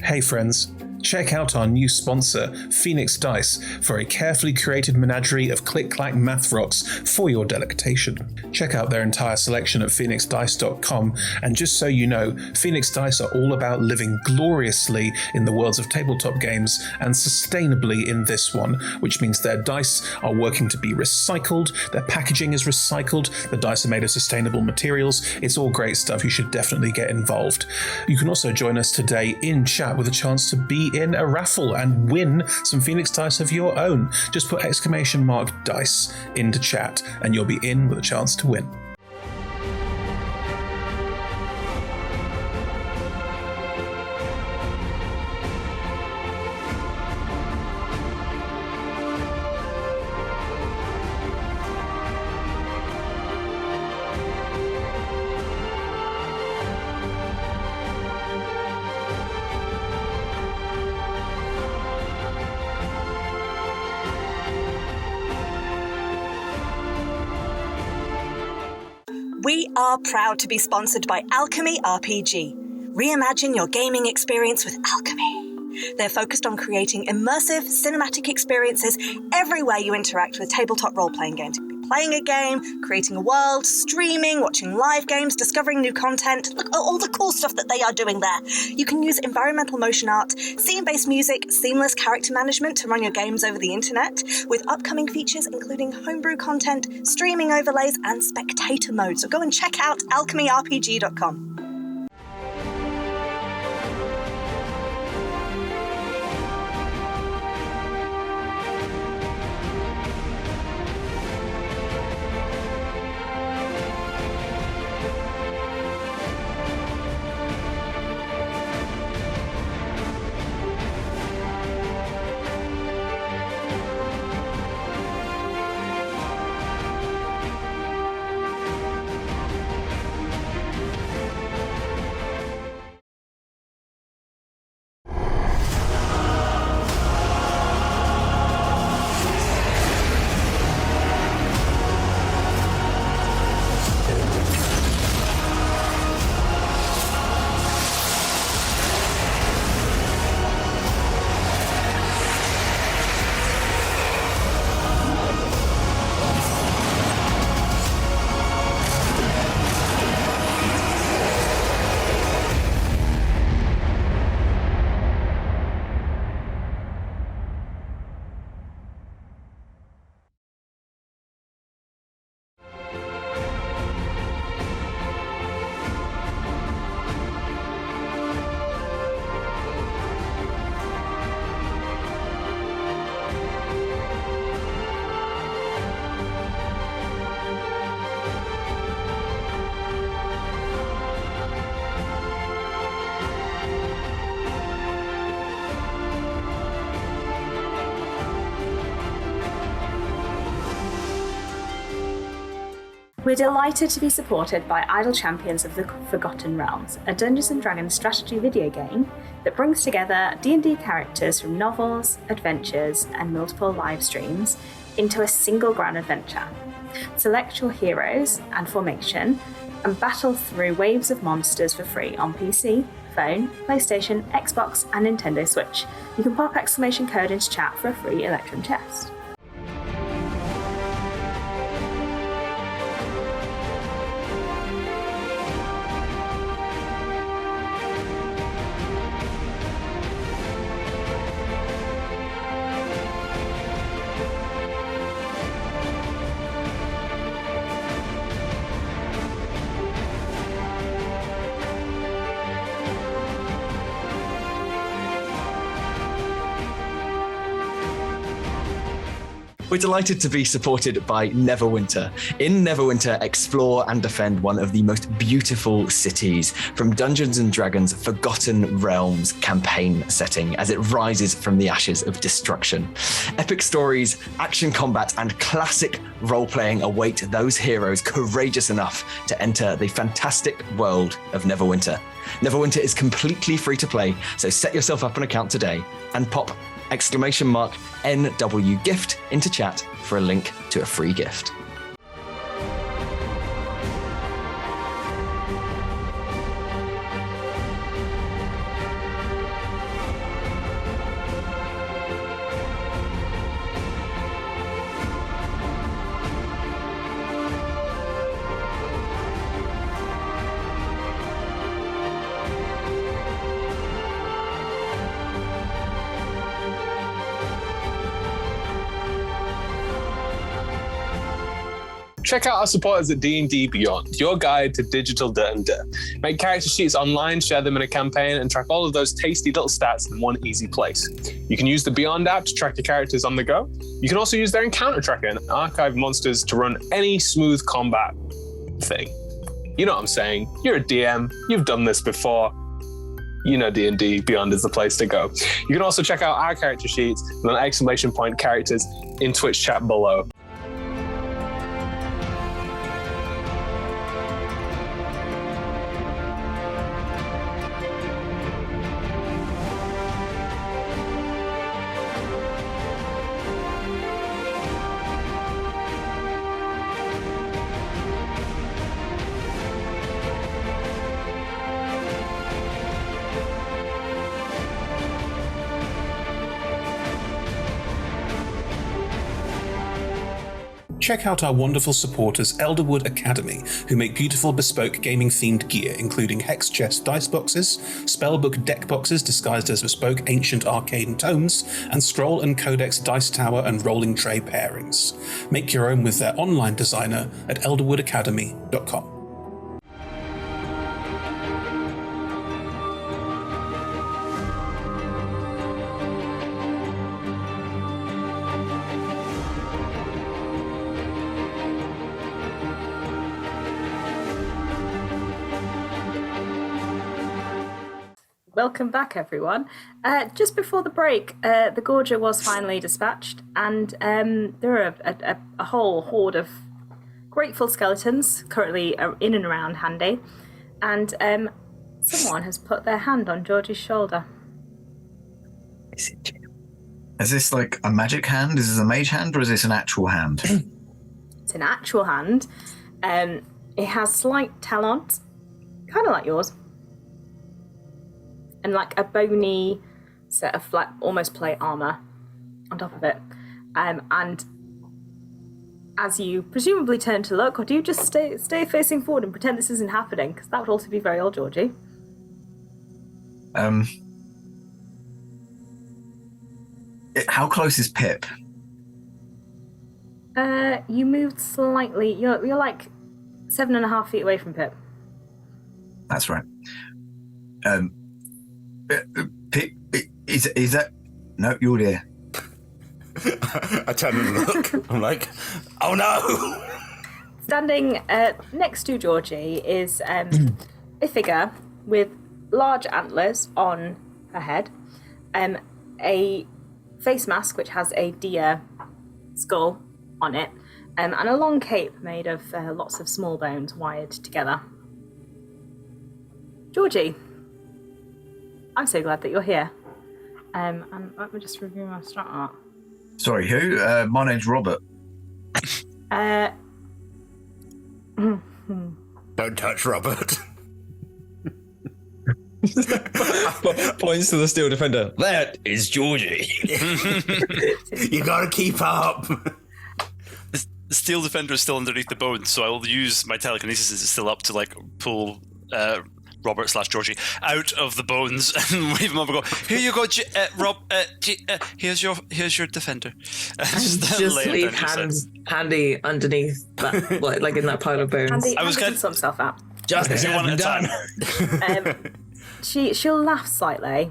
Hey friends, check out our new sponsor, Phoenix Dice, for a carefully curated menagerie of click-clack math rocks for your delectation. Check out their entire selection at phoenixdice.com, and just so you know, Phoenix Dice are all about living gloriously in the worlds of tabletop games and sustainably in this one, which means their dice are working to be recycled, their packaging is recycled, the dice are made of sustainable materials. It's all great stuff. You should definitely get involved. You can also join us today in chat with a chance to be in a raffle and win some Phoenix Dice of your own. Just put !dice into chat and you'll be in with a chance to win. We are proud to be sponsored by Alchemy RPG. Reimagine your gaming experience with Alchemy. They're focused on creating immersive cinematic experiences everywhere you interact with tabletop role-playing games. You could be playing a game, creating a world, streaming, watching live games, discovering new content. Look at all the cool stuff that they are doing there. You can use environmental motion art, scene-based music, seamless character management to run your games over the internet, with upcoming features including homebrew content, streaming overlays, and spectator mode. So go and check out alchemyrpg.com. We're delighted to be supported by Idle Champions of the Forgotten Realms, a Dungeons & Dragons strategy video game that brings together D&D characters from novels, adventures, and multiple live streams into a single grand adventure. Select your heroes and formation and battle through waves of monsters for free on PC, phone, PlayStation, Xbox, and Nintendo Switch. You can pop exclamation code into chat for a free Electrum chest. We're delighted to be supported by Neverwinter. In Neverwinter, explore and defend one of the most beautiful cities from Dungeons & Dragons' Forgotten Realms campaign setting as it rises from the ashes of destruction. Epic stories, action combat, and classic role-playing await those heroes courageous enough to enter the fantastic world of Neverwinter. Neverwinter is completely free to play, so set yourself up an account today and pop !NW gift into chat for a link to a free gift. Check out our supporters at D&D Beyond, your guide to digital D&D. Make character sheets online, share them in a campaign, and track all of those tasty little stats in one easy place. You can use the Beyond app to track your characters on the go. You can also use their encounter tracker and archive monsters to run any smooth combat thing. You know what I'm saying? You're a DM, you've done this before. You know D&D Beyond is the place to go. You can also check out our character sheets with an exclamation point characters in Twitch chat below. Check out our wonderful supporters Elderwood Academy, who make beautiful bespoke gaming-themed gear, including hex chest dice boxes, spellbook deck boxes disguised as bespoke ancient arcane tomes, and scroll and codex dice tower and rolling tray pairings. Make your own with their online designer at elderwoodacademy.com. Welcome back, everyone. Just before the break, the Gorger was finally dispatched, and there are a whole horde of grateful skeletons currently in and around Handy, and someone has put their hand on Georgie's shoulder. Is this like a magic hand? Is this a mage hand, or is this an actual hand? It's an actual hand. It has slight talons, kind of like yours. And like a bony set of like almost plate armor on top of it. And as you presumably turn to look, or do you just stay facing forward and pretend this isn't happening? Because that would also be very Old Jorgie. How close is Pip? You moved slightly. You're like 7.5 feet away from Pip. That's right. Pip, is that? No, you're there. I turn and look. I'm like, oh no! Standing next to Georgie is a figure with large antlers on her head, a face mask which has a deer skull on it, and a long cape made of lots of small bones wired together. Jorgie, I'm so glad that you're here. And let me just review my strat art. Sorry, who? My name's Robert. Don't touch Robert. Points to the steel defender. That is Jorgie. You gotta keep up. The steel defender is still underneath the bone, so I will use my telekinesis. It's still up to like pull Robert/Georgie out of the bones and wave him up and go, "Here you go, Rob. Here's your defender." Just leave Handy underneath that, like in that pile of bones. Handy sorts himself out. Just as one at a time. She'll laugh slightly.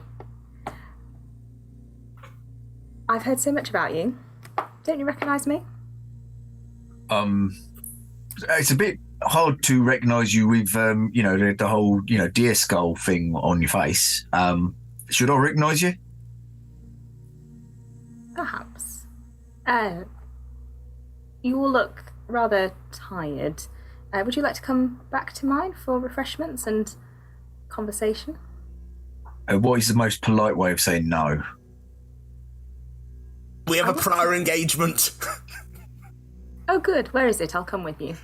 I've heard so much about you. Don't you recognise me? It's a bit hard to recognise you with, the whole, deer skull thing on your face. Should I recognise you? Perhaps. You all look rather tired. Would you like to come back to mine for refreshments and conversation? What is the most polite way of saying no? We have a prior engagement. Oh, good. Where is it? I'll come with you.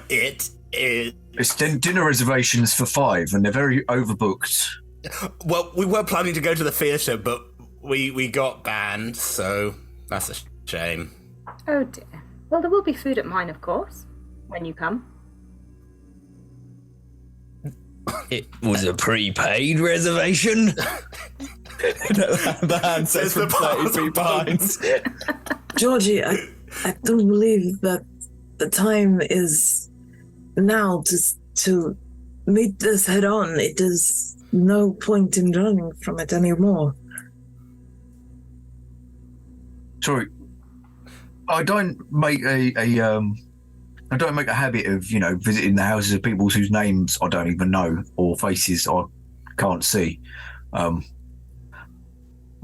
It is... It's dinner reservations for 5, and they're very overbooked. Well, we were planning to go to the theatre, but we got banned, so that's a shame. Oh, dear. Well, there will be food at mine, of course, when you come. It was a prepaid reservation. The hand says from 30 feet behind. Jorgie, I don't believe that the time is now to meet this head on. It is no point in running from it anymore. Sorry, I don't make a habit of visiting the houses of people whose names I don't even know or faces I can't see.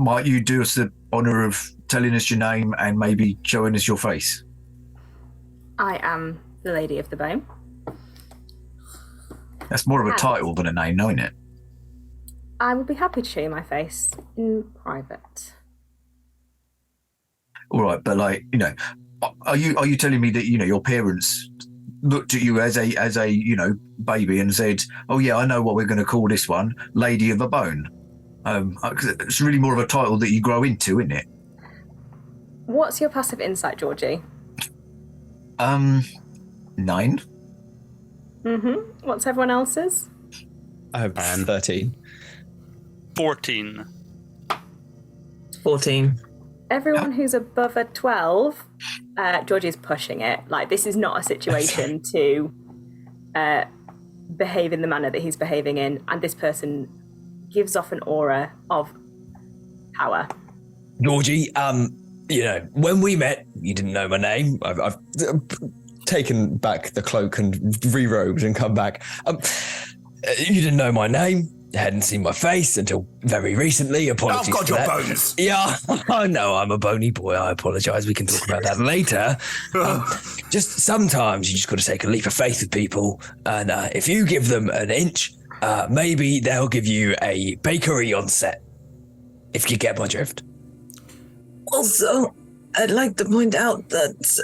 Might you do us the honour of telling us your name and maybe showing us your face? I am the Lady of the Bone. That's more of a title than a name, knowing it. I would be happy to show you my face in private. All right, but are you telling me that your parents looked at you as a baby and said, "Oh yeah, I know what we're going to call this one, Lady of the Bone"? It's really more of a title that you grow into, isn't it? What's your passive insight, Jorgie? 9. Mm-hmm. What's everyone else's? I have 13. 14. 14. Everyone who's above a 12, Georgie's pushing it. Like, this is not a situation to behave in the manner that he's behaving in, and this person gives off an aura of power. Jorgie, when we met, you didn't know my name. I've taken back the cloak and re-robed and come back. You didn't know my name. Hadn't seen my face until very recently. Apologies. I've got your bones. Yeah, I know I'm a bony boy. I apologise. We can talk about that later. Just sometimes you just got to take a leap of faith with people, and if you give them an inch, maybe they'll give you a bakery on set. If you get my drift. Also, I'd like to point out that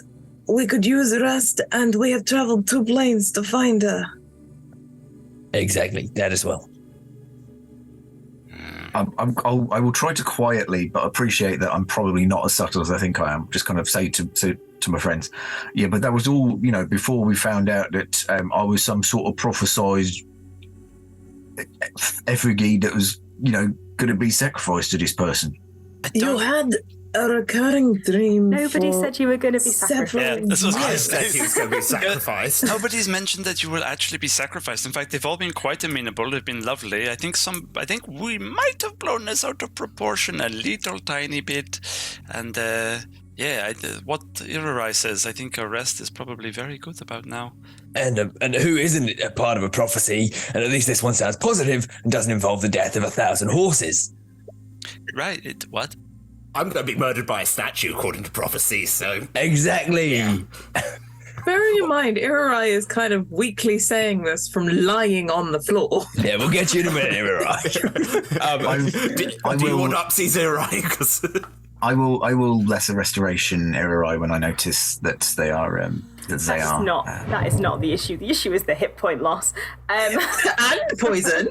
we could use rest, and we have traveled 2 planes to find her. Exactly, that as well. I will try to quietly, but appreciate that I'm probably not as subtle as I think I am. Just kind of say to my friends, yeah, but that was all, before we found out that I was some sort of prophesized effigy that was, going to be sacrificed to this person. You had a recurring dream. Nobody said you were going to be sacrificed. Yeah, this was I said he was going to be sacrificed. Nobody's mentioned that you will actually be sacrificed. In fact, they've all been quite amenable. They've been lovely. I think we might have blown this out of proportion a little tiny bit. And what Irarai says, I think a rest is probably very good about now. And who isn't a part of a prophecy? And at least this one sounds positive and doesn't involve the death of 1,000 horses. Right? What? I'm going to be murdered by a statue, according to prophecy, so... Exactly! Yeah. Bearing in mind, Irurai is kind of weakly saying this from lying on the floor. Yeah, we'll get you in a minute, Irurai. Do you want upsies, Irurai? 'Cause... I will lesser restoration Irurai when I notice that they are That is not the issue. The issue is the hit point loss. And poison.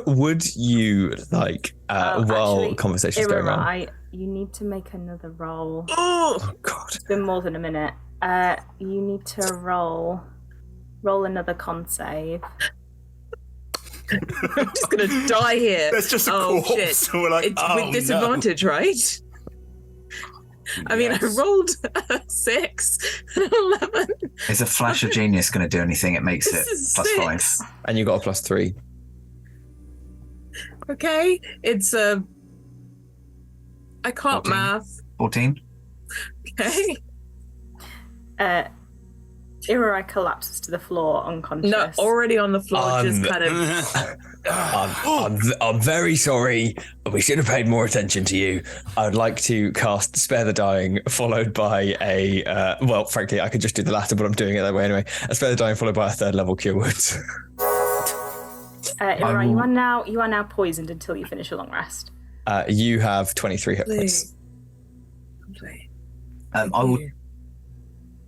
Would you like while actually, conversation's going on? Irurai, you need to make another roll. Oh God! It's been more than a minute. You need to roll another con save. I'm just gonna die here. There's just a corpse. Shit. So we're like, it's with disadvantage, right? I mean, I rolled a 6 and 11. Is a flash of genius going to do anything? It makes it +5. And you got a +3. Okay, it's I can't 14. math. 14. Okay. Irurai collapses to the floor unconscious. No, already on the floor, just kind of... I'm very sorry. We should have paid more attention to you. I would like to cast Spare the Dying, followed by a... well, frankly, I could just do the latter, but I'm doing it that way anyway. A Spare the Dying, followed by a 3rd level Cure Wounds. Irurai, you are now poisoned until you finish a long rest. You have 23 hit points.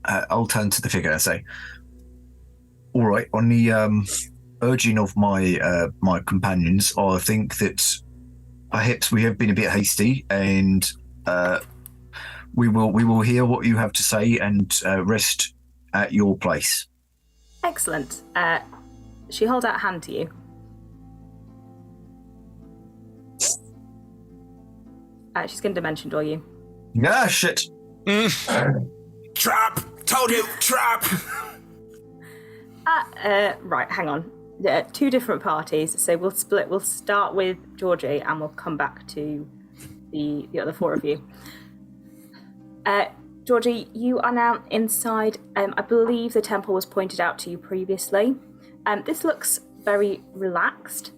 I'll turn to the figure and say, all right, on the urging of my companions, I think that perhaps we have been a bit hasty, and we will hear what you have to say and rest at your place. Excellent. She holds out a hand to you. She's going to dimension door you. Ah, shit. Trap! Told you, trap! Right, hang on. 2 different parties, so we'll split. We'll start with Jorgie and we'll come back to the other 4 of you. Jorgie, you are now inside. I believe the temple was pointed out to you previously. This looks very relaxed.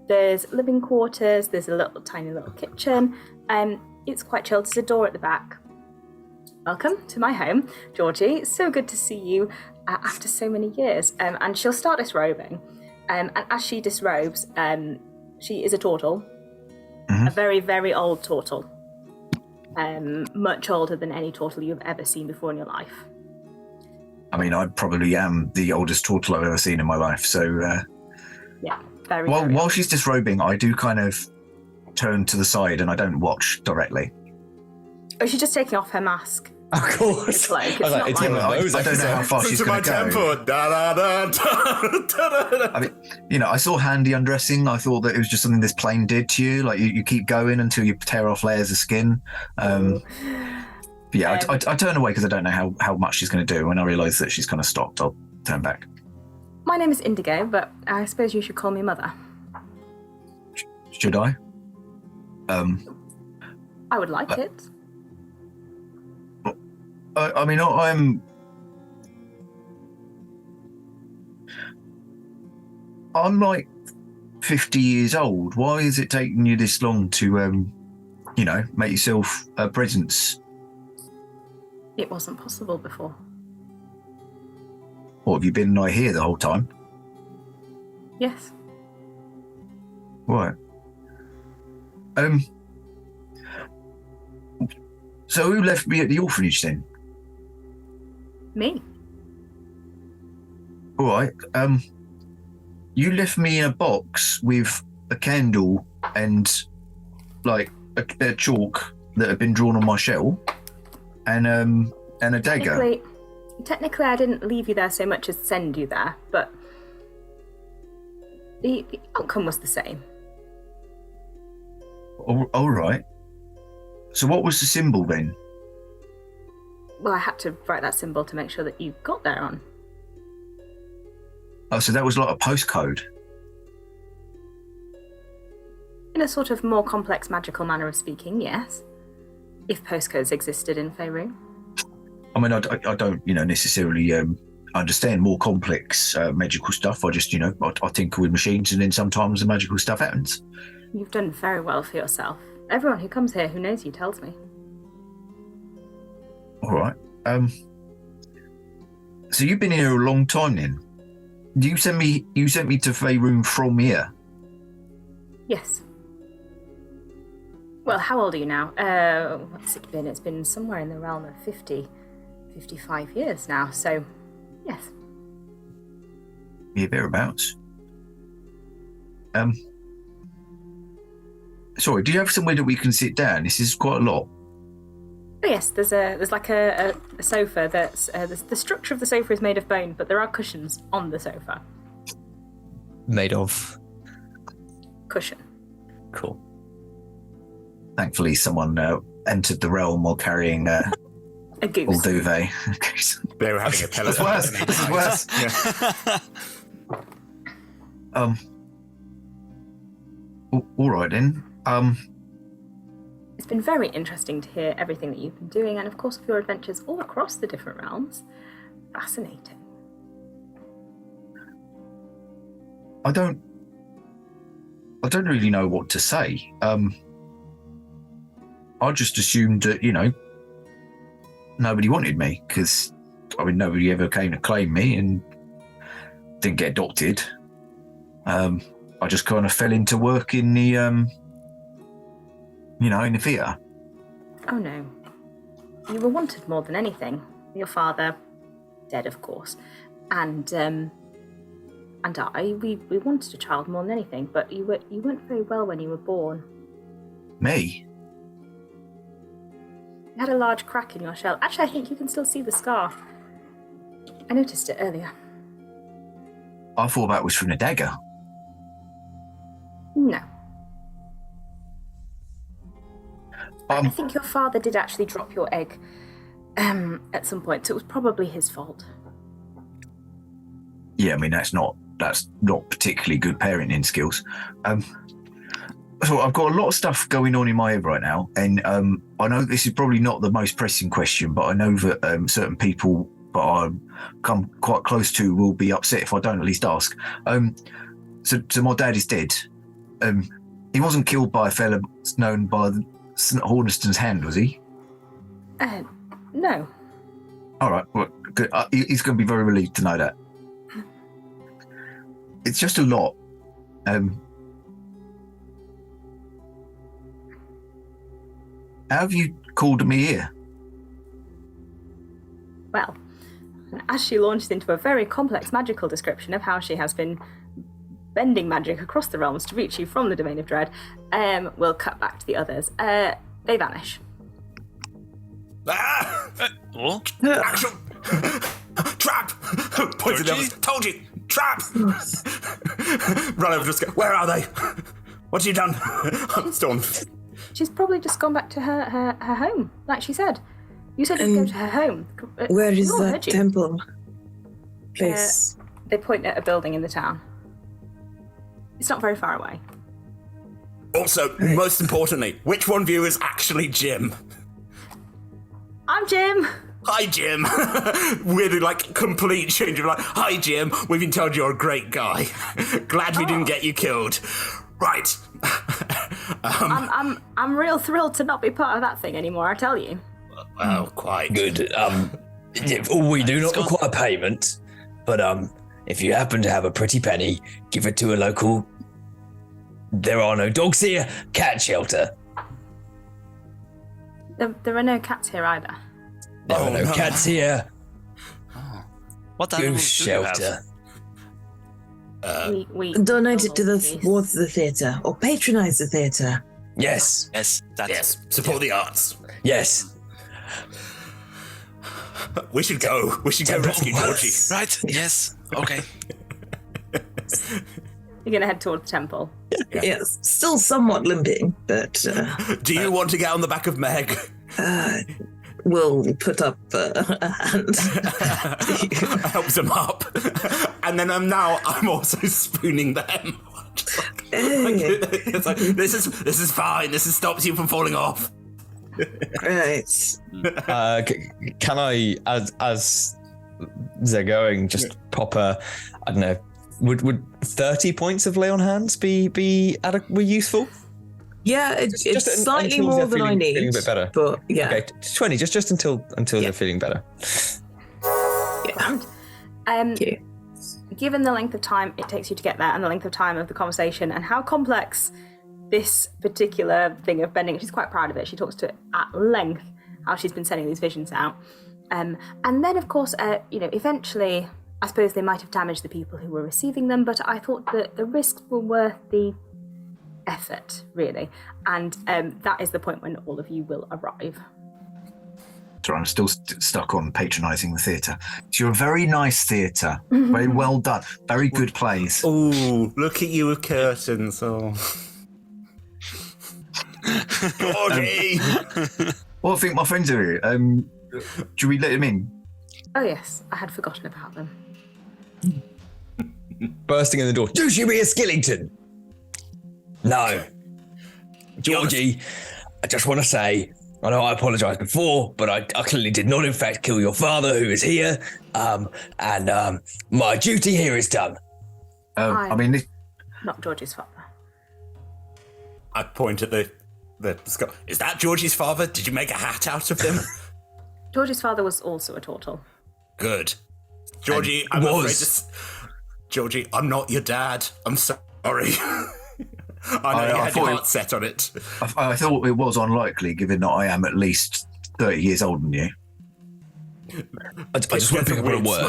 There's living quarters, there's a tiny little kitchen. It's quite chilled. There's a door at the back. Welcome to my home, Jorgie. So good to see you after so many years. And she'll start disrobing. And as she disrobes, she is a turtle. A very, very old turtle. Much older than any turtle you've ever seen before in your life. I mean, I probably am the oldest turtle I've ever seen in my life, so... yeah, very, While old. she's disrobing, I do kind of turn to the side and I don't watch directly. Oh, she's just taking off her mask. Of course. It's like, it's not I don't know how far she's going to go. I mean, I saw Handy undressing. I thought that it was just something this plane did to you. Like you keep going until you tear off layers of skin. I turn away because I don't know how much she's going to do. When I realise that she's kind of stopped, I'll turn back. My name is Indigo, but I suppose you should call me Mother. Should I? I would like it. I mean, I'm like 50 years old. Why is it taking you this long to, make yourself a presence? It wasn't possible before. What, have you been here the whole time? Yes. Right. So who left me at the orphanage then? Me. All right. You left me in a box with a candle and like a chalk that had been drawn on my shell, and a dagger. Technically, I didn't leave you there so much as send you there, but the outcome was the same. All right. So what was the symbol then? Well, I had to write that symbol to make sure that you got there on. Oh, so that was like a postcode? In a sort of more complex magical manner of speaking, yes. If postcodes existed in Faerun. I mean, I don't, necessarily understand more complex magical stuff. I just, I tinker with machines and then sometimes the magical stuff happens. You've done very well for yourself. Everyone who comes here who knows you tells me. All right. So you've been here a long time then? You sent me to Faerun from here? Yes. Well, how old are you now? What's it been? It's been somewhere in the realm of 50, 55 years now, so yes. Yeah, thereabouts. Sorry, do you have somewhere that we can sit down? This is quite a lot. Oh yes, there's like a sofa that's the structure of the sofa is made of bone, but there are cushions on the sofa. Made of Cushion. cool. Thankfully, someone entered the realm while carrying A goose. all duvet. They were having a pillow. It's worse. This is worse. All right then. It's been very interesting to hear everything that you've been doing, and of course of your adventures all across the different realms. Fascinating. I don't really know what to say. I just assumed that, nobody wanted me because, nobody ever came to claim me and didn't get adopted. I just kind of fell into work in the, in the theatre. Oh no. You were wanted more than anything. Your father, dead of course, and we wanted a child more than anything, but you weren't very well when you were born. Me? You had a large crack in your shell. Actually, I think you can still see the scar. I noticed it earlier. I thought that was from the dagger. No. I Um, think your father did actually drop your egg at some point, so it was probably his fault. Yeah, that's not particularly good parenting skills. So I've got a lot of stuff going on in my head right now, and I know this is probably not the most pressing question, but I know that certain people that I come quite close to will be upset if I don't at least ask. So my dad is dead. He wasn't killed by a fella known by St. Horniston's hand, was he? No. All right, well, good. He's going to be very relieved to know that. It's just a lot. How have you called me here? Well, as she launched into a very complex magical description of how she has been bending magic across the realms to reach you from the Domain of Dread, we'll cut back to the others. They vanish. What? Action! Trap! Pointed at us. Told you! Trap! Run over, just go, where are they? What have you done? I'm stunned. She's probably just gone back to her home, like she said. You said you'd go to her home. Where is We all that heard you. temple place? They point at a building in the town. It's not very far away. Also, most importantly, which one of you is actually Jim? I'm Jim! Hi, Jim. With complete change of hi, Jim. We've been told you're a great guy. Glad we didn't get you killed. Right. I'm real thrilled to not be part of that thing anymore, I tell you. Well, quite good. We do not require payment, but if you happen to have a pretty penny, give it to a local. There are no dogs here. Cat shelter. There are no cats here either. There are no cats here. What Goose shelter. We Donate it to towards the theatre, or patronize the theatre. Yes. Yes, yes. Support the arts. Yes. We should go. We should go rescue Jorgie. Right. Yes. Okay. You're going to head toward the temple. Yes, still somewhat limping, but... Do you want to get on the back of Meg? We'll put up a hand. Helps them up. And then I'm also spooning them. It's like, this is fine. This stops you from falling off. Right. Can I, as they're going, just pop a, I don't know, would 30 points of lay on hands be useful? Yeah, it's Just slightly until more they're than I feeling need. a bit better. But yeah. Okay, 20, just until they're feeling better. Grand. Thank you. Given the length of time it takes you to get there and the length of time of the conversation and how complex this particular thing of bending, she's quite proud of it. She talks to it at length how she's been sending these visions out. And then, of course, eventually, I suppose they might have damaged the people who were receiving them, but I thought that the risks were worth the effort, really. And that is the point when all of you will arrive. Sorry, I'm still stuck on patronising the theatre. You're a very nice theatre. Very well done. Very good plays. Oh, look at you with curtains. Oh. Jorgie! Well, I think my friends are here. Should we let him in? Oh, yes. I had forgotten about them. Bursting in the door. Do you mean a Skillington? No. Jorgie, I just want to say, I know I apologised before, but I clearly did not in fact kill your father, who is here, and my duty here is done. I mean... Not Georgie's father. I point at the skull. Is that Georgie's father? Did you make a hat out of him? Georgie's father was also a turtle. Good. Jorgie, Jorgie, I'm not your dad. I'm sorry. I know you had your heart set on it. I thought it was unlikely, given that I am at least 30 years older than you. I just want to pick up on a word.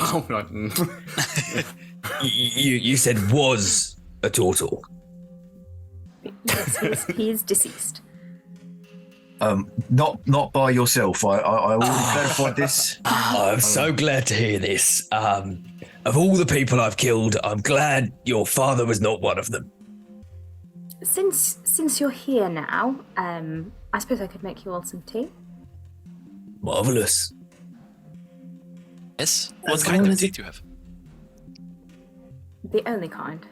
You said was a turtle. Yes, he's deceased. Not by yourself. I already clarified this. I'm so glad to hear this. Of all the people I've killed, I'm glad your father was not one of them. Since you're here now, I suppose I could make you all some tea. Marvellous. Yes? What kind of tea do you have? The only kind.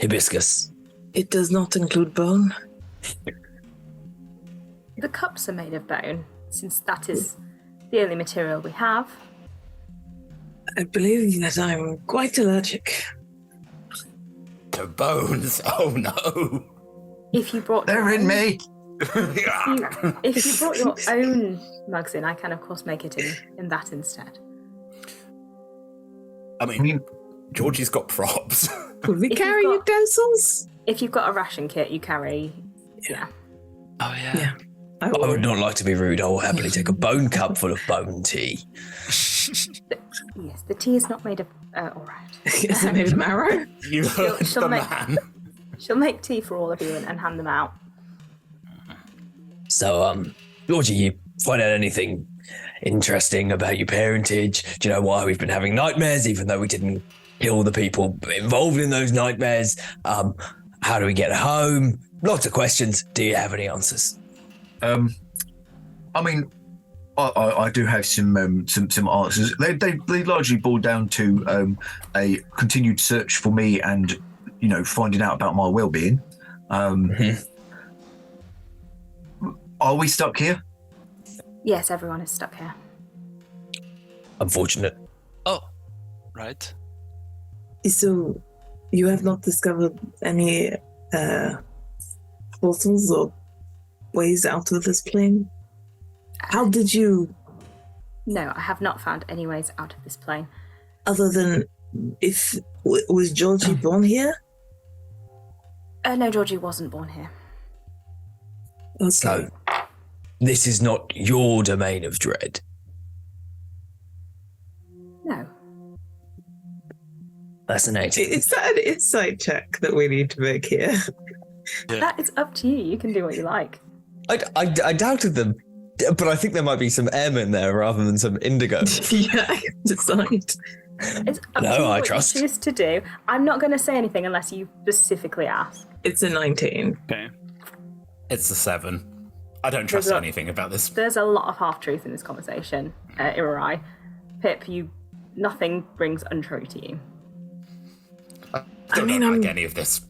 Hibiscus. It does not include bone. The cups are made of bone, since that is the only material we have. I believe that I'm quite allergic. To bones? Oh no. If you brought They're in me. If you brought your own mugs in, I can of course make it in that instead. I mean Georgie's got props. Would we carry utensils? If you've got a ration kit, you carry. Yeah. Oh yeah. I would not like to be rude. I will happily take a bone cup full of bone tea. Yes, the tea is not made of. All right. Is it made of marrow? You heard the man. She'll make tea for all of you and hand them out. So, Georgie, you find out anything interesting about your parentage? Do you know why we've been having nightmares, even though we didn't kill the people involved in those nightmares? How do we get home? Lots of questions. Do you have any answers? I mean, I do have some answers. They largely boil down to a continued search for me and, finding out about my well-being. Are we stuck here? Yes, everyone is stuck here. Unfortunate. Oh, right. So, you have not discovered any portals or ways out of this plane? How did you... No, I have not found any ways out of this plane. Other than was Georgie born here? No, Georgie wasn't born here. Okay. So, this is not your domain of dread? No. Fascinating. Is that an insight check that we need to make here? Yeah. That is up to you. You can do what you like. I doubted them, but I think there might be some airmen there rather than some indigo. Yeah, I decide. It's up to you what you choose to do. I'm not going to say anything unless you specifically ask. It's a 19. Okay. It's a 7. I don't trust anything about this. There's a lot of half-truth in this conversation, Irai. Pip, nothing brings untrue to you. I don't like any of this.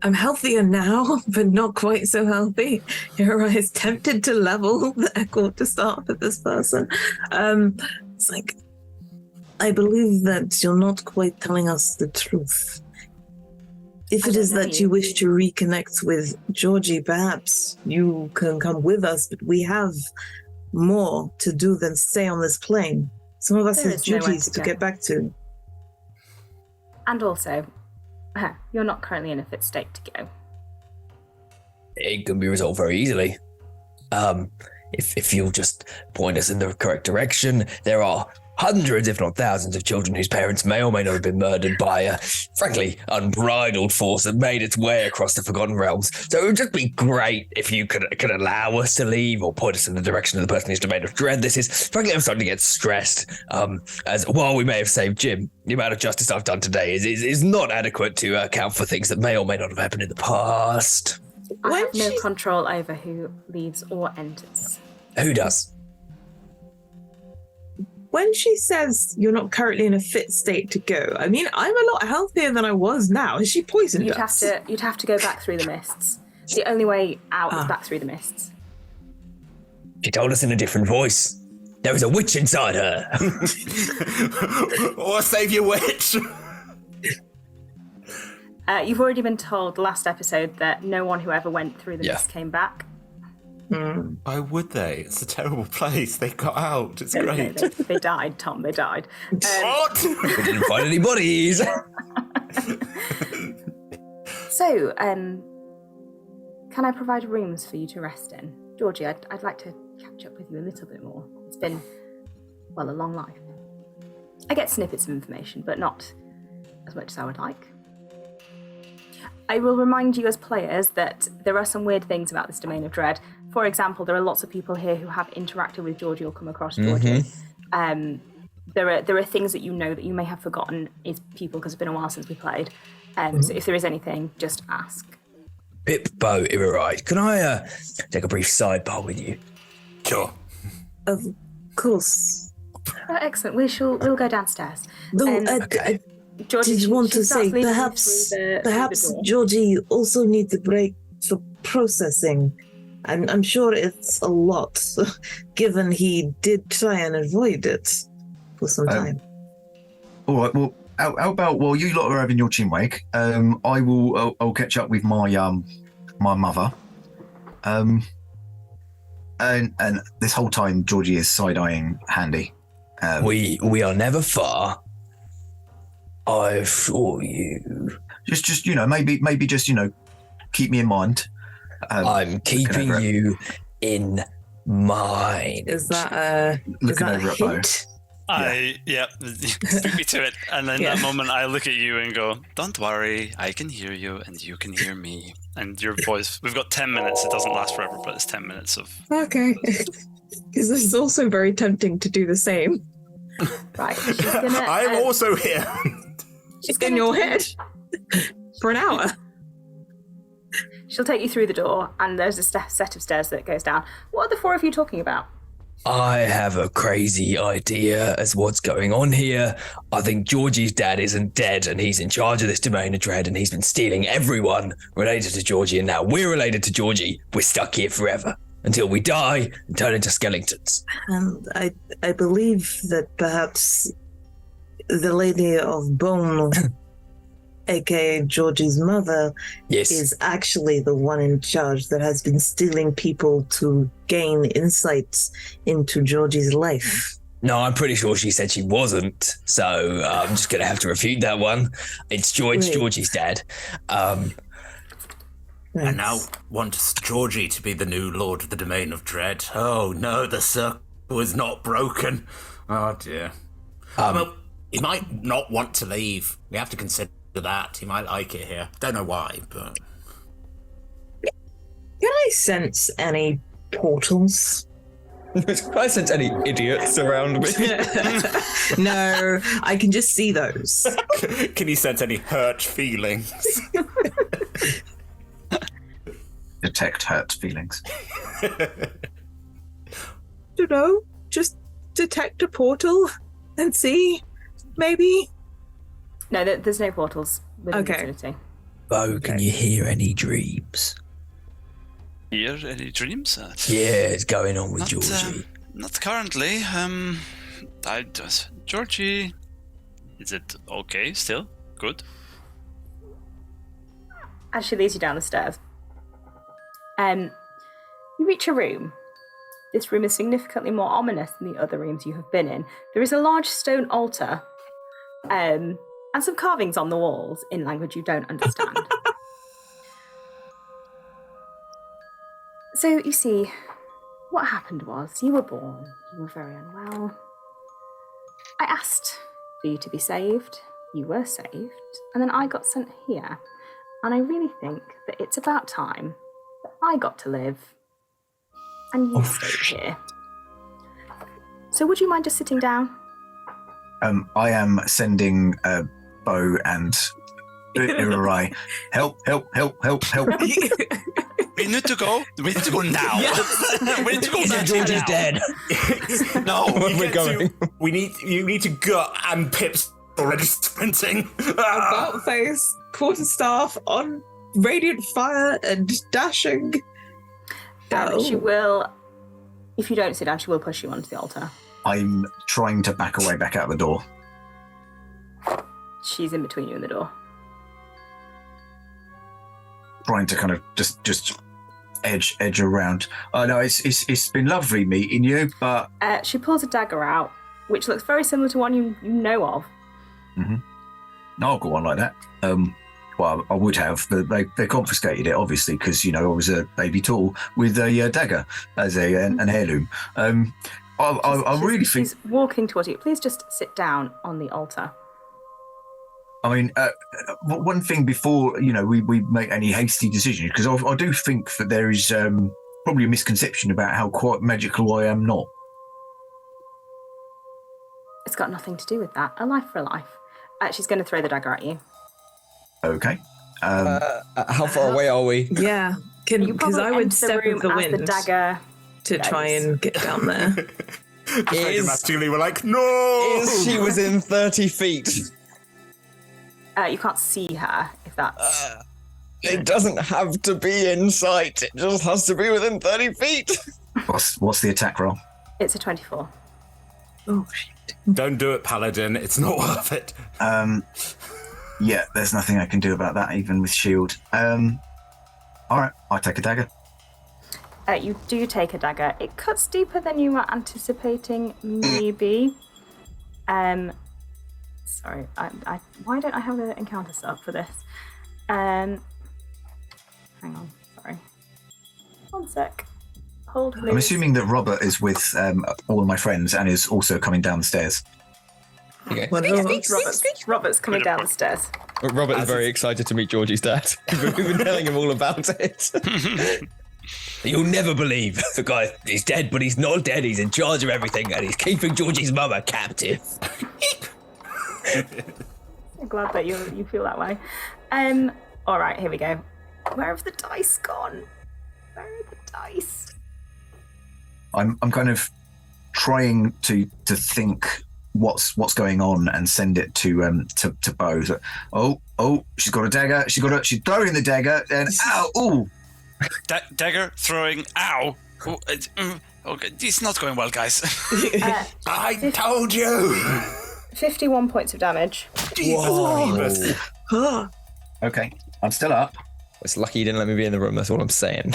I'm healthier now, but not quite so healthy. Irai is tempted to level the echo to start with this person. It's like, I believe that you're not quite telling us the truth. If it is that you wish to reconnect with Jorgie, perhaps you can come with us, but we have more to do than stay on this plane. Some of us have duties to get back to. And also, you're not currently in a fit state to go. It can be resolved very easily. If you'll just point us in the correct direction, there are hundreds, if not thousands, of children whose parents may or may not have been murdered by a, frankly, unbridled force that made its way across the Forgotten Realms. So it would just be great if you could allow us to leave or point us in the direction of the person who's domain of dread. This is, frankly, I'm starting to get stressed. As while we may have saved Jim, the amount of justice I've done today is not adequate to account for things that may or may not have happened in the past. I have no control over who leaves or enters. Who does? When she says you're not currently in a fit state to go, I mean, I'm a lot healthier than I was now. Has she poisoned us? You'd have to go back through the mists. The only way out is back through the mists. She told us in a different voice. There was a witch inside her. Or save your witch. You've already been told last episode that no one who ever went through the mist came back. Why would they? It's a terrible place. They got out. It's great. No, they died, Tom. They died. What? We didn't find any bodies. So, can I provide rooms for you to rest in? Jorgie, I'd like to catch up with you a little bit more. It's been, well, a long life. I get snippets of information, but not as much as I would like. I will remind you as players that there are some weird things about this domain of dread. For example, there are lots of people here who have interacted with Jorgie or come across Jorgie. There are things that you know that you may have forgotten is people because it's been a while since we played. So if there is anything, just ask. Pip, Bo, Iriride, can I take a brief sidebar with you? Sure. Of course. Oh, excellent. We'll go downstairs. I Jorgie, did want to say, through perhaps the door. Jorgie also needs a break for processing. I'm sure it's a lot, given he did try and avoid it for some time. All right, well, how about while you lot are having your chinwag, I'll catch up with my my mother. And this whole time, Jorgie is side-eyeing Handy. We are never far. I assure you. Just maybe just keep me in mind. I'm keeping you in mind. Is that a hint? Speak me to it. And then that moment I look at you and go, don't worry, I can hear you and you can hear me. And your voice, we've got 10 minutes. It doesn't last forever, but it's 10 minutes of... Okay. Because this is also very tempting to do the same. Right. I'm also here. She's in your head for an hour. She'll take you through the door, and there's a set of stairs that goes down. What are the four of you talking about? I have a crazy idea as what's going on here. I think Georgie's dad isn't dead, and he's in charge of this domain of dread, and he's been stealing everyone related to Jorgie, and now we're related to Jorgie. We're stuck here forever until we die and turn into skeletons. And I believe that perhaps the Lady of Bone, aka Georgie's mother, is actually the one in charge that has been stealing people to gain insights into Georgie's life. No, I'm pretty sure she said she wasn't, so I'm just going to have to refute that one. It's Georgie's dad. I now want Jorgie to be the new Lord of the Domain of Dread. Oh no, the circle is not broken. Oh dear. Well, he might not want to leave. We have to consider that. He might like it here. Don't know why, but... Can I sense any portals? Can I sense any idiots around me? No, I can just see those. Can you sense any hurt feelings? Detect hurt feelings. Don't know. Just detect a portal and see, maybe. No, there's no portals within the vicinity. Bo, can you hear any dreams? Hear any dreams? Yeah, it's going on with Jorgie. Not currently. Jorgie, is it okay still? Good? as she leads you down the stairs. You reach a room. This room is significantly more ominous than the other rooms you have been in. There is a large stone altar and some carvings on the walls in language you don't understand. So, you see, what happened was you were born, you were very unwell. I asked for you to be saved, you were saved, and then I got sent here. And I really think that it's about time that I got to live and you stayed here. So would you mind just sitting down? I am sending Bo and Irai. Help. We need to go. We need to go now. We need to go now. George is dead. No, we're going. You need to go, and Pip's already sprinting. About face, quarterstaff on radiant fire and dashing. She will, if you don't sit down, she will push you onto the altar. I'm trying to back away back out the door. She's in between you and the door. Trying to kind of just edge around. Oh no, it's been lovely meeting you, but she pulls a dagger out, which looks very similar to one you know of. Mm-hmm. No, I'll go on like that. Well, I would have, but they confiscated it, obviously, because, I was a baby tall with a dagger as an heirloom. I really think... She's walking towards you. Please just sit down on the altar. I mean, one thing before, we make any hasty decisions, because I do think that there is probably a misconception about how quite magical I am not. It's got nothing to do with that. A life for a life. She's going to throw the dagger at you. Okay. How far away are we? Yeah, because I would step with the wind the dagger to try and get down there. We're like, no! Is she within 30 feet? You can't see her, if that's... It doesn't have to be in sight. It just has to be within 30 feet. What's the attack roll? It's a 24. Oh, shit. Don't do it, Paladin. It's not worth it. Yeah, there's nothing I can do about that, even with shield. All right, I'll take a dagger. You do take a dagger. It cuts deeper than you were anticipating, maybe. Sorry, why don't I have the encounter set up for this? Hang on, sorry. One sec. Hold, please. I'm assuming that Robert is with all of my friends and is also coming down the stairs. Okay. Robert's coming down the stairs. Robert is very excited to meet Georgie's dad. We've been telling him all about it. You'll never believe the guy is dead, but he's not dead. He's in charge of everything, and he's keeping Georgie's mother captive. I'm glad that you feel that way. All right, here we go. Where have the dice gone? Where are the dice? I'm kind of trying to think what's going on and send it to Bo. So, oh, she's got a dagger. She's throwing the dagger and ow, ooh. Dagger throwing, ow. Okay, it's not going well, guys. I told you. 51 points of damage. Whoa. Okay, I'm still up. It's lucky you didn't let me be in the room. That's all I'm saying.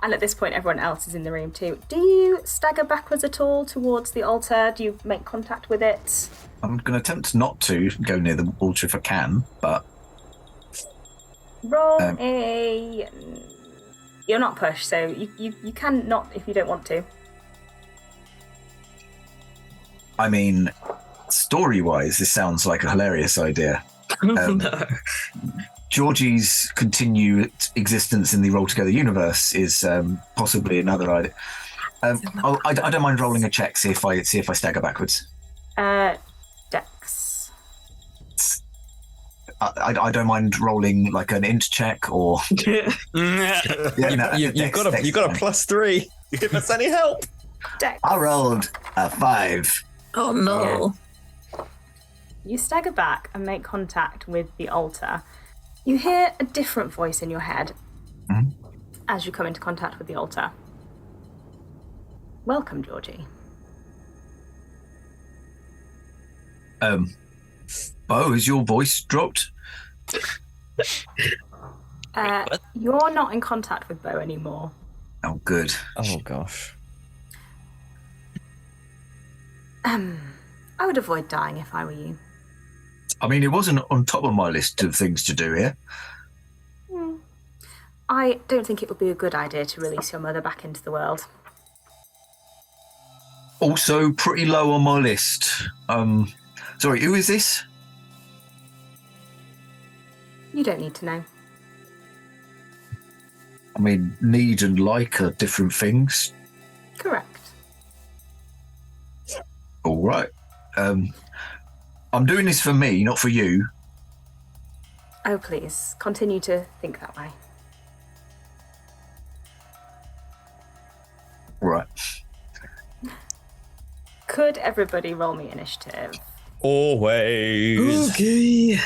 And at this point, everyone else is in the room too. Do you stagger backwards at all towards the altar? Do you make contact with it? I'm going to attempt not to go near the altar if I can, but... Roll a... You're not pushed, so you can not if you don't want to. I mean, story-wise, this sounds like a hilarious idea. No. Georgie's continued existence in the Roll Together universe is possibly another idea. I don't mind rolling a check, see if I stagger backwards. Dex. I don't mind rolling like an int check or. You've got a +3. If that's any help. Dex. I rolled a 5. Oh no! Yeah. You stagger back and make contact with the altar. You hear a different voice in your head as you come into contact with the altar. Welcome, Jorgie. Bo, has your voice dropped? You're not in contact with Bo anymore. Oh, good. Oh, gosh. I would avoid dying if I were you. I mean, it wasn't on top of my list of things to do here. I don't think it would be a good idea to release your mother back into the world. Also, pretty low on my list. Sorry, who is this? You don't need to know. I mean, need and like are different things. Correct. All right. I'm doing this for me, not for you. Oh, please, continue to think that way. Right. Could everybody roll me initiative? Always. Okay.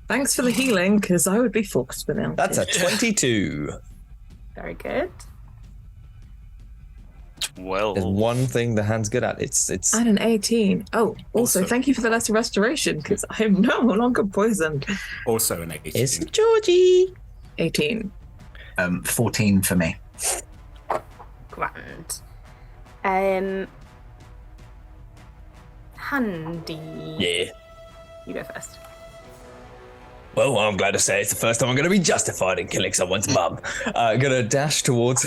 Thanks for the healing, because I would be fucked without That's a 22. Very good. 12. There's one thing the hand's good at. It's And an 18. Oh, also, thank you for the letter restoration, because I'm no longer poisoned. Also an 18. It's Jorgie. 18. 14 for me. Grand. Handy. Yeah. You go first. Well, I'm glad to say it's the first time I'm going to be justified in killing someone's mum. Going to dash towards,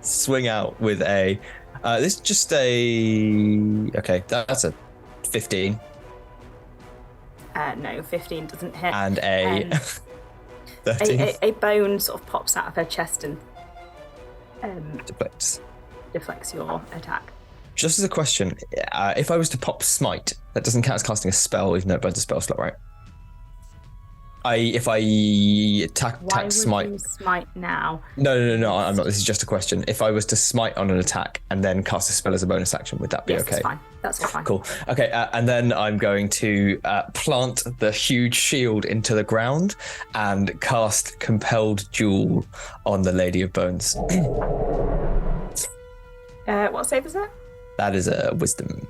swing out with a. This is just a. Okay, that's a 15. No, 15 doesn't hit. And a 13. A bone sort of pops out of her chest and deflects your attack. Just as a question, if I was to pop smite, that doesn't count as casting a spell, even though it burns a spell slot, right? If I attack smite. Why would you smite now? No, I'm not. This is just a question. If I was to smite on an attack and then cast a spell as a bonus action, would that be Yes, okay? that's fine. That's all fine. Cool. Okay, and then I'm going to plant the huge shield into the ground and cast Compelled Duel on the Lady of Bones. What save is that? That is a wisdom.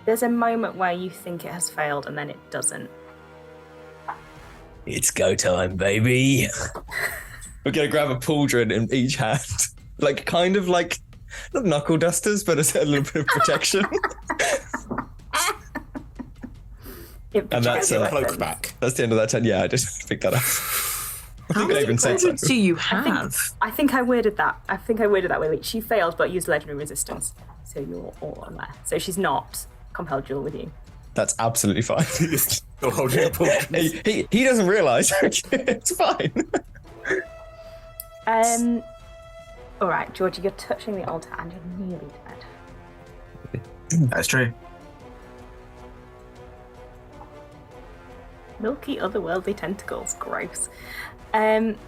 There's a moment where you think it has failed and then it doesn't. It's go time, baby. We're going to grab a pauldron in each hand. Kind of like, not knuckle dusters, but a little bit of protection. And that's cloak back. That's the end of that turn. Yeah, I just picked that up. How many pauldrons do you have? I think I worded that. Weirdly. She failed but used legendary resistance. So you're all on there. So she's not compelled duel with you. That's absolutely fine. Still holding a pauldron. He doesn't realise. It's fine. All right, Georgie, you're touching the altar and you're nearly dead. That's true. Milky otherworldly tentacles. Gross.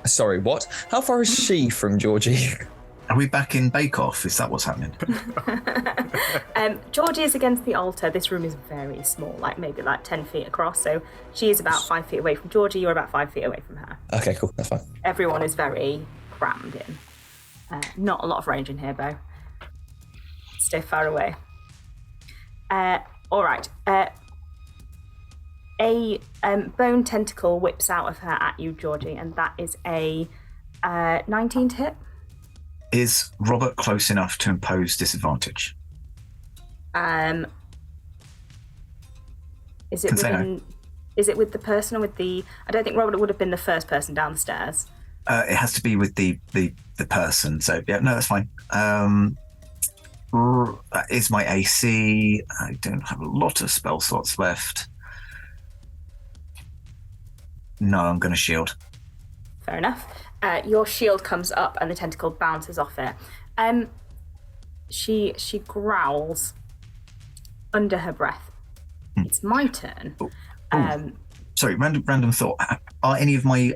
Sorry, what? How far is she from Jorgie? Are we back in Bake Off? Is that what's happening? Georgie is against the altar. This room is very small, maybe 10 feet across. So she is about 5 feet away from Georgie. You're about 5 feet away from her. Okay, cool. That's fine. Everyone is very crammed in. Not a lot of range in here, Bo. Stay far away. All right. A bone tentacle whips out of her at you, Georgie, and that is a 19 to hit. Is Robert close enough to impose disadvantage? Is it with the person or with the? I don't think Robert would have been the first person down the stairs. It has to be with the person. So yeah, no, that's fine. That is my AC. I don't have a lot of spell slots left. No, I'm going to shield. Fair enough. Your shield comes up and the tentacle bounces off it. She growls under her breath. It's my turn. Sorry, random thought. Are any of my,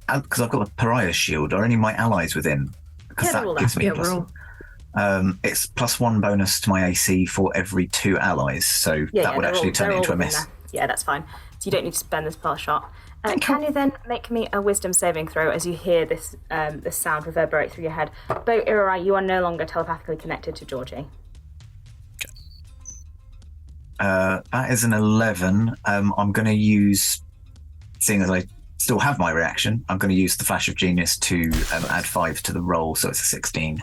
because I've got a pariah shield, are any of my allies within? Because that gives me it's +1 bonus to my AC for every 2 allies. So that would actually turn it into a miss. Yeah, that's fine. you don't need to spend the spell shot. Can you then make me a wisdom saving throw as you hear this sound reverberate through your head? Bo Irarai, you are no longer telepathically connected to Jorgie. That is an 11. I'm going to use, seeing as I still have my reaction, I'm going to use the Flash of Genius to add 5 to the roll, so it's a 16.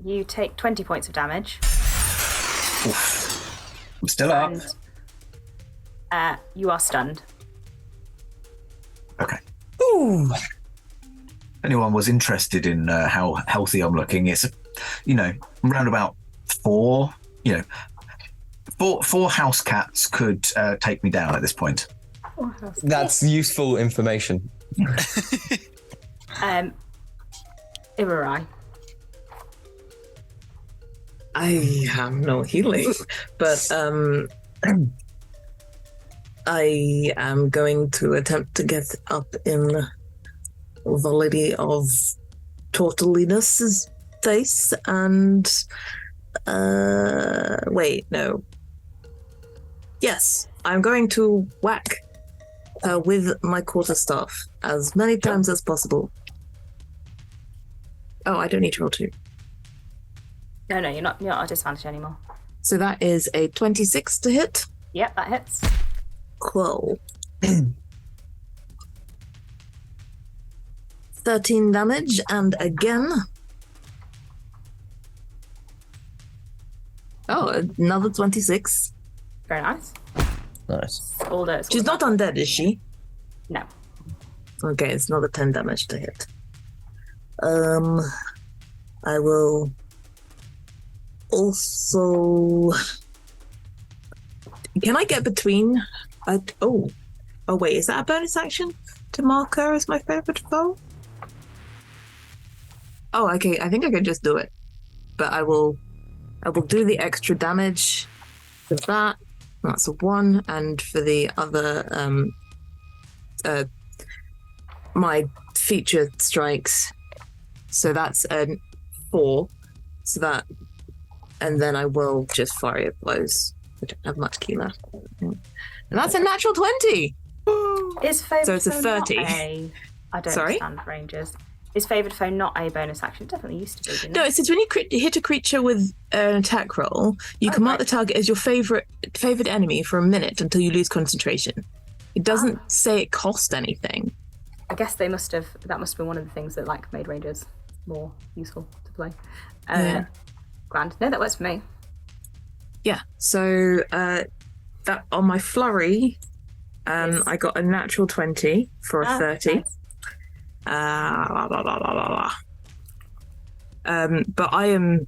You take 20 points of damage. Oof. I'm still up. And, you are stunned. Okay. Ooh. If anyone was interested in how healthy I'm looking, it's, around about 4, four house cats could take me down at this point. That's useful information. Irarai. I have no healing, but I am going to attempt to get up in the Lady of Tortolina's face and wait, no. Yes, I'm going to whack her with my quarterstaff as many times as possible. Oh, I don't need to roll 2. No, you're not at disadvantage anymore. So that is a 26 to hit. Yep, that hits. Cool. 13 damage, and again. Oh, another 26. Very nice. Nice. She's not undead, is she? No. Okay, it's another 10 damage to hit. I will also... Can I get between... Oh wait, is that a bonus action to mark her as my favorite foe? Oh, okay, I think I can just do it. But I will do the extra damage for that. That's a 1, and for the other, my feature strikes. So that's a 4. So that, and then I will just flurry of blows. I don't have much key left. And that's a natural 20. Is favored so it's a foe 30. Not a, I don't understand ranges. Is favored foe not a bonus action? It definitely used to be. Didn't No, it says when you hit a creature with an attack roll, you can mark the target as your favored enemy for a minute until you lose concentration. It doesn't say it cost anything. I guess that must have been one of the things that made ranges more useful to play. Grand. No, that works for me. Yeah. So that on my flurry, yes. I got a natural 20 for a 30. Nice. But I am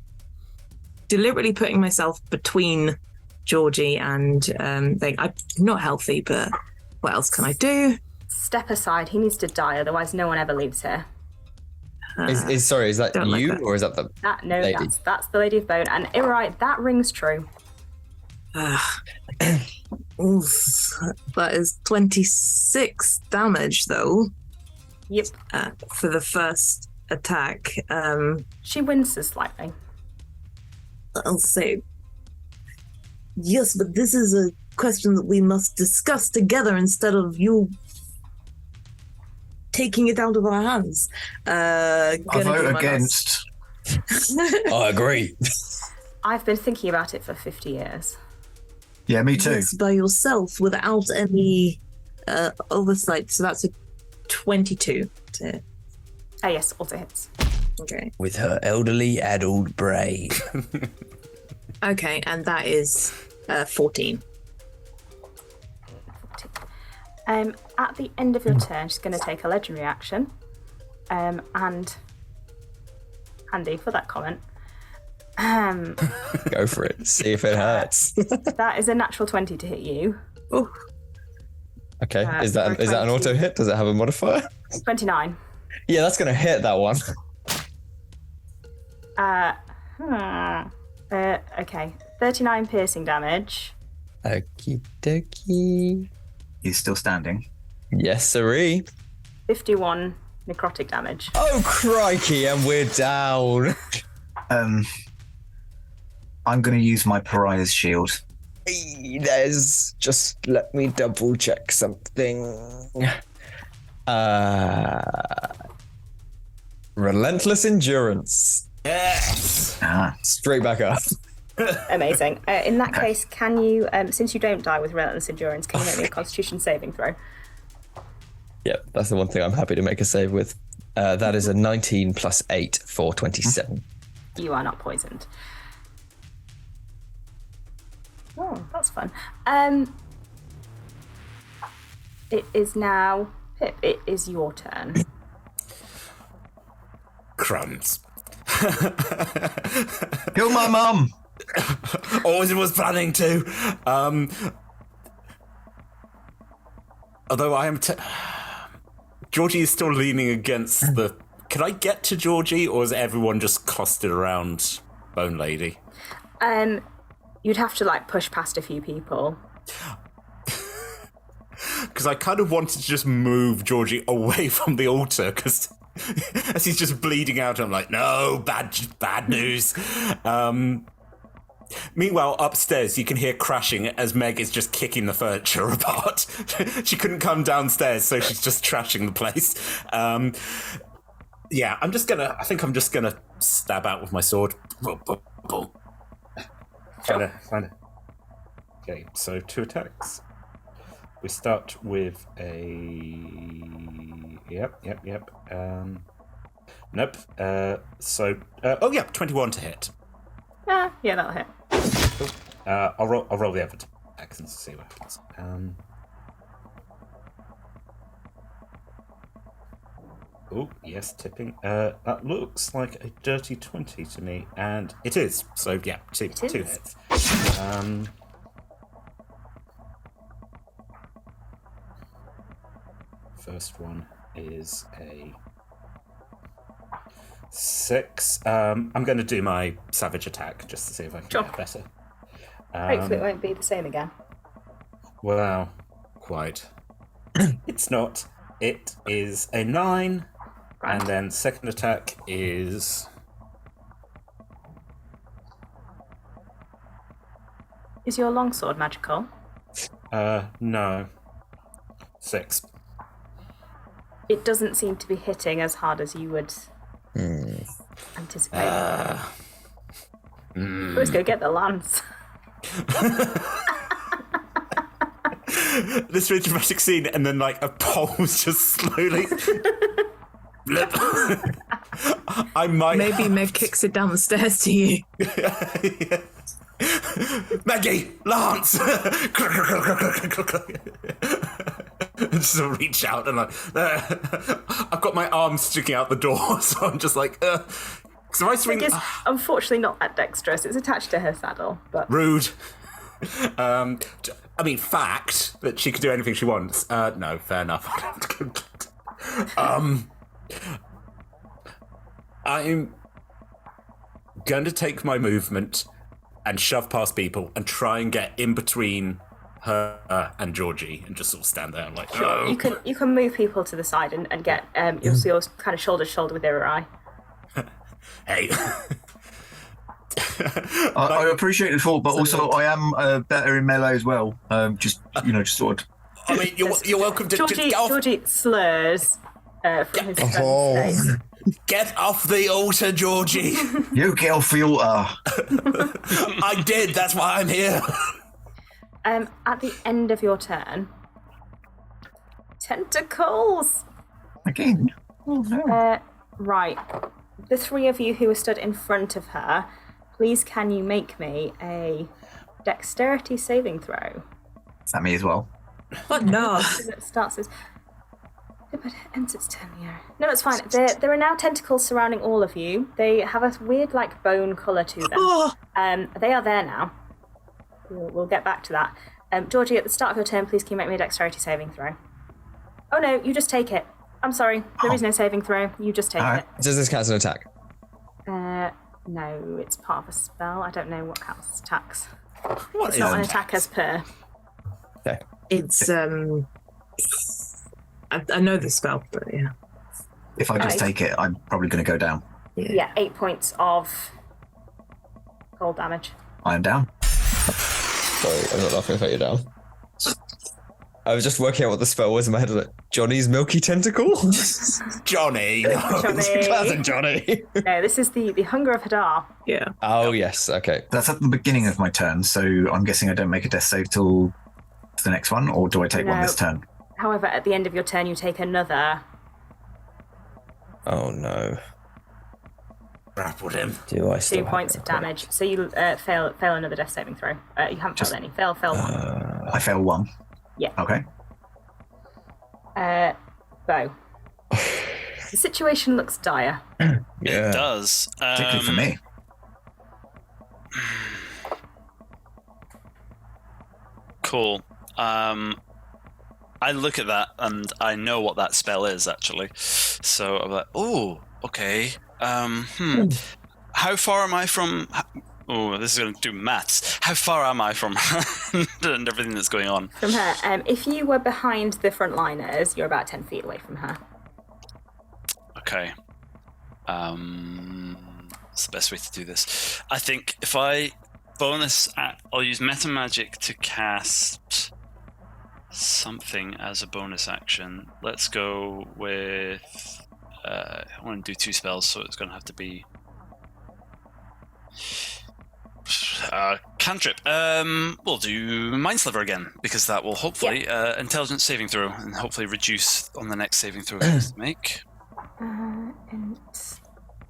deliberately putting myself between Jorgie and I'm not healthy, but what else can I do? Step aside. He needs to die, otherwise no one ever leaves here. Is that you or is that the lady? That's the Lady of Bone. And Irarai, that rings true. Oof, that is 26 damage though. Yep. For the first attack. She winces slightly. I'll say, yes, but this is a question that we must discuss together instead of you taking it out of our hands. I vote against. I agree. I've been thinking about it for 50 years. Yeah, me too. Yes, by yourself without any oversight. So that's a 22 to hit. Yes, also hits. Okay. With her elderly, addled brain. Okay, and that is 14. At the end of your turn, she's going to take a legendary action. And handy for that comment. Go for it. See if it hurts. That is a natural 20 to hit you. Oh. Okay. Is that an auto hit? Does it have a modifier? 29. Yeah, that's going to hit that one. Okay. 39 piercing damage. Okie dokie. He's still standing. Yes, sirree. 51 necrotic damage. Oh, crikey, and we're down. I'm going to use my Pariah's shield. Just let me double check something. Relentless endurance. Yes. Straight back up. Amazing. In that case, can you, since you don't die with relentless endurance, can you make me a Constitution saving throw? Yep, that's the one thing I'm happy to make a save with. That is a 19 plus 8 for 27. You are not poisoned. Oh, that's fun. It is now Pip. It is your turn. Crumbs. Kill my mum. Always was planning to. Although I am. Jorgie is still leaning against the. Can I get to Jorgie, or is everyone just clustered around Bone Lady? You'd have to push past a few people. Because I kind of wanted to just move Jorgie away from the altar, because as he's just bleeding out, I'm like, no, bad news. Meanwhile, upstairs, you can hear crashing as Meg is just kicking the furniture apart. She couldn't come downstairs, so she's just trashing the place. Yeah, I think I'm just gonna stab out with my sword. Find it. Okay, so 2 attacks. We start with a... Yep. Nope. 21 to hit. Yeah, that'll hit. Cool. I'll roll the other attacks and see what happens. Oh, yes, tipping. That looks like a dirty 20 to me, and it is. So, yeah, two hits. First one is a 6. I'm going to do my savage attack just to see if I can get better. Hopefully it won't be the same again. Well, quite. It's not. It is a 9. And then second attack is... Is your longsword magical? No. 6. It doesn't seem to be hitting as hard as you would anticipate. Let's go get the lance. This really dramatic scene, and then a pole's just slowly... I might... Maybe Meg kicks it down the stairs to you. Yeah. Maggie! Lance! Just reach out and I've got my arms sticking out the door, so I'm just so I swing... It's unfortunately not that dexterous. It's attached to her saddle, but... Rude. Fact that she could do anything she wants. No, fair enough. I'm going to take my movement and shove past people and try and get in between her and Jorgie and just sort of stand there and Sure. You can move people to the side and get you're kind of shoulder to shoulder with Irai. Hey. I appreciate the thought, but also I am better in melee as well. Just sort of. I mean, you're welcome to Jorgie, get off. Jorgie slurs from his friend's face. Get off the altar, Jorgie. You get off the altar. I did. That's why I'm here. At the end of your turn, tentacles. Again. Oh no. Right. The 3 of you who are stood in front of her, please can you make me a dexterity saving throw? Is that me as well? What? No. It starts as... But it ends its turn, yeah. No, it's fine. There are now tentacles surrounding all of you. They have a weird, bone colour to them. Oh. They are there now. We'll get back to that. Jorgie, at the start of your turn, please can you make me a dexterity saving throw? Oh no, you just take it. I'm sorry. There is no saving throw. You just take it. Does this count as an attack? No, it's part of a spell. I don't know what counts as attacks. It's not an attack as per. Okay. It's I know the spell, but yeah. If I just take it, I'm probably going to go down. Yeah, 8 points of cold damage. I am down. Sorry, I'm not laughing at you down. I was just working out what the spell was in my head. Like, Johnny's milky tentacle? Johnny. No. Johnny. Classic Johnny. No, this is the Hunger of Hadar. Yeah. Oh, yes. Okay. That's at the beginning of my turn, so I'm guessing I don't make a death save till the next one, or do I take one this turn? However, at the end of your turn, you take another. Oh, no. Grappled him. Do I still 2 points of damage. So you fail another death saving throw. You haven't failed any. Fail one. I fail one. Yeah. Okay. Bo. The situation looks dire. It does. Particularly for me. Cool. I look at that and I know what that spell is actually. So I'm like, oh, okay. How far am I from? Oh, this is going to do maths. How far am I from her and everything that's going on? From her, if you were behind the frontliners, you're about 10 feet away from her. Okay. What's the best way to do this? I think if I I'll use meta magic to cast something as a bonus action. Let's go with. I want to do 2 spells, so it's going to have to be. Cantrip. We'll do Mind Sliver again because that will hopefully intelligence saving throw and hopefully reduce on the next saving throw to make. And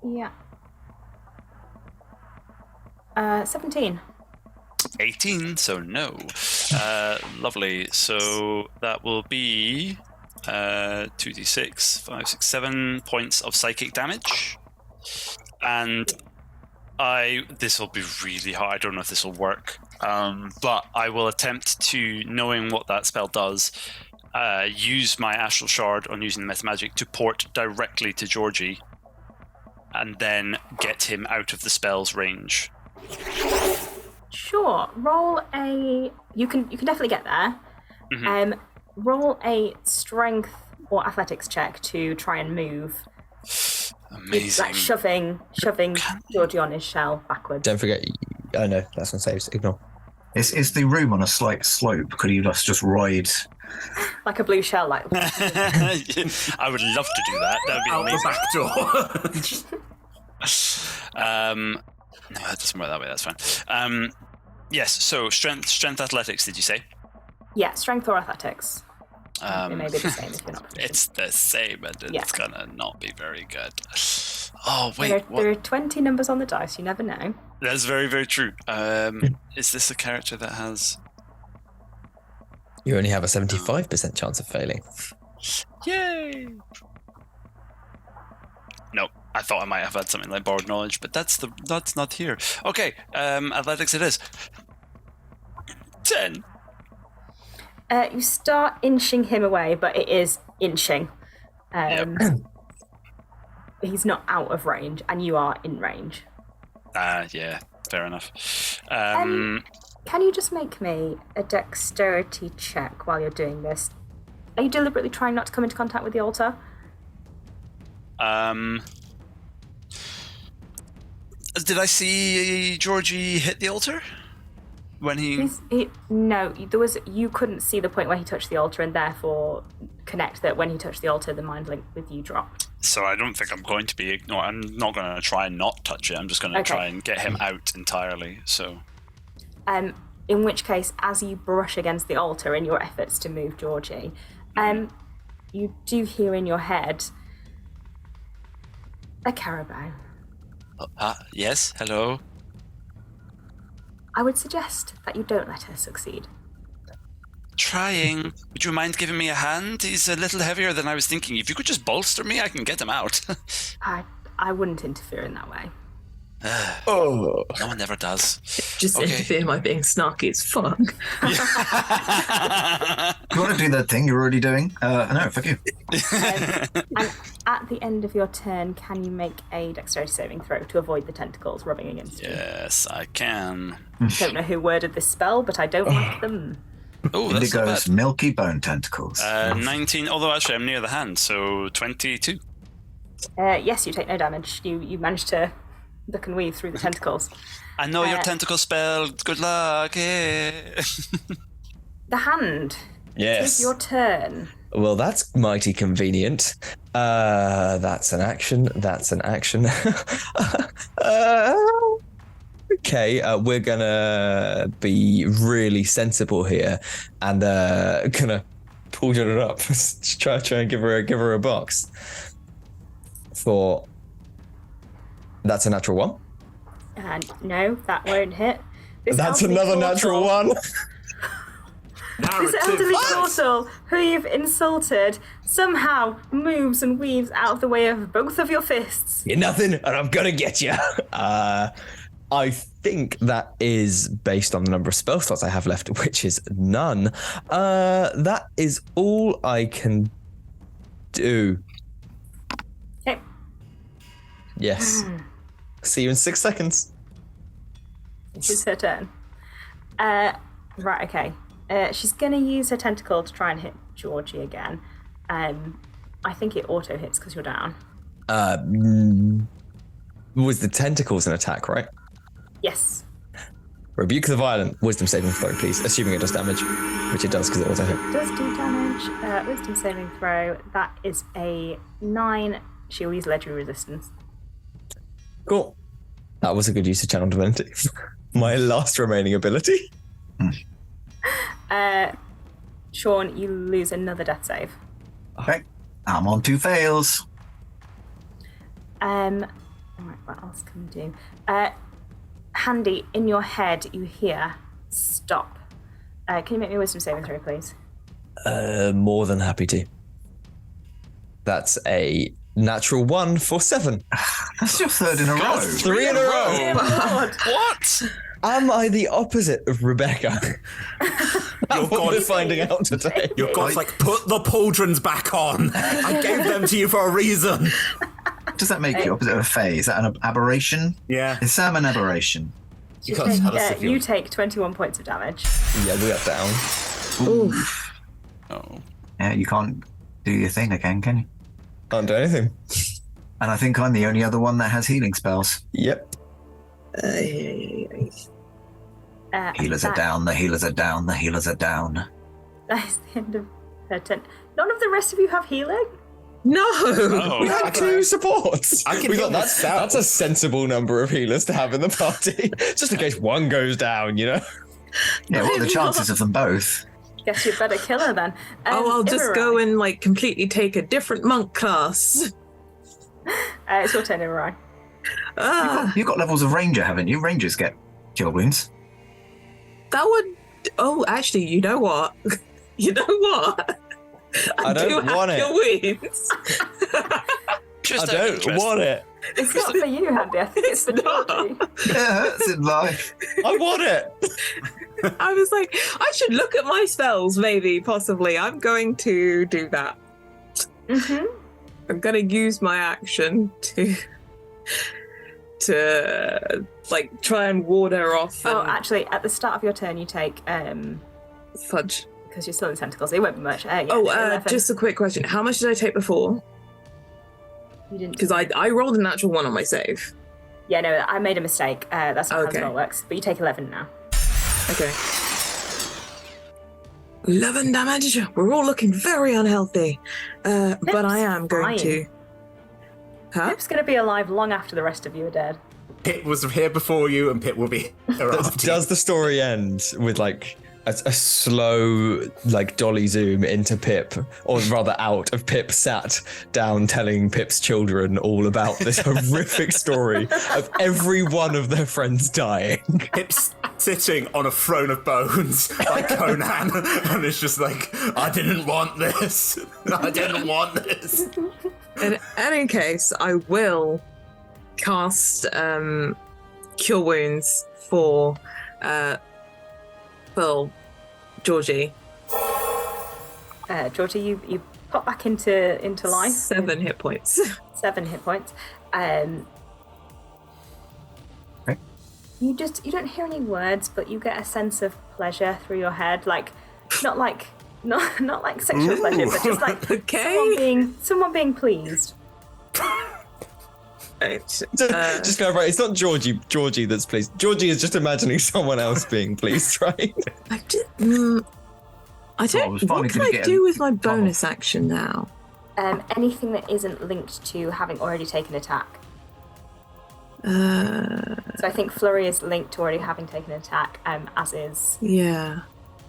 yeah. 17. 18, so no. Lovely. So that will be 2d6, 5, 6, 7 points of psychic damage. And this will be really hard. I don't know if this will work. But I will attempt to, knowing what that spell does, use my Astral Shard on using the Meta Magic to port directly to Jorgie and then get him out of the spell's range. Sure. Roll a. You can definitely get there. Mm-hmm. Roll a strength or athletics check to try and move. Amazing. Like shoving Jorgie on his shell backwards. Don't forget. Oh no, that's on saves. Ignore. Is the room on a slight slope? Could you just ride? Like a blue shell, like. I would love to do that. That would be amazing. Out the back door. No, that doesn't work that way. That's fine. Yes. So strength, athletics. Did you say? Yeah, strength or athletics. It may be the same if you're not proficient. It's the same, and it's gonna not be very good. Oh wait, there are 20 numbers on the dice. You never know. That's very, very true. Is this a character that has? You only have a 75% chance of failing. Yay! No, I thought I might have had something like borrowed knowledge, but that's not here. Okay, athletics it is. 10. You start inching him away, but it is inching. He's not out of range, and you are in range. Yeah, fair enough. Can you just make me a dexterity check while you're doing this? Are you deliberately trying not to come into contact with the altar? Did I see Jorgie hit the altar? When you couldn't see the point where he touched the altar, and therefore connect that when he touched the altar, the mind link with you dropped. So I don't think I'm going to be. No, I'm not going to try and not touch it. I'm just going to try and get him out entirely. So. In which case, as you brush against the altar in your efforts to move Jorgie, you do hear in your head a carabao. Yes, hello. I would suggest that you don't let her succeed. Trying. Would you mind giving me a hand? He's a little heavier than I was thinking. If you could just bolster me, I can get him out. I wouldn't interfere in that way. No one ever does. Just interfere by being snarky as fuck. You want to do that thing you're already doing? No, fuck you. And at the end of your turn, can you make a dexterity saving throw to avoid the tentacles rubbing against you? Yes, I can. Don't know who worded this spell, but I don't like them. Oh, that's not Indigo's bad. milky bone tentacles. 19, although actually I'm near the hand, so 22. Yes, you take no damage. You managed to duck and weave through the tentacles. I know your tentacle spell. Good luck. Eh. The hand. Yes. It's your turn. Well, that's mighty convenient. That's an action. That's an action. Okay, we're gonna be really sensible here, and gonna pull Jordan up. try and give her a box. That's a natural 1. No, that won't hit. That's another natural 1. This elderly turtle who you've insulted somehow moves and weaves out of the way of both of your fists. You're nothing, and I'm gonna get you. I think that is based on the number of spell slots I have left, which is none. That is all I can do. Okay. Yes. See you in 6 seconds. This is her turn. Right, okay. She's going to use her tentacle to try and hit Jorgie again. I think it auto hits because you're down. Was the tentacles an attack, right? Yes. Rebuke the violent. Wisdom saving throw, please. Assuming it does damage, which it does because it auto hit. It does do damage. Wisdom saving throw. That is a 9. She'll use legendary resistance. Cool. That was a good use of channel divinity. My last remaining ability. Sean, you lose another death save. Okay. I'm on 2 fails. Alright, what else can we do? Handy, in your head, you hear stop. Can you make me a wisdom saving throw, please? More than happy to. That's a natural 1 for 7. That's your 3rd in a row. 3 in a row. What? Am I the opposite of Rebecca? That's what we're finding out today. Your god's like, put the pauldrons back on. I gave them to you for a reason. Does that make you opposite of a fae? Is that an aberration? Yeah. Is Sam an aberration? You take 21 points of damage. Yeah, we are down. Oof. Oh. Yeah, you can't do your thing again, can you? Can't do anything. And I think I'm the only other one that has healing spells. Yep. Healers are down, the healers are down, the healers are down. That is the end of her turn. None of the rest of you have healing? No! Oh. We had 2 supports. We got that's a sensible number of healers to have in the party. Just in case one goes down, you know? Yeah, what are the chances of them both? Guess you'd better kill her then. I'll just go and completely take a different monk class. It's your turn, Imarai. You've got levels of ranger, haven't you? Rangers get kill wounds. That would... Oh, actually, you know what? I don't want it. Wins. Just I don't want it. It's not for you, Handy. I think it's for Jorgie. It hurts in life. I want it. I was like, I should look at my spells, maybe, possibly. I'm going to do that. Mm-hmm. I'm going to use my action to try and ward her off. Oh, actually, at the start of your turn, you take fudge. Because you're still in tentacles. It won't be much. Just a quick question. How much did I take before? You didn't. Because I rolled a natural 1 on my save. Yeah, no, I made a mistake. That's not how the Okay. spell works. But you take 11 now. Okay. 11 damage. We're all looking very unhealthy. But I am going to... Huh? Pip's going to be alive long after the rest of you are dead. Pip was here before you, and Pip will be here after you. Does the story end with a slow dolly zoom into Pip, or rather out of Pip sat down telling Pip's children all about this horrific story of every one of their friends dying? Pip's sitting on a throne of bones like Conan, and it's just like, I didn't want this. I didn't want this. In any case, I will cast Cure Wounds for Jorgie. Jorgie, you pop back into life. 7 hit points. 7 hit points. You don't hear any words, but you get a sense of pleasure through your head, not like sexual pleasure, but just like Okay. someone being pleased. Right. Just clarify, it's not Georgie that's pleased. Georgie is just imagining someone else being pleased, right? I don't. What can I do with my bonus action now? Anything that isn't linked to having already taken attack. So I think Flurry is linked to already having taken an attack, as is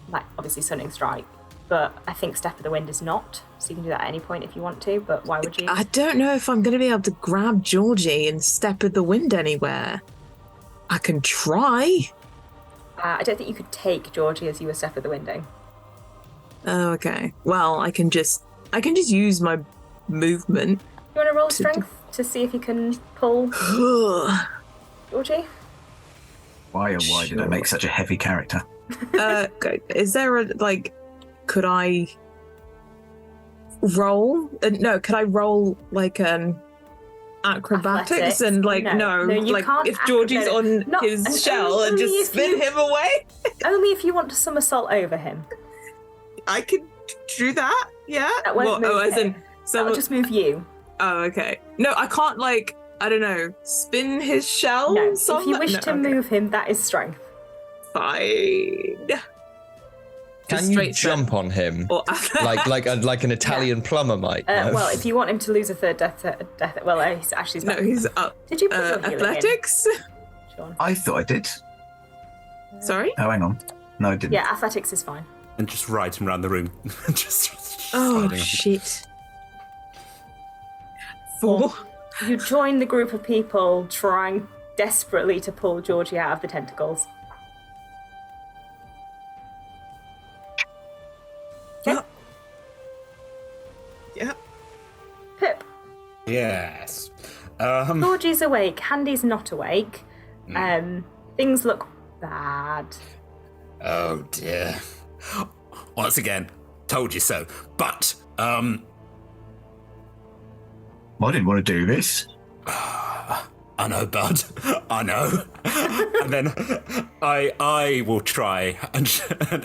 like obviously Stunning Strike. But I think Step of the Wind is not, so you can do that at any point if you want to. But why would you? I don't know if I'm going to be able to grab Jorgie and Step of the Wind anywhere. I can try. I don't think you could take Jorgie as you were Step of the Winding. Oh, okay. Well, I can just use my movement. You want to roll strength to see if you can pull Jorgie? Why did I make such a heavy character? Is there a could I roll? No, could I roll acrobatics and no, you can't if Georgie's on his shell and just spin him away? Only if you want to somersault over him. I could do that. Yeah. That won't move him. That'll just move you. Oh, okay. No, I can't I don't know, spin his shell. No, if you wish to move him, that is strength. Fine. Can you jump on him like an Italian plumber might? Well, if you want him to lose a third death. Well, he's actually. No, he's up. Did you put your healing athletics? Sean? I thought I did. Sorry? Oh, hang on. No, I didn't. Yeah, athletics is fine. And just ride him around the room. Oh shit! 4. You join the group of people trying desperately to pull Jorgie out of the tentacles. Yeah. Pip. Yes. Georgie's awake. Handy's not awake. Things look bad. Oh dear. Once again, told you so. But I didn't want to do this. I know, bud. I know. And then I will try and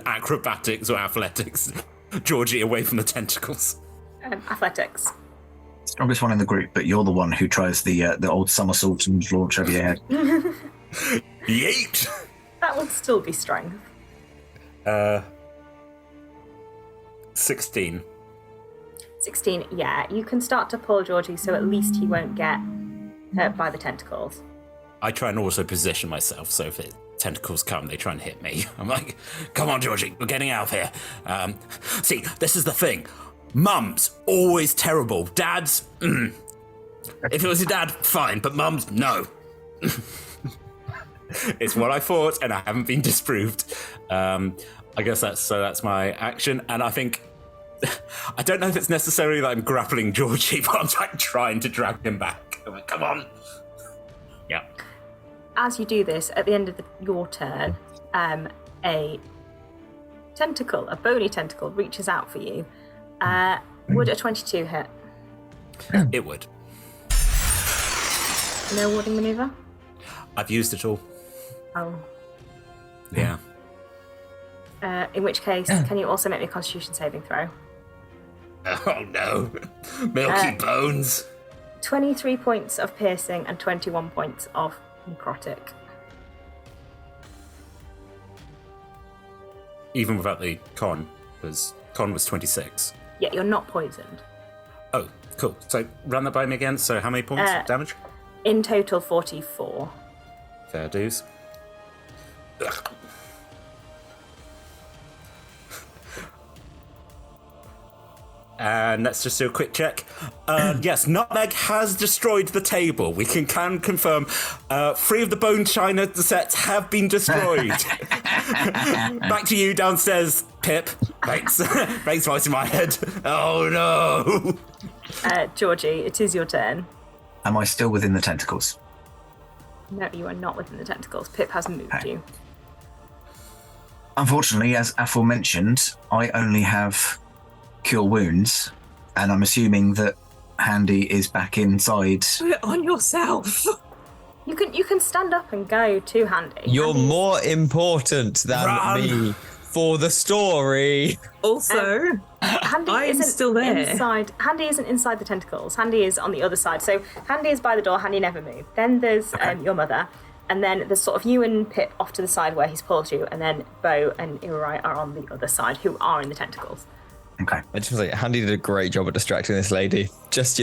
acrobatics or athletics Jorgie away from the tentacles. Athletics. Strongest one in the group, but you're the one who tries the old somersault and launch over your head. Yeet! That would still be strength. 16. 16, yeah. You can start to pull Jorgie, so at least he won't get hurt by the tentacles. I try and also position myself, so if the tentacles come, they try and hit me. I'm like, come on, Jorgie, we're getting out of here. See, this is the thing. Mum's always terrible. Dad's, If it was your dad, fine, but Mum's, no. It's what I thought, and I haven't been disproved. I guess that's my action, and I think I don't know if it's necessarily that I'm grappling Jorgie, but I'm trying to drag him back. I'm like, come on. Yeah. As you do this, at the end of your turn, a bony tentacle, reaches out for you. Would a 22 hit? It would. No warding maneuver? I've used it all. Oh. Yeah. In which case, can you also make me a Constitution saving throw? Oh no. Milky bones. 23 points of piercing and 21 points of necrotic. Even without the con was 26. Yeah, you're not poisoned. Oh, cool. So run that by me again. So how many points of damage? In total, 44. Fair dues. Ugh. And let's just do a quick check. Yes, Nutmeg has destroyed the table. We can confirm 3 of the bone china sets have been destroyed. Back to you downstairs, Pip. Thanks. Thanks, voice in my head. Oh no. Jorgie, it is your turn. Am I still within the tentacles? No, you are not within the tentacles. Pip has moved you. Unfortunately, as aforementioned, I only have Cure Wounds, and I'm assuming that Handy is back inside. Do it on yourself. You can stand up and go to Handy. You're more important than me for the story. Also, Handy I'm isn't still there. inside. Handy isn't inside the tentacles. Handy is on the other side. So Handy is by the door. Handy never moved. Then there's your mother, and then there's sort of you and Pip off to the side where he's pulled you, and then Bo and Irai are on the other side, who are in the tentacles. Okay. I just was like, Handy did a great job at distracting this lady. Just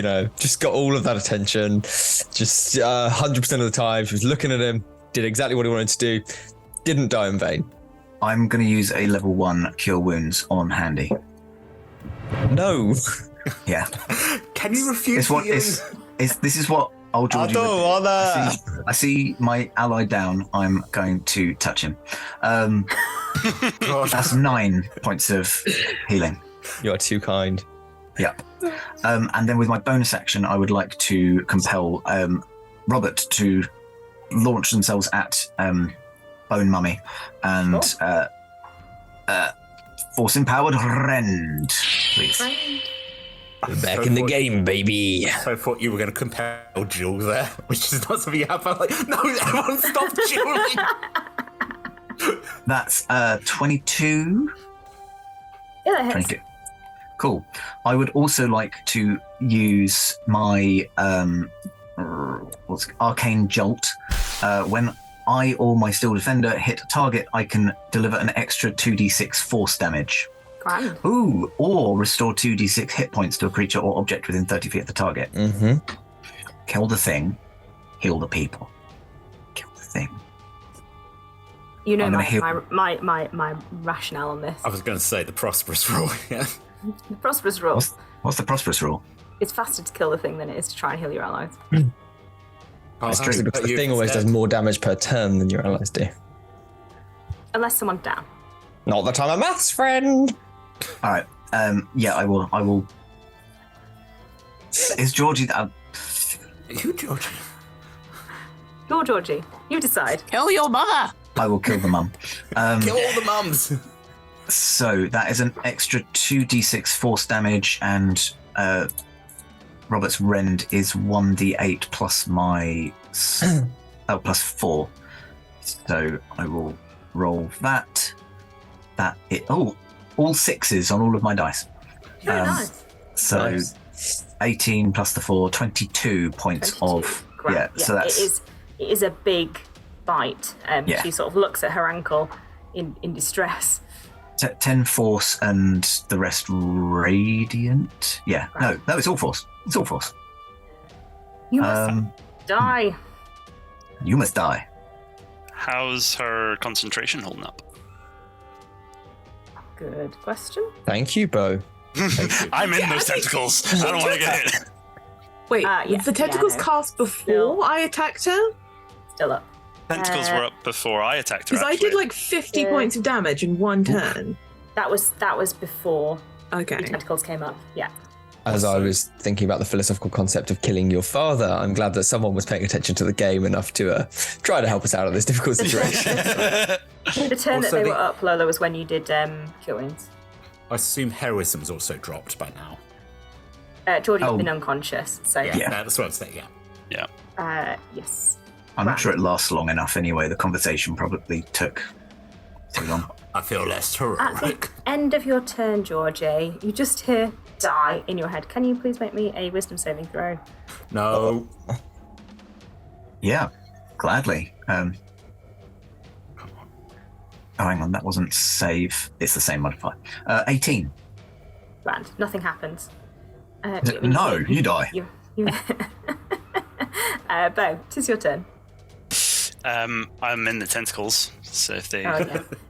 got all of that attention. Just 100% of the time, she was looking at him, did exactly what he wanted to do, didn't die in vain. I'm going to use a level 1 Cure Wounds on Handy. No. Yeah. Can you refuse? This is what Old Jorgie. I see my ally down. I'm going to touch him. That's 9 points of healing. You are too kind. Yep. And then with my bonus action, I would like to compel Robert to launch themselves at Bone Mummy and force empowered rend, please. Back in the game, baby. So I thought you were going to compel Jules there, which is not something you have. I'm like, no, everyone stop dueling. That's 22. Yeah, that hits. 22. Cool. I would also like to use my Arcane Jolt. When I or my Steel Defender hit a target, I can deliver an extra 2d6 force damage. Grand. Ooh, or restore 2d6 hit points to a creature or object within 30 feet of the target. Mm-hmm. Kill the thing, heal the people. Kill the thing. You know my rationale on this. I was going to say the prosperous rule. Yeah. The prosperous rule. What's the prosperous rule? It's faster to kill the thing than it is to try and heal your allies. That's true, because the thing always does more damage per turn than your allies do. Unless someone's down. Not that I'm a maths friend. All right. Yeah, I will. Is Jorgie? Who, Georgie? You're Jorgie. You decide. Kill your mother. I will kill the mum. Kill all the mums. So that is an extra 2d6 force damage, and Robert's rend is 1d8 plus my plus 4. So I will roll that. All 6s on all of my dice. Nice. So Nice. 18 plus the 4, 22 points 22. of Grand. So that's it is a big bite. Yeah. She sort of looks at her ankle in distress. 10 force and the rest radiant. Yeah, no, it's all force. It's all force. You must die. You must die. How's her concentration holding up? Good question. Thank you, Bo. I'm in those tentacles. I don't want to get hit. Wait, yeah, the tentacles no. cast before Still. I attacked her? Still up. Tentacles were up before I attacked her. Because I did like 50 points of damage in one turn. That was before the Okay. tentacles came up. Yeah. As I was thinking about the philosophical concept of killing your father, I'm glad that someone was paying attention to the game enough to try to help us out of this difficult situation. The turn that they were up, Lola, was when you did Cure Wounds. I assume heroism's also dropped by now. Geordie's been unconscious, so Yeah. That's what I'm saying. Yeah. yes. I'm not sure it lasts long enough anyway. The conversation probably took too long. I feel less At heroic. the end of your turn, Jorgie, you just hear die in your head. Can you please make me a wisdom saving throw? No. Yeah, gladly. Oh, hang on, that wasn't save. It's the same modifier. 18. Grand. Nothing happens. No, you die. You Bo, tis your turn. I'm in the tentacles, so if they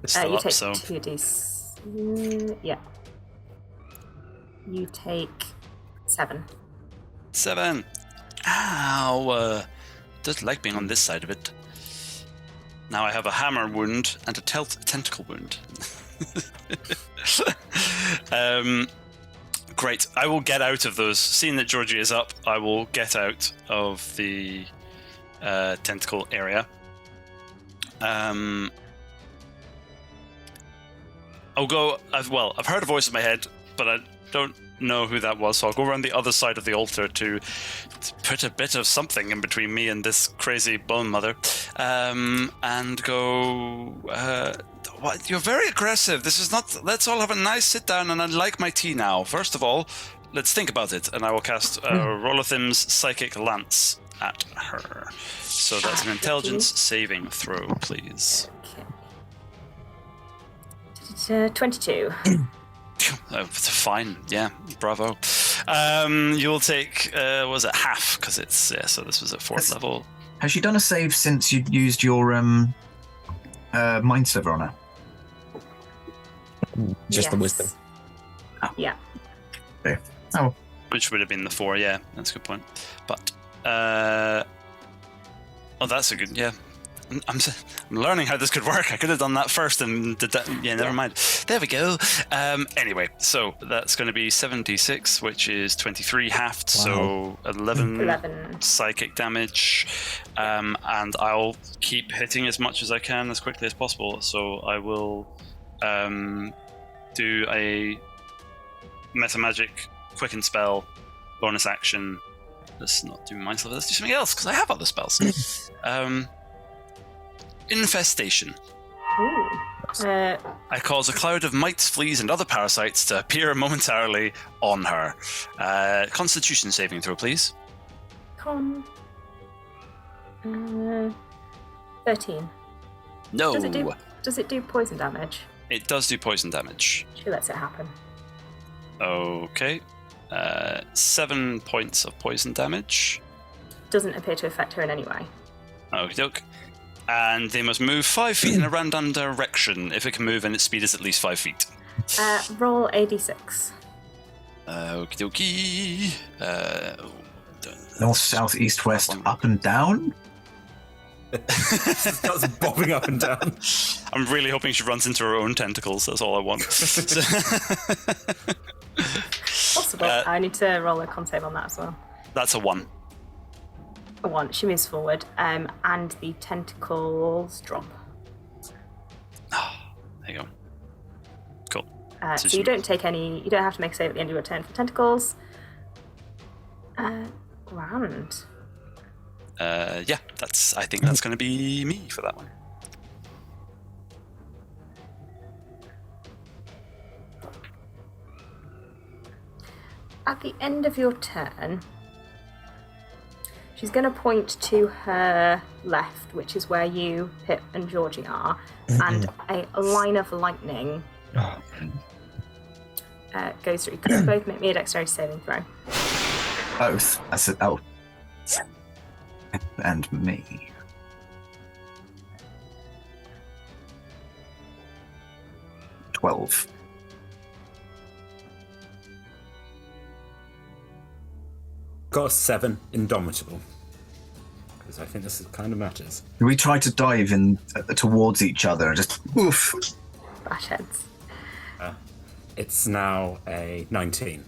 still you up, take so 2d. Yeah. You take 7. 7. Ow! Doesn't like being on this side of it. Now I have a hammer wound and a tentacle wound. Great. I will get out of those. Seeing that Jorgie is up, I will get out of the tentacle area. I'll go. I've heard a voice in my head, but I don't know who that was, so I'll go around the other side of the altar to put a bit of something in between me and this crazy bone mother, and go. What? You're very aggressive. This is not... Let's all have a nice sit down, and I'd like my tea now. First of all, let's think about it, and I will cast Rolothim's Psychic Lance at her. So that's an intelligence saving throw, please. Okay. 22. Fine, yeah, bravo. You'll take, was it half? Because it's, yeah, so this was at 4th level. Has she done a save since you used your mind sliver on her? Just the wisdom. Oh. Yeah. Okay. Oh. Which would have been the 4, yeah, that's a good point. But, that's a good, yeah. I'm learning how this could work. I could have done that first and did that. Yeah, never mind. There we go. Anyway, so that's going to be 76, which is 23 halved, so 11 psychic damage. And I'll keep hitting as much as I can as quickly as possible. So I will do a Metamagic Quicken Spell, bonus action. Let's not do Mind Sliver, let's do something else, because I have other spells. Infestation. Ooh. I cause a cloud of mites, fleas, and other parasites to appear momentarily on her. Constitution saving throw, please. 13. No. Does it do poison damage? It does do poison damage. She lets it happen. Okay. 7 points of poison damage. Doesn't appear to affect her in any way. Okie doke. And they must move 5 feet in a random direction if it can move and its speed is at least 5 feet. Roll AD6. Okie dokie. North, south, east, west, up and down? Starts bobbing up and down. I'm really hoping she runs into her own tentacles. That's all I want. Possible. I need to roll a con save on that as well. That's a 1. A 1. She moves forward, and the tentacles drop. There you go. Cool. So you don't take any. You don't have to make a save at the end of your turn for tentacles. Grand. Yeah, I think that's going to be me for that one. At the end of your turn, she's going to point to her left, which is where you, Pip, and Jorgie are, and a line of lightning goes through. You can both make me a dexterity saving throw. Both? I said, oh. And me. $12. Got a 7, Indomitable. Because I think this kind of matters. We try to dive in towards each other and just oof. Bash heads. It's now a 19.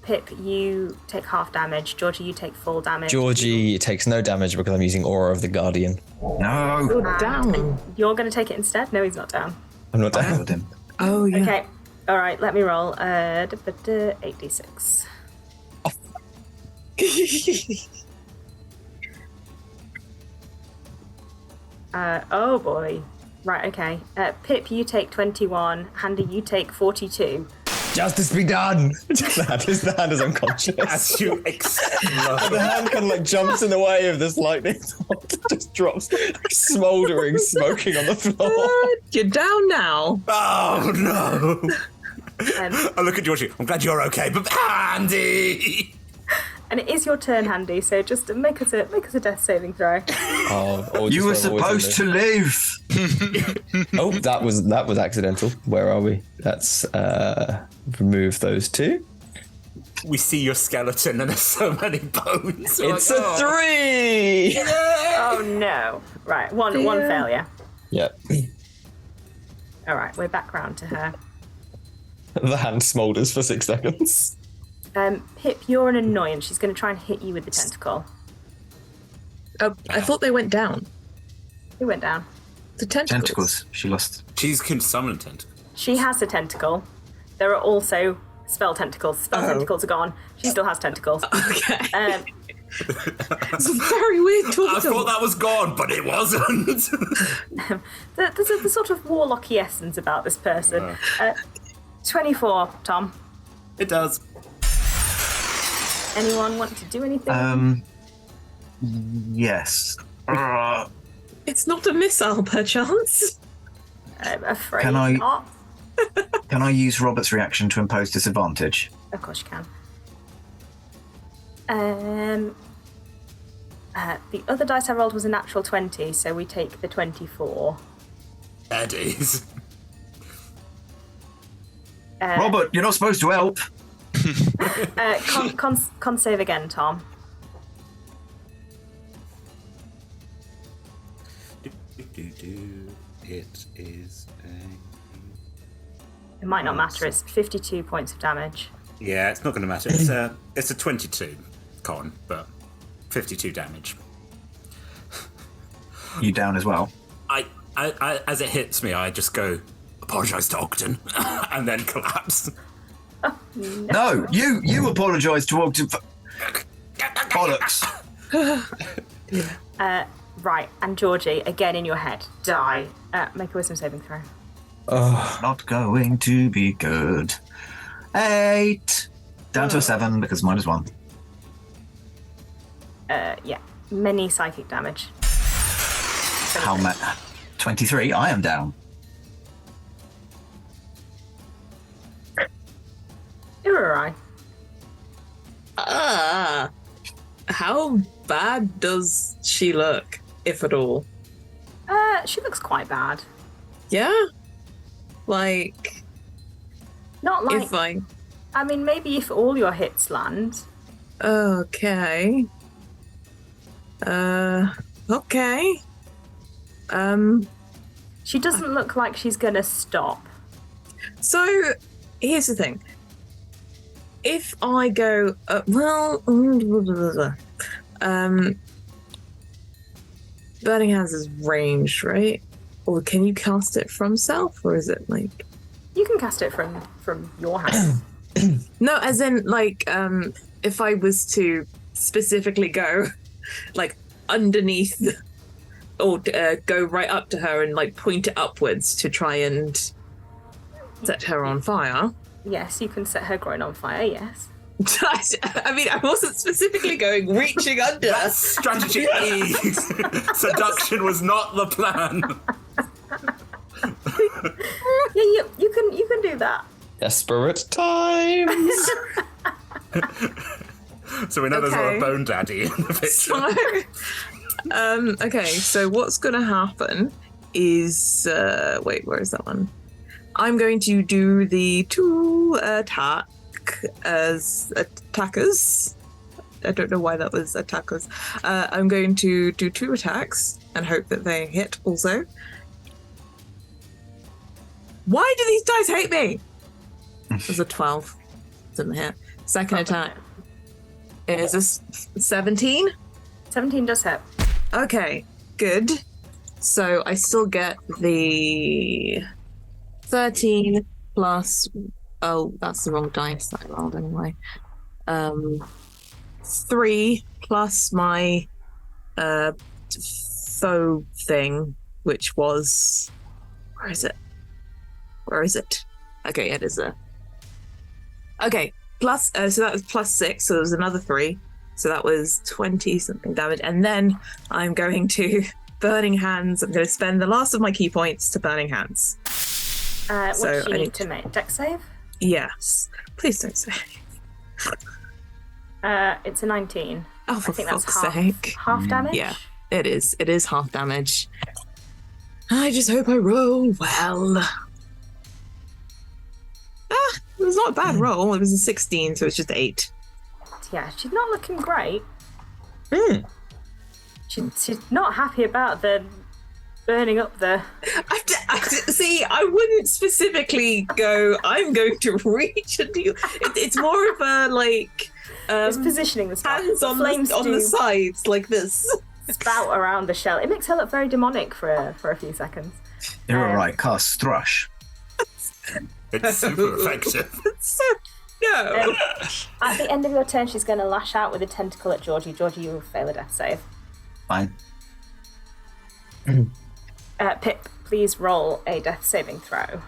Pip, you take half damage. Georgie, you take full damage. Georgie takes no damage because I'm using Aura of the Guardian. No. You're down. You're going to take it instead? No, he's not down. I'm not down. With him. Oh, yeah. Okay. All right, let me roll. 8d6. Oh boy. Right, okay. Pip, you take 21. Handy, you take 42. Justice be done! The hand is unconscious. As you explode. The hand kind of like jumps in the way of this lightning. Just drops, smouldering, smoking on the floor. You're down now. Oh no! I look at Georgie. I'm glad you're okay, but Andy. And it is your turn, Handy. So just make us a death saving throw. You were supposed to live. Oh, that was accidental. Where are we? Let's remove those two. We see your skeleton and there's so many bones. It's a 3. Oh no! Right, one failure. Yep. All right, we're back round to her. The hand smoulders for 6 seconds. Pip, you're an annoyance. She's going to try and hit you with the tentacle. I thought they went down. Who went down? The tentacles. Tentacles. She lost. She's can summon tentacles. She has a tentacle. There are also spell tentacles. Spell tentacles are gone. She still has tentacles. Okay. It's a very weird turtle. I thought that was gone, but it wasn't. There's a sort of warlocky essence about this person. 24, Tom. It does. Anyone want to do anything? Yes. It's not a missile, perchance. I'm afraid Can I- not. Can I use Robert's reaction to impose disadvantage? Of course you can. The other dice I rolled was a natural 20, so we take the 24. Eddies. Robert, you're not supposed to help. Con save again, Tom. It is It might not matter. It's 52 points of damage. Yeah, it's not going to matter. It's a 22 con, but 52 damage. You down as well? I as it hits me, I just go, apologise to Ogden, and then collapse. No, you apologise to Ogden for... Bollocks. Right, and Jorgie, again in your head, die. Make a wisdom saving throw. Not going to be good. 8. Down to a 7 because mine is 1. Yeah, many psychic damage. How much? 23. I am down. You're alright. How bad does she look, if at all? She looks quite bad. Yeah? Like, Not like. if I... I mean, maybe if all your hits land. Okay. Okay. She doesn't look like she's gonna stop. So, here's the thing. If I go, Burning Hands is ranged, right? Or can you cast it from self, or is it like... You can cast it from your hand. No, as in, like, if I was to specifically go, like, underneath, or go right up to her and, like, point it upwards to try and set her on fire. Yes, you can set her groin on fire, yes. I mean, I wasn't specifically going reaching under. That's strategy E. Seduction was not the plan. Yeah, you can do that. Desperate times. So we know there's Okay. a bone daddy in the picture. So, okay, so what's going to happen is... wait, where is that one? I'm going to do the 2 attack as attackers. I don't know why that was attackers. I'm going to do 2 attacks and hope that they hit also. Why do these dice hate me? There's a 12. Didn't hit. Second attack is a 17. 17 does hit. Okay, good. So I still get the 13 plus... Oh, that's the wrong dice that I rolled anyway. 3 plus my foe thing, which was... Where is it? Okay, it is there. Okay, plus... so that was plus 6, so there was another 3. So that was 20-something damage. And then I'm going to Burning Hands. I'm going to spend the last of my key points to Burning Hands. What So do you I need need to make? Dex save? Yes. Please don't say. It's a 19. Oh, for I think that's fuck's sake. half damage? Yeah, it is. It is half damage. I just hope I roll well. It was not a bad roll. It was a 16, so it's just 8. Yeah, she's not looking great. She's not happy about the burning up the... See, I wouldn't specifically go, I'm going to reach and do... It's more of a, like... it's positioning the stuff. Hands on the sides, like this. Spout around the shell. It makes her look very demonic for a few seconds. You're all right. Cast Thrush. It's super effective. So, no, No! At the end of your turn, she's going to lash out with a tentacle at Jorgie. Jorgie, you will fail a death save. Fine. Pip, please roll a death saving throw.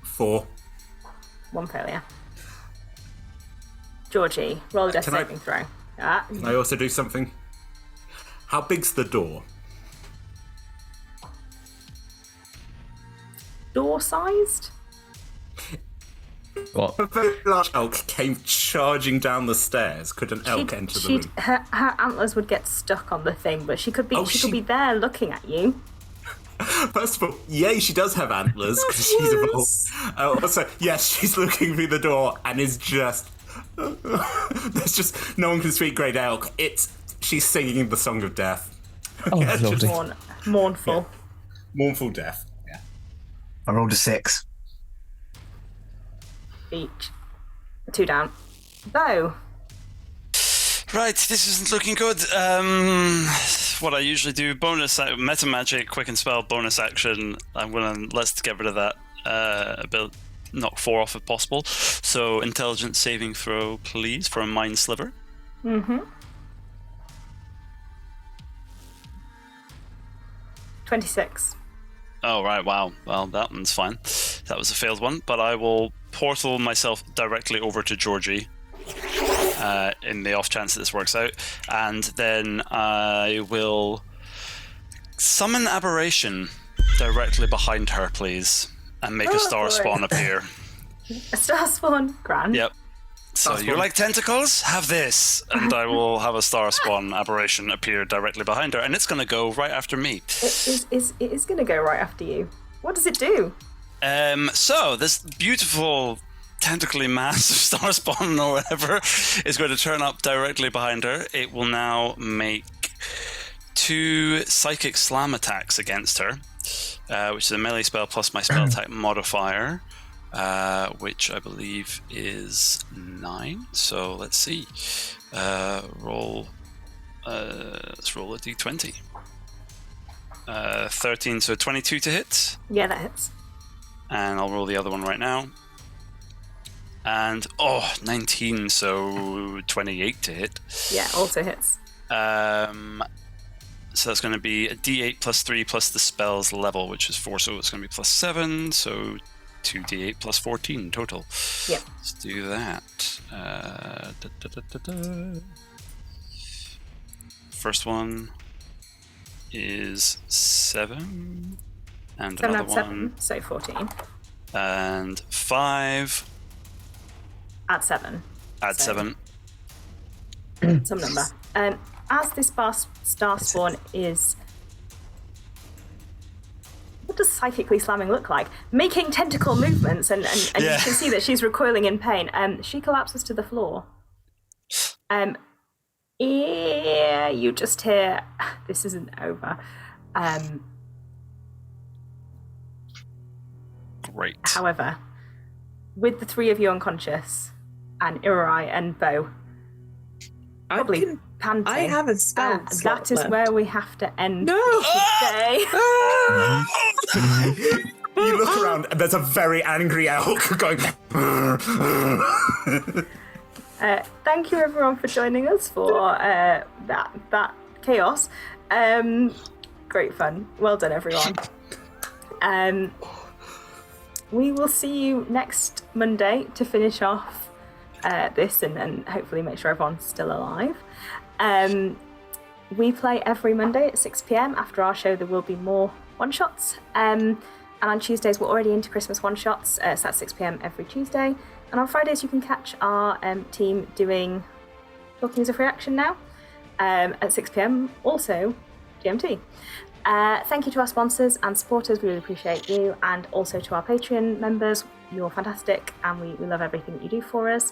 Four. One failure. Georgie, roll a death saving throw. Can I also do something? How big's the door? Door-sized? What? A very large elk came charging down the stairs. Could an elk enter the room? Her antlers would get stuck on the thing, but she could be could be there looking at you. First of all, yay, she does have antlers because she's evolved. Also, yes, she's looking through the door and is just. There's just no one can speak great elk. She's singing the song of death. Oh, Mournful. Yeah. Mournful death. Yeah. I rolled a 6. Each. 2 down. Bo. Right, this isn't looking good. What I usually do, meta magic, quicken spell, bonus action. Let's get rid of that ability. Knock 4 off if possible. So intelligence saving throw, please, for a mind sliver. Mm-hmm. 26. Oh, right, wow. Well, that one's fine. That was a failed one, but I will portal myself directly over to Jorgie in the off chance that this works out, and then I will summon Aberration directly behind her, please, and make a star spawn appear. A star spawn? Grand. Yep. So you like tentacles? Have this, and I will have a star spawn aberration appear directly behind her, and it's going to go right after me. It is going to go right after you. What does it do? So this beautiful tentacly mass of star spawn or whatever is going to turn up directly behind her. It will now make 2 psychic slam attacks against her, which is a melee spell plus my spell attack modifier. Which I believe is 9. So let's see. Let's roll a d20. 13, so 22 to hit. Yeah, that hits. And I'll roll the other one right now. And 19, so 28 to hit. Yeah, also hits. So that's going to be a d8 plus 3 plus the spell's level, which is 4, so it's going to be plus 7. So 2d8 plus 14 total. Yep. Let's do that. First one is 7. And 7 another out of one. 7, so 14. And 5. Add 7. Add 7. Some number. As this star spawn is... What does psychically slamming look like? Making tentacle movements, and you can see that she's recoiling in pain. She collapses to the floor. You just hear, this isn't over. Great. However, with the 3 of you unconscious, and Irai and Bo, probably panting. I have a spell. That is where we have to end today. You look around and there's a very angry elk going. Thank you everyone for joining us for that chaos. Great fun. Well done everyone. We will see you next Monday to finish off this and then hopefully make sure everyone's still alive. We play every Monday at 6 p.m. After our show, there will be more one-shots. And on Tuesdays, we're already into Christmas one-shots. So that's 6 p.m. every Tuesday. And on Fridays, you can catch our team doing Talking as a Free Action now at 6 p.m. Also, GMT. Thank you to our sponsors and supporters. We really appreciate you. And also to our Patreon members. You're fantastic. And we love everything that you do for us.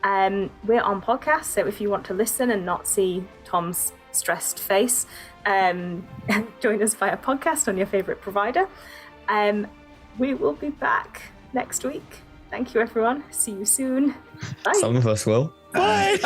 We're on podcast, so if you want to listen and not see Tom's stressed face, join us via podcast on your favourite provider. We will be back next week. Thank you, everyone. See you soon. Bye. Some of us will. Bye.